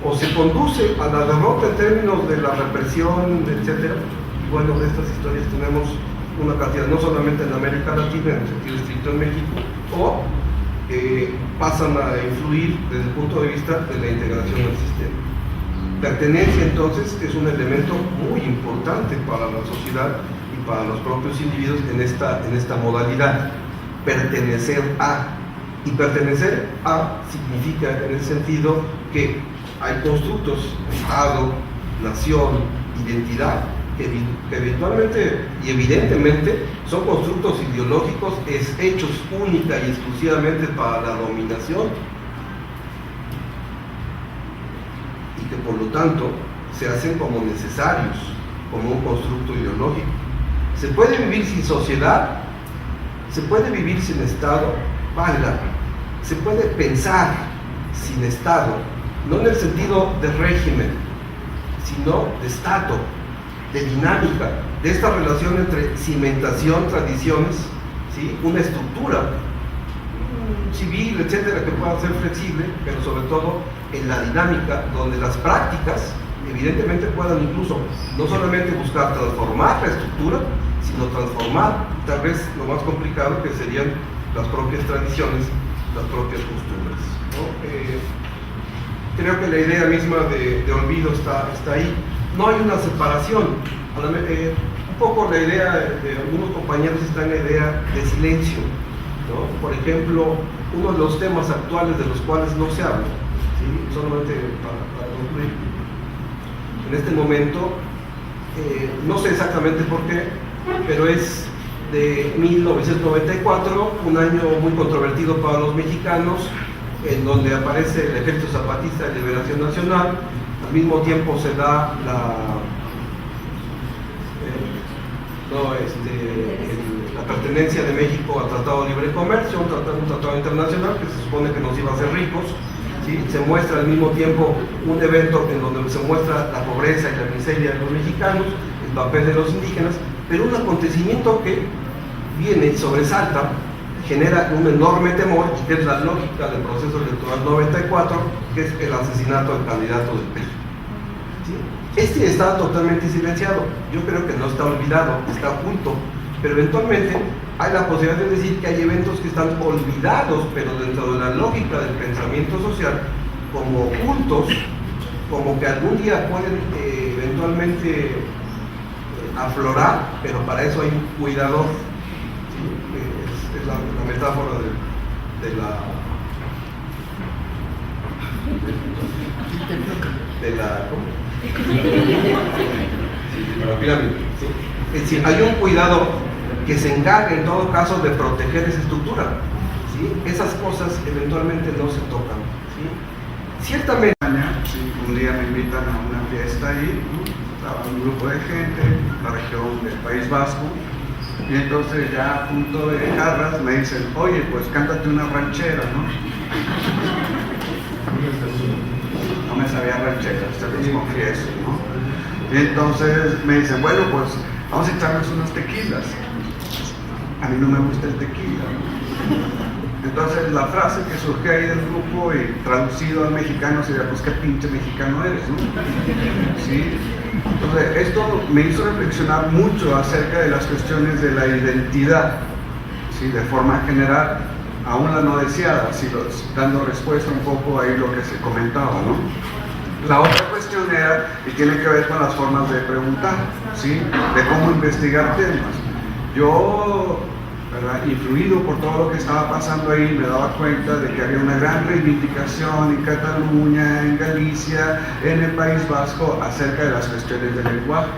O se conduce a la derrota en términos de la represión, etc. Y bueno, de estas historias tenemos una cantidad, no solamente en América Latina, en el sentido estricto en México, o pasan a influir desde el punto de vista de la integración del sistema. Pertenencia, entonces, es un elemento muy importante para la sociedad y para los propios individuos en esta modalidad. Pertenecer a. Y pertenecer a significa, en el sentido que hay constructos, Estado, nación, identidad, que eventualmente y evidentemente son constructos ideológicos hechos única y exclusivamente para la dominación, y que por lo tanto se hacen como necesarios, como un constructo ideológico. ¿Se puede vivir sin sociedad? ¿Se puede vivir sin Estado? Valga. Se puede pensar sin Estado, no en el sentido de régimen, sino de Estado, de dinámica, de esta relación entre cimentación, tradiciones, ¿sí? Una estructura civil, etcétera, que pueda ser flexible, pero sobre todo en la dinámica, donde las prácticas evidentemente puedan incluso no solamente buscar transformar la estructura, sino transformar tal vez lo más complicado, que serían las propias tradiciones, las propias costumbres, ¿no? Creo que la idea misma de olvido está ahí. No hay una separación. Un poco la idea de algunos compañeros está en la idea de silencio, ¿no? Por ejemplo, uno de los temas actuales de los cuales no se habla, ¿sí? Solamente para concluir, en este momento, no sé exactamente por qué, pero es de 1994, un año muy controvertido para los mexicanos, en donde aparece el Ejército Zapatista de Liberación Nacional. Al mismo tiempo se da la pertenencia de México al Tratado de Libre Comercio, un tratado internacional que se supone que nos iba a hacer ricos, ¿sí? Se muestra al mismo tiempo un evento en donde se muestra la pobreza y la miseria de los mexicanos, el papel de los indígenas, pero un acontecimiento que viene y sobresalta, genera un enorme temor, y que es la lógica del proceso electoral 94, que es el asesinato del candidato del PRI. ¿Sí? Este está totalmente silenciado. Yo creo que no está olvidado, está oculto, pero eventualmente hay la posibilidad de decir que hay eventos que están olvidados, pero dentro de la lógica del pensamiento social, como ocultos, como que algún día pueden eventualmente aflorar, pero para eso hay un cuidador. ¿Sí? Es la metáfora de la pirámide, ¿sí? Es decir, hay un cuidado que se encarga en todo caso de proteger esa estructura, ¿sí? Esas cosas eventualmente no se tocan, ¿sí? Ciertamente, sí, un día me invitan a una fiesta ahí, ¿no? Estaba un grupo de gente, la región del País Vasco, y entonces ya a punto de dejarlas me dicen, oye, pues cántate una ranchera, ¿no? No me sabía ranchera, se los confieso, ¿no? Y entonces me dicen, bueno, pues vamos a echarnos unos tequilas. A mí no me gusta el tequila, ¿no? Entonces la frase que surge ahí del grupo y traducido al mexicano sería, pues qué pinche mexicano eres, ¿no? ¿Sí? Entonces esto me hizo reflexionar mucho acerca de las cuestiones de la identidad, ¿sí? De forma general, aún la no deseada, ¿sí? Dando respuesta un poco ahí lo que se comentaba, ¿no? La otra cuestión era, y tiene que ver con las formas de preguntar, ¿sí? De cómo investigar temas. Yo, ¿verdad?, influido por todo lo que estaba pasando ahí, me daba cuenta de que había una gran reivindicación en Cataluña, en Galicia, en el País Vasco, acerca de las cuestiones del lenguaje.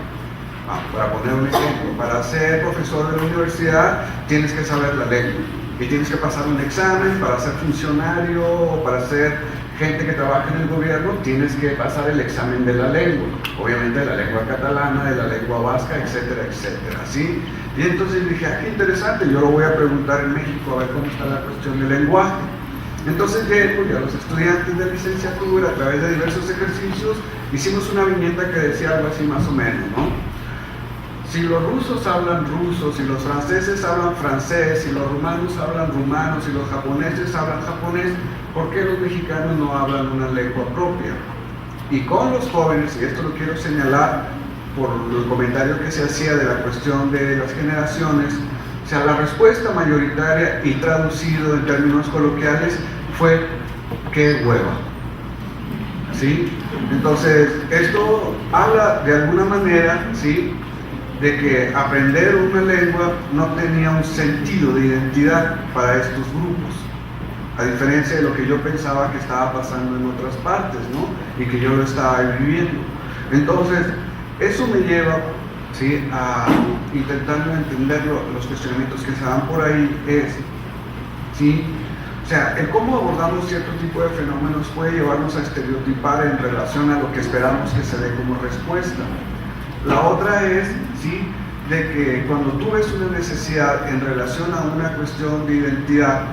Para poner un ejemplo, para ser profesor de la universidad tienes que saber la lengua y tienes que pasar un examen. Para ser funcionario o para ser gente que trabaja en el gobierno tienes que pasar el examen de la lengua, obviamente de la lengua catalana, de la lengua vasca, etcétera, etcétera, ¿sí? Y entonces dije, qué interesante, yo lo voy a preguntar en México a ver cómo está la cuestión del lenguaje. Entonces llego y a los estudiantes de licenciatura, a través de diversos ejercicios, hicimos una viñeta que decía algo así más o menos, ¿no? Si los rusos hablan ruso, si los franceses hablan francés, si los rumanos hablan rumano, si los japoneses hablan japonés, ¿por qué los mexicanos no hablan una lengua propia? Y con los jóvenes, y esto lo quiero señalar por el comentario que se hacía de la cuestión de las generaciones, o sea, la respuesta mayoritaria y traducido en términos coloquiales fue ¡qué hueva! ¿Sí? Entonces, esto habla de alguna manera, ¿sí?, de que aprender una lengua no tenía un sentido de identidad para estos grupos, a diferencia de lo que yo pensaba que estaba pasando en otras partes, ¿no? Y que yo lo estaba viviendo. Entonces, eso me lleva, ¿sí?, a intentando entender los cuestionamientos que se dan por ahí, ¿sí?, o sea, el cómo abordamos cierto tipo de fenómenos puede llevarnos a estereotipar en relación a lo que esperamos que se dé como respuesta. La otra es, ¿sí?, de que cuando tú ves una necesidad en relación a una cuestión de identidad,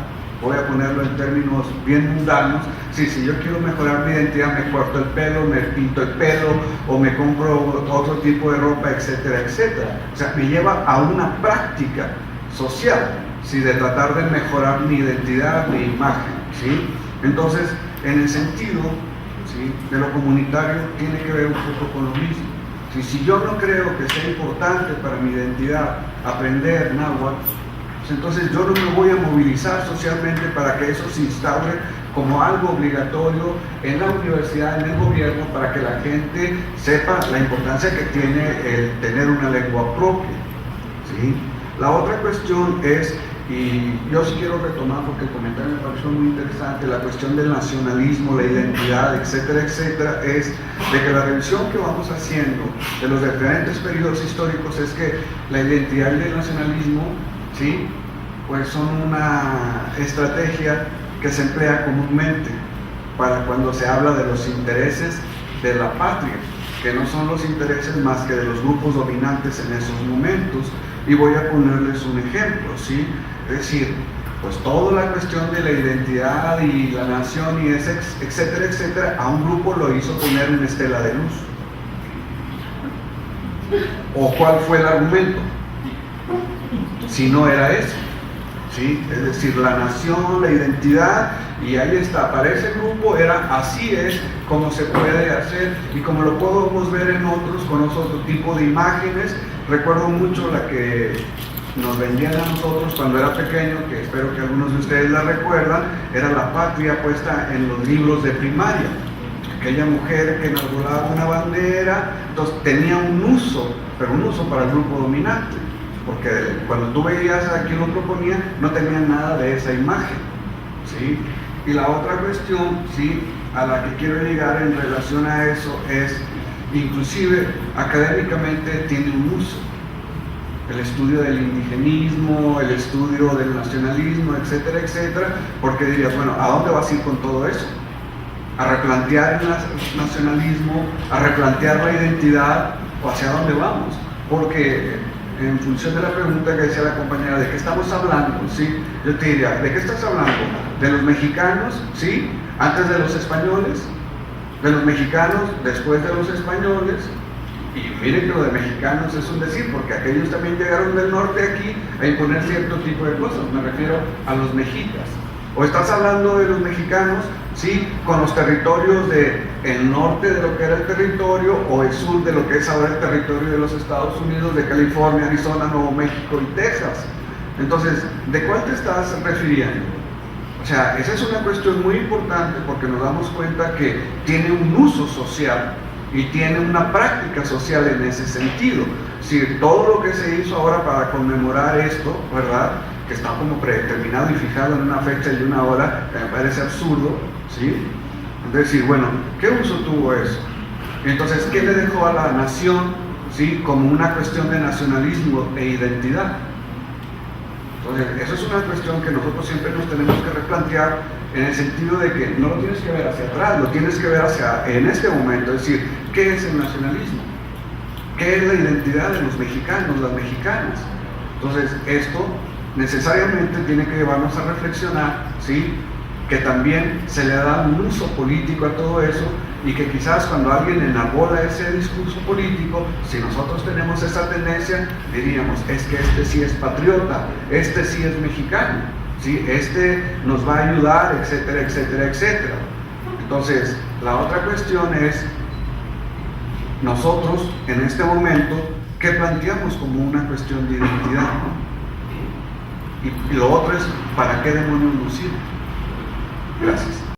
voy a ponerlo en términos bien mundanos, si yo quiero mejorar mi identidad, me corto el pelo, me pinto el pelo, o me compro otro tipo de ropa, etcétera, etcétera. O sea, me lleva a una práctica social, ¿sí?, de tratar de mejorar mi identidad, mi imagen, ¿sí? Entonces, en el sentido, ¿sí?, de lo comunitario, tiene que ver un poco con lo mismo. Si yo no creo que sea importante para mi identidad aprender náhuatl, pues entonces yo no me voy a movilizar socialmente para que eso se instaure como algo obligatorio en la universidad, en el gobierno, para que la gente sepa la importancia que tiene el tener una lengua propia, ¿sí? La otra cuestión es, y yo sí quiero retomar porque el comentario me pareció muy interesante, la cuestión del nacionalismo, la identidad, etcétera, etcétera, es de que la revisión que vamos haciendo de los diferentes periodos históricos es que la identidad y el nacionalismo, ¿sí?, pues son una estrategia que se emplea comúnmente para cuando se habla de los intereses de la patria, que no son los intereses más que de los grupos dominantes en esos momentos. Y voy a ponerles un ejemplo, ¿sí? Es decir, pues toda la cuestión de la identidad y la nación y ese, etcétera, etcétera, a un grupo lo hizo poner una estela de luz. ¿O cuál fue el argumento? Si no era eso, ¿sí? Es decir, la nación, la identidad, y ahí está, para ese grupo era así es como se puede hacer, y como lo podemos ver en otros, con otro tipo de imágenes. Recuerdo mucho la que nos vendían a nosotros cuando era pequeño, que espero que algunos de ustedes la recuerdan, era la patria puesta en los libros de primaria. Aquella mujer que enarbolaba una bandera, entonces tenía un uso, pero un uso para el grupo dominante, porque cuando tú veías a quien lo proponía, no tenía nada de esa imagen, ¿sí? Y la otra cuestión, ¿sí?, a la que quiero llegar en relación a eso es, inclusive académicamente tiene un uso. El estudio del indigenismo, el estudio del nacionalismo, etcétera, etcétera, porque dirías, bueno, ¿a dónde vas a ir con todo eso? ¿A replantear el nacionalismo, a replantear la identidad, o hacia dónde vamos? Porque en función de la pregunta que decía la compañera, ¿de qué estamos hablando? ¿Sí? Yo te diría, ¿de qué estás hablando? ¿De los mexicanos? ¿Sí? ¿Antes de los españoles? ¿De los mexicanos después de los españoles? Y miren que lo de mexicanos es un decir, porque aquellos también llegaron del norte aquí a imponer cierto tipo de cosas, me refiero a los mexicas. O estás hablando de los mexicanos, sí, con los territorios del norte de lo que era el territorio, o el sur de lo que es ahora el territorio de los Estados Unidos, de California, Arizona, Nuevo México y Texas. Entonces, ¿de cuál te estás refiriendo? O sea, esa es una cuestión muy importante porque nos damos cuenta que tiene un uso social y tiene una práctica social en ese sentido. Si todo lo que se hizo ahora para conmemorar esto, ¿verdad?, que está como predeterminado y fijado en una fecha y una hora, me parece absurdo, ¿sí? Es decir, bueno, ¿qué uso tuvo eso? Entonces, ¿qué le dejó a la nación, ¿sí?, como una cuestión de nacionalismo e identidad? Entonces, eso es una cuestión que nosotros siempre nos tenemos que replantear en el sentido de que no lo tienes que ver hacia atrás, lo tienes que ver hacia en este momento, es decir, ¿qué es el nacionalismo? ¿Qué es la identidad de los mexicanos, las mexicanas? Entonces, esto necesariamente tiene que llevarnos a reflexionar, ¿sí?, que también se le da un uso político a todo eso, y que quizás cuando alguien enarbola ese discurso político, si nosotros tenemos esa tendencia, diríamos, es que este sí es patriota, este sí es mexicano, ¿sí? Este nos va a ayudar, etcétera, etcétera, etcétera. Entonces, la otra cuestión es, nosotros en este momento, ¿qué planteamos como una cuestión de identidad? Y lo otro es, ¿para qué demonios nos sirve? Gracias.